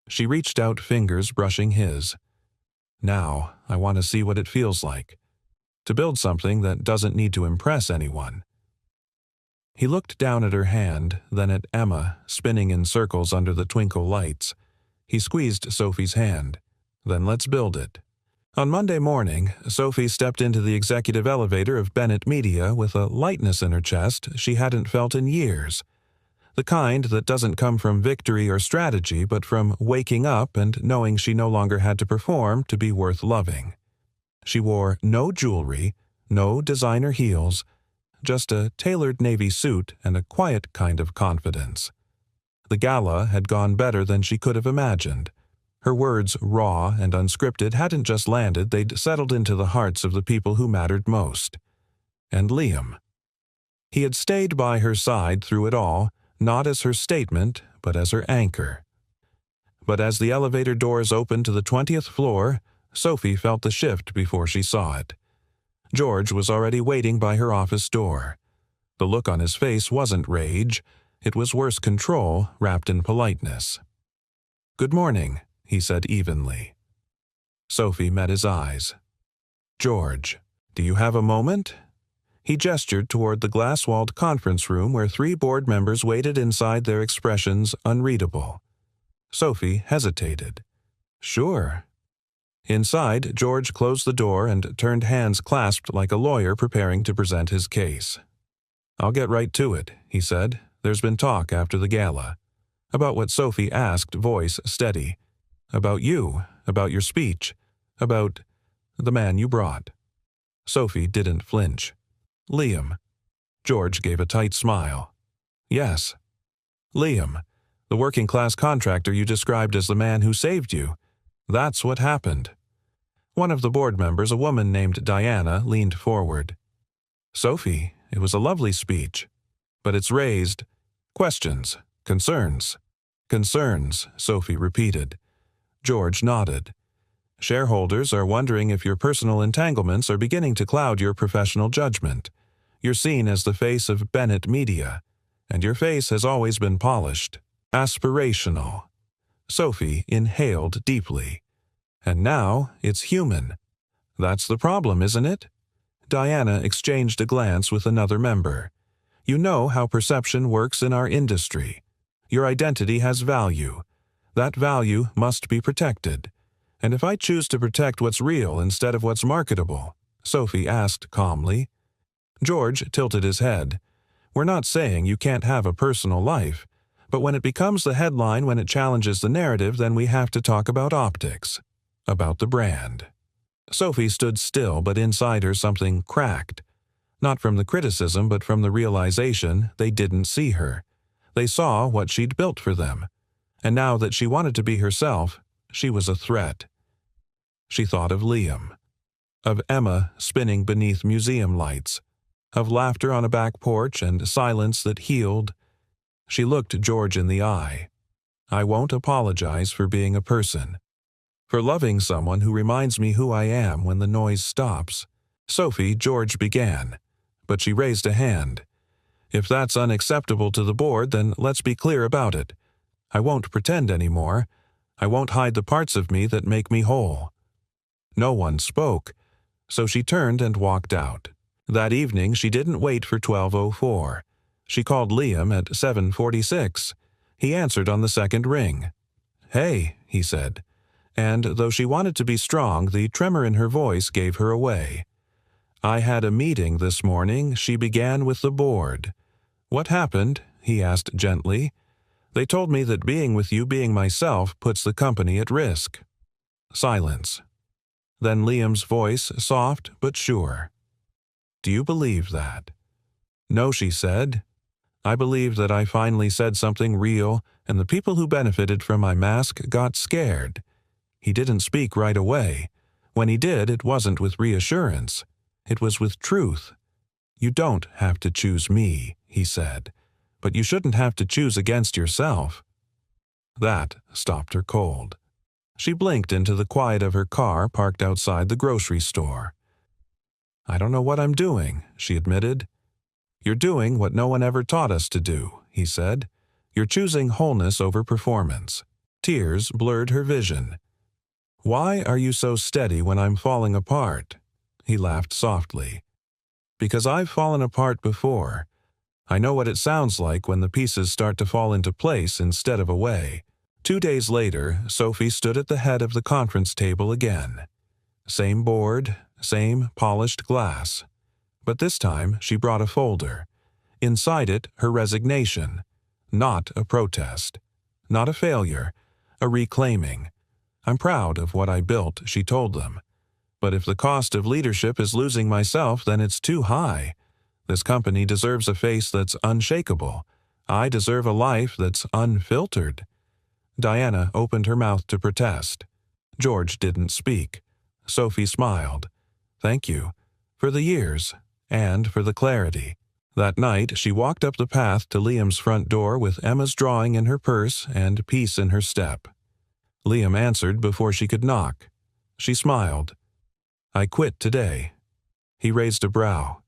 She reached out, fingers brushing his. "Now I want to see what it feels like. To build something that doesn't need to impress anyone." He looked down at her hand, then at Emma, spinning in circles under the twinkle lights. He squeezed Sophie's hand. "Then let's build it." On Monday morning, Sophie stepped into the executive elevator of Bennett Media with a lightness in her chest she hadn't felt in years. The kind that doesn't come from victory or strategy, but from waking up and knowing she no longer had to perform to be worth loving. She wore no jewelry, no designer heels, just a tailored navy suit and a quiet kind of confidence. The gala had gone better than she could have imagined. Her words, raw and unscripted, hadn't just landed, they'd settled into the hearts of the people who mattered most. And Liam. He had stayed by her side through it all, not as her statement, but as her anchor. But as the elevator doors opened to the 20th floor, Sophie felt the shift before she saw it. George was already waiting by her office door. The look on his face wasn't rage. It was worse control, wrapped in politeness. "Good morning," he said evenly. Sophie met his eyes. "George, do you have a moment?" He gestured toward the glass-walled conference room where 3 board members waited inside, their expressions unreadable. Sophie hesitated. "Sure." Inside, George closed the door and turned, hands clasped like a lawyer preparing to present his case. "I'll get right to it," he said. "There's been talk after the gala." About what Sophie asked, voice steady. "About you, about your speech, about the man you brought." Sophie didn't flinch. "Liam." George gave a tight smile. "Yes." "Liam, the working-class contractor you described as the man who saved you. That's what happened." One of the board members, a woman named Diana, leaned forward. "Sophie, it was a lovely speech, but it's raised questions, concerns." "Concerns," Sophie repeated. George nodded. "Shareholders are wondering if your personal entanglements are beginning to cloud your professional judgment. You're seen as the face of Bennett Media. and your face has always been polished. Aspirational. Sophie inhaled deeply. And now it's human. That's the problem, isn't it? Diana exchanged a glance with another member. You know how perception works in our industry. Your identity has value. That value must be protected. And if I choose to protect what's real instead of what's marketable? Sophie asked calmly. George tilted his head. We're not saying you can't have a personal life, but when it becomes the headline, when it challenges the narrative, then we have to talk about optics, about the brand. Sophie stood still, but inside her something cracked. Not from the criticism, but from the realization they didn't see her. They saw what she'd built for them. And now that she wanted to be herself, she was a threat. She thought of Liam, of Emma spinning beneath museum lights, of laughter on a back porch and silence that healed. She looked George in the eye. I won't apologize for being a person, for loving someone who reminds me who I am when the noise stops. Sophie, George began, but she raised a hand. If that's unacceptable to the board, then let's be clear about it. I won't pretend anymore. I won't hide the parts of me that make me whole. No one spoke, so she turned and walked out. That evening she didn't wait for 12:04. She called Liam at 7:46. He answered on the second ring. Hey, he said. And though she wanted to be strong, the tremor in her voice gave her away. I had a meeting this morning. She began with the board. What happened? He asked gently. They told me that being with you, being myself, puts the company at risk. Silence. Then Liam's voice, soft but sure. Do you believe that? No, she said. I believe that I finally said something real, and the people who benefited from my mask got scared. He didn't speak right away. When he did, it wasn't with reassurance. It was with truth. You don't have to choose me, he said, but you shouldn't have to choose against yourself. That stopped her cold. She blinked into the quiet of her car parked outside the grocery store. I don't know what I'm doing, she admitted. You're doing what no one ever taught us to do, he said. You're choosing wholeness over performance. Tears blurred her vision. Why are you so steady when I'm falling apart? He laughed softly. Because I've fallen apart before. I know what it sounds like when the pieces start to fall into place instead of away. 2 days later, Sophie stood at the head of the conference table again. Same board, same polished glass. But this time she brought a folder. Inside it, her resignation. Not a protest. Not a failure. A reclaiming. I'm proud of what I built, she told them. But if the cost of leadership is losing myself, then it's too high. This company deserves a face that's unshakable. I deserve a life that's unfiltered. Diana opened her mouth to protest. George didn't speak. Sophie smiled. Thank you. For the years. And for the clarity. That night, she walked up the path to Liam's front door with Emma's drawing in her purse and peace in her step. Liam answered before she could knock. She smiled. I quit today. He raised a brow.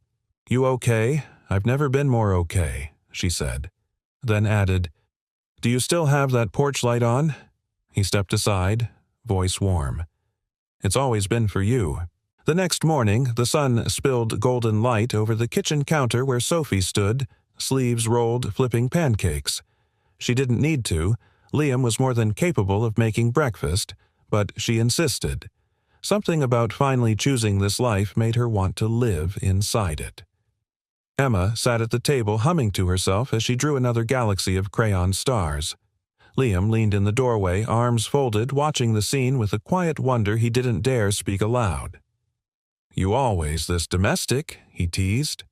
You okay? I've never been more okay, she said. Then added, Do you still have that porch light on? He stepped aside, voice warm. It's always been for you. The next morning, the sun spilled golden light over the kitchen counter where Sophie stood, sleeves rolled, flipping pancakes. She didn't need to. Liam was more than capable of making breakfast, but she insisted. Something about finally choosing this life made her want to live inside it. Emma sat at the table humming to herself as she drew another galaxy of crayon stars. Liam leaned in the doorway, arms folded, watching the scene with a quiet wonder he didn't dare speak aloud. You always this domestic, he teased.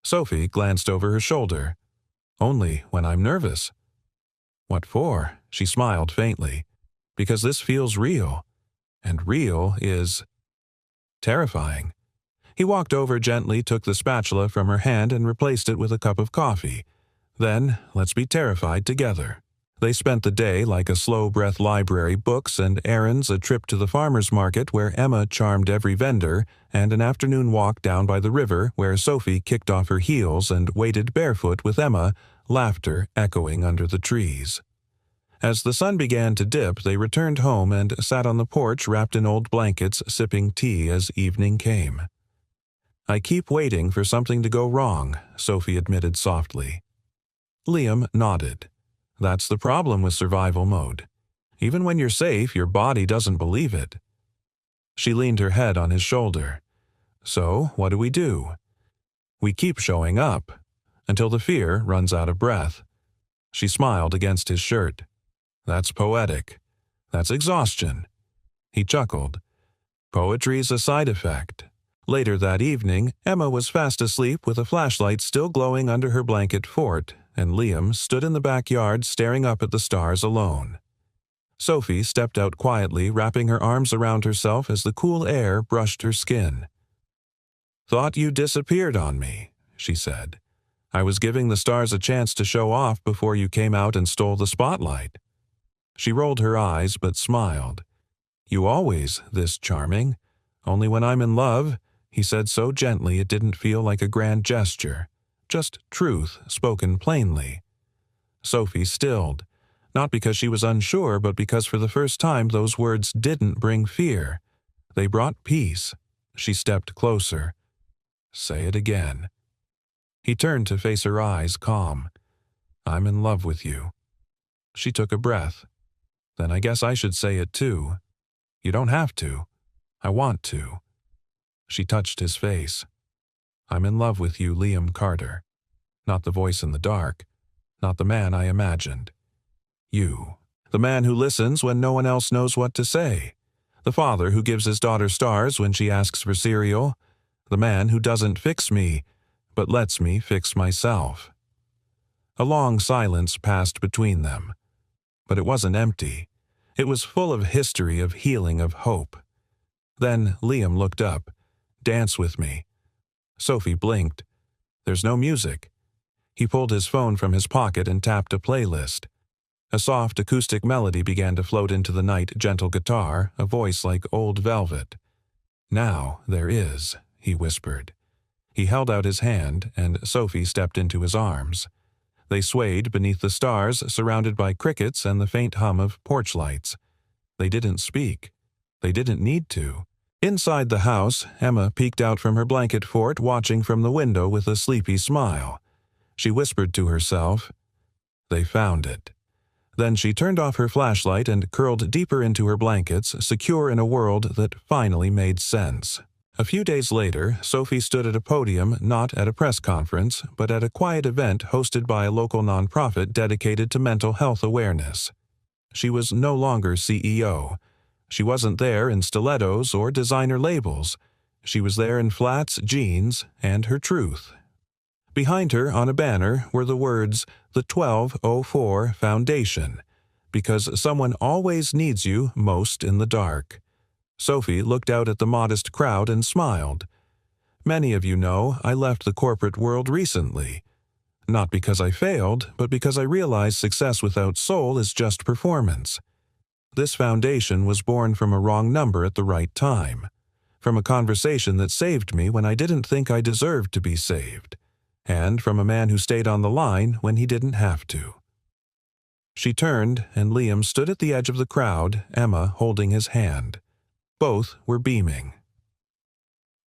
Sophie glanced over her shoulder. Only when I'm nervous. What for? She smiled faintly. Because this feels real. And real is terrifying. He walked over gently, took the spatula from her hand and replaced it with a cup of coffee. Then, let's be terrified together. They spent the day like a slow-breath library, books and errands, a trip to the farmer's market where Emma charmed every vendor, and an afternoon walk down by the river where Sophie kicked off her heels and waded barefoot with Emma laughter echoing under the trees. As the sun began to dip, they returned home and sat on the porch wrapped in old blankets, sipping tea as evening came. "I keep waiting for something to go wrong," Sophie admitted softly. Liam nodded. "That's the problem with survival mode. Even when you're safe, your body doesn't believe it." She leaned her head on his shoulder. "So, what do? We keep showing up, until the fear runs out of breath." She smiled against his shirt. "That's poetic. That's exhaustion." He chuckled. "Poetry's a side effect." Later that evening, Emma was fast asleep with a flashlight still glowing under her blanket fort, and Liam stood in the backyard staring up at the stars alone. Sophie stepped out quietly, wrapping her arms around herself as the cool air brushed her skin. "Thought you disappeared on me," she said. "I was giving the stars a chance to show off before you came out and stole the spotlight." She rolled her eyes but smiled. "You always this charming. Only when I'm in love," he said so gently it didn't feel like a grand gesture. Just truth spoken plainly. Sophie stilled, not because she was unsure, but because for the first time those words didn't bring fear. They brought peace. She stepped closer. "Say it again." He turned to face her eyes, calm. "I'm in love with you." She took a breath. "Then I guess I should say it too." "You don't have to. I want to." She touched his face. "I'm in love with you, Liam Carter. Not the voice in the dark. Not the man I imagined. You. The man who listens when no one else knows what to say. The father who gives his daughter stars when she asks for cereal. The man who doesn't fix me, but lets me fix myself." A long silence passed between them. But it wasn't empty. It was full of history, of healing, of hope. Then Liam looked up. "Dance with me." Sophie blinked. "There's no music." He pulled his phone from his pocket and tapped a playlist. A soft acoustic melody began to float into the night, gentle guitar, a voice like old velvet. "Now there is," he whispered. He held out his hand, and Sophie stepped into his arms. They swayed beneath the stars, surrounded by crickets and the faint hum of porch lights. They didn't speak. They didn't need to. Inside the house, Emma peeked out from her blanket fort, watching from the window with a sleepy smile. She whispered to herself, "They found it." Then she turned off her flashlight and curled deeper into her blankets, secure in a world that finally made sense. A few days later, Sophie stood at a podium, not at a press conference, but at a quiet event hosted by a local nonprofit dedicated to mental health awareness. She was no longer CEO. She wasn't there in stilettos or designer labels. She was there in flats, jeans, and her truth. Behind her on a banner were the words, "The 1204 Foundation," because someone always needs you most in the dark. Sophie looked out at the modest crowd and smiled. "Many of you know I left the corporate world recently. Not because I failed, but because I realized success without soul is just performance. This foundation was born from a wrong number at the right time, from a conversation that saved me when I didn't think I deserved to be saved, and from a man who stayed on the line when he didn't have to." She turned, and Liam stood at the edge of the crowd, Emma holding his hand. Both were beaming.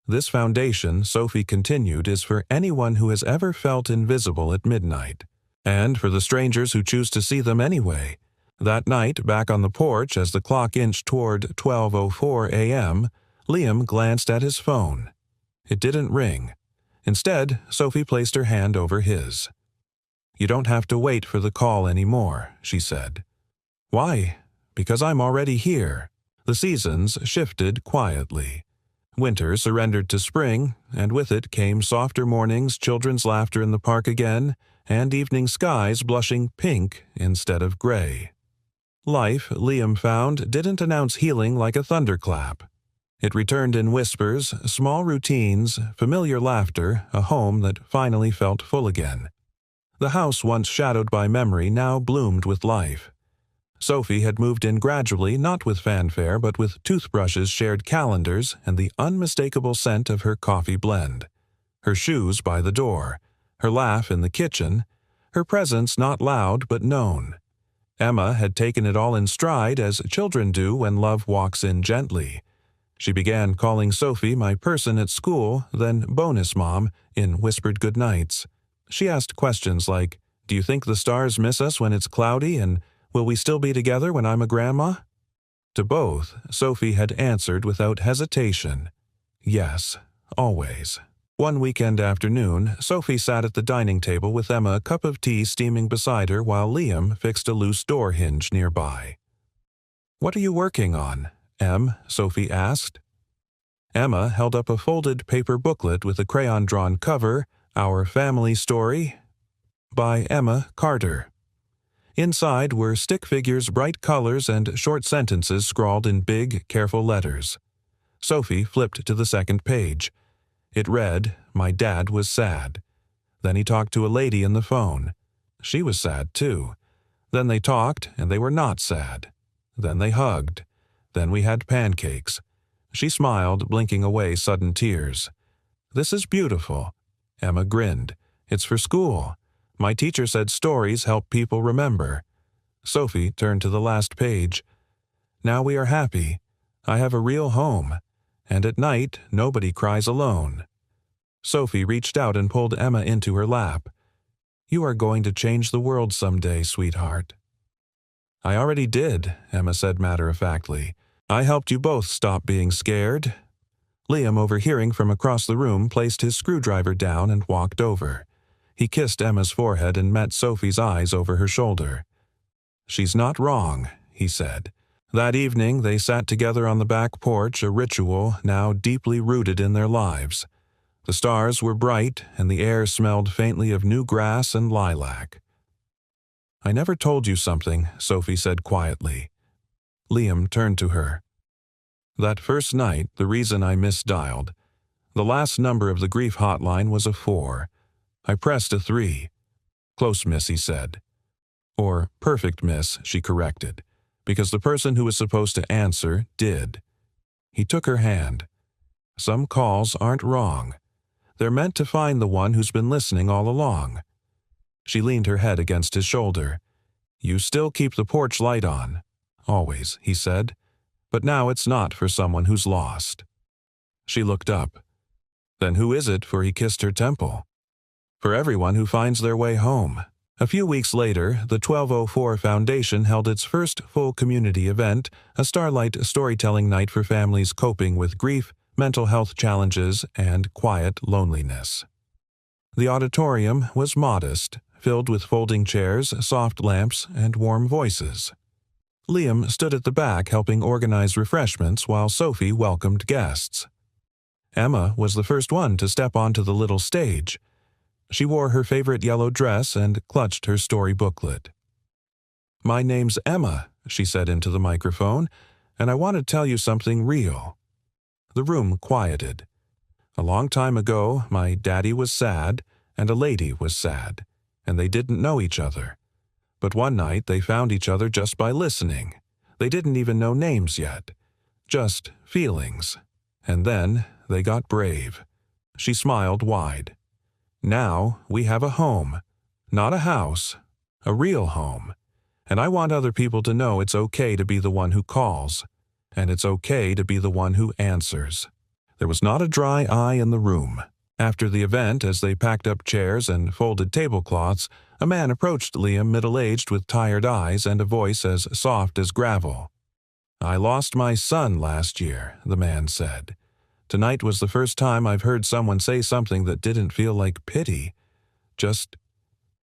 "This foundation," Sophie continued, "is for anyone who has ever felt invisible at midnight, and for the strangers who choose to see them anyway." That night, back on the porch as the clock inched toward 12:04 a.m., Liam glanced at his phone. It didn't ring. Instead, Sophie placed her hand over his. "You don't have to wait for the call anymore," she said. "Why?" "Because I'm already here." The seasons shifted quietly. Winter surrendered to spring, and with it came softer mornings, children's laughter in the park again, and evening skies blushing pink instead of gray. Life, Liam found, didn't announce healing like a thunderclap. It returned in whispers, small routines, familiar laughter, a home that finally felt full again. The house once shadowed by memory now bloomed with life. Sophie had moved in gradually, not with fanfare, but with toothbrushes, shared calendars, and the unmistakable scent of her coffee blend. Her shoes by the door, her laugh in the kitchen, her presence not loud but known. Emma had taken it all in stride as children do when love walks in gently. She began calling Sophie my person at school, then bonus mom, in whispered goodnights. She asked questions like, "Do you think the stars miss us when it's cloudy, and will we still be together when I'm a grandma?" To both, Sophie had answered without hesitation, "Yes, always." One weekend afternoon, Sophie sat at the dining table with Emma, a cup of tea steaming beside her while Liam fixed a loose door hinge nearby. "What are you working on, Em?" Sophie asked. Emma held up a folded paper booklet with a crayon-drawn cover, Our Family Story, by Emma Carter. Inside were stick figures, bright colors, and short sentences scrawled in big, careful letters. Sophie flipped to the second page. It read, "My dad was sad." Then he talked to a lady in the phone. She was sad, too. Then they talked, and they were not sad. Then they hugged. Then we had pancakes. She smiled, blinking away sudden tears. "This is beautiful." Emma grinned. "It's for school. My teacher said stories help people remember." Sophie turned to the last page. "Now we are happy. I have a real home. And at night, nobody cries alone." Sophie reached out and pulled Emma into her lap. "You are going to change the world someday, sweetheart." "I already did," Emma said matter-of-factly. "I helped you both stop being scared." Liam, overhearing from across the room, placed his screwdriver down and walked over. He kissed Emma's forehead and met Sophie's eyes over her shoulder. "She's not wrong," he said. That evening they sat together on the back porch, a ritual now deeply rooted in their lives. The stars were bright, and the air smelled faintly of new grass and lilac. "I never told you something," Sophie said quietly. Liam turned to her. "That first night, the reason I misdialed. The last number of the grief hotline was a 4. I pressed a 3. Close miss, he said. Or perfect miss, she corrected, because the person who was supposed to answer did. He took her hand. Some calls aren't wrong. They're meant to find the one who's been listening all along." She leaned her head against his shoulder. "You still keep the porch light on." "Always," he said. "But now it's not for someone who's lost." She looked up. "Then who is it?" For he kissed her temple. "For everyone who finds their way home." A few weeks later, the 1204 Foundation held its first full community event, a starlight storytelling night for families coping with grief, mental health challenges, and quiet loneliness. The auditorium was modest, filled with folding chairs, soft lamps, and warm voices. Liam stood at the back helping organize refreshments while Sophie welcomed guests. Emma was the first one to step onto the little stage. She wore her favorite yellow dress and clutched her story booklet. "My name's Emma," she said into the microphone, "and I want to tell you something real." The room quieted. "A long time ago, my daddy was sad, and a lady was sad, and they didn't know each other. But one night they found each other just by listening. They didn't even know names yet. Just feelings. And then they got brave." She smiled wide. "Now we have a home. Not a house. A real home. And I want other people to know it's okay to be the one who calls. And it's okay to be the one who answers." There was not a dry eye in the room. After the event, as they packed up chairs and folded tablecloths, a man approached Liam, middle-aged with tired eyes and a voice as soft as gravel. "I lost my son last year," the man said. "Tonight was the first time I've heard someone say something that didn't feel like pity. Just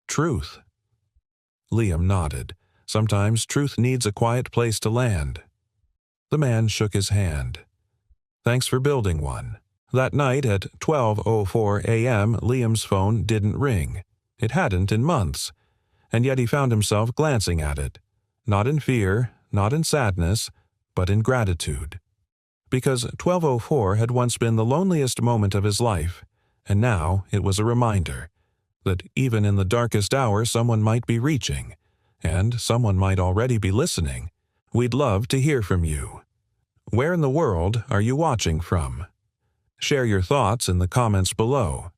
truth." Liam nodded. Sometimes truth needs a quiet place to land. The man shook his hand. "Thanks for building one." That night at 12:04 a.m., Liam's phone didn't ring. It hadn't in months. And yet he found himself glancing at it. Not in fear, not in sadness, but in gratitude. Because 12:04 had once been the loneliest moment of his life, and now it was a reminder that even in the darkest hour someone might be reaching, and someone might already be listening. We'd love to hear from you. Where in the world are you watching from? Share your thoughts in the comments below.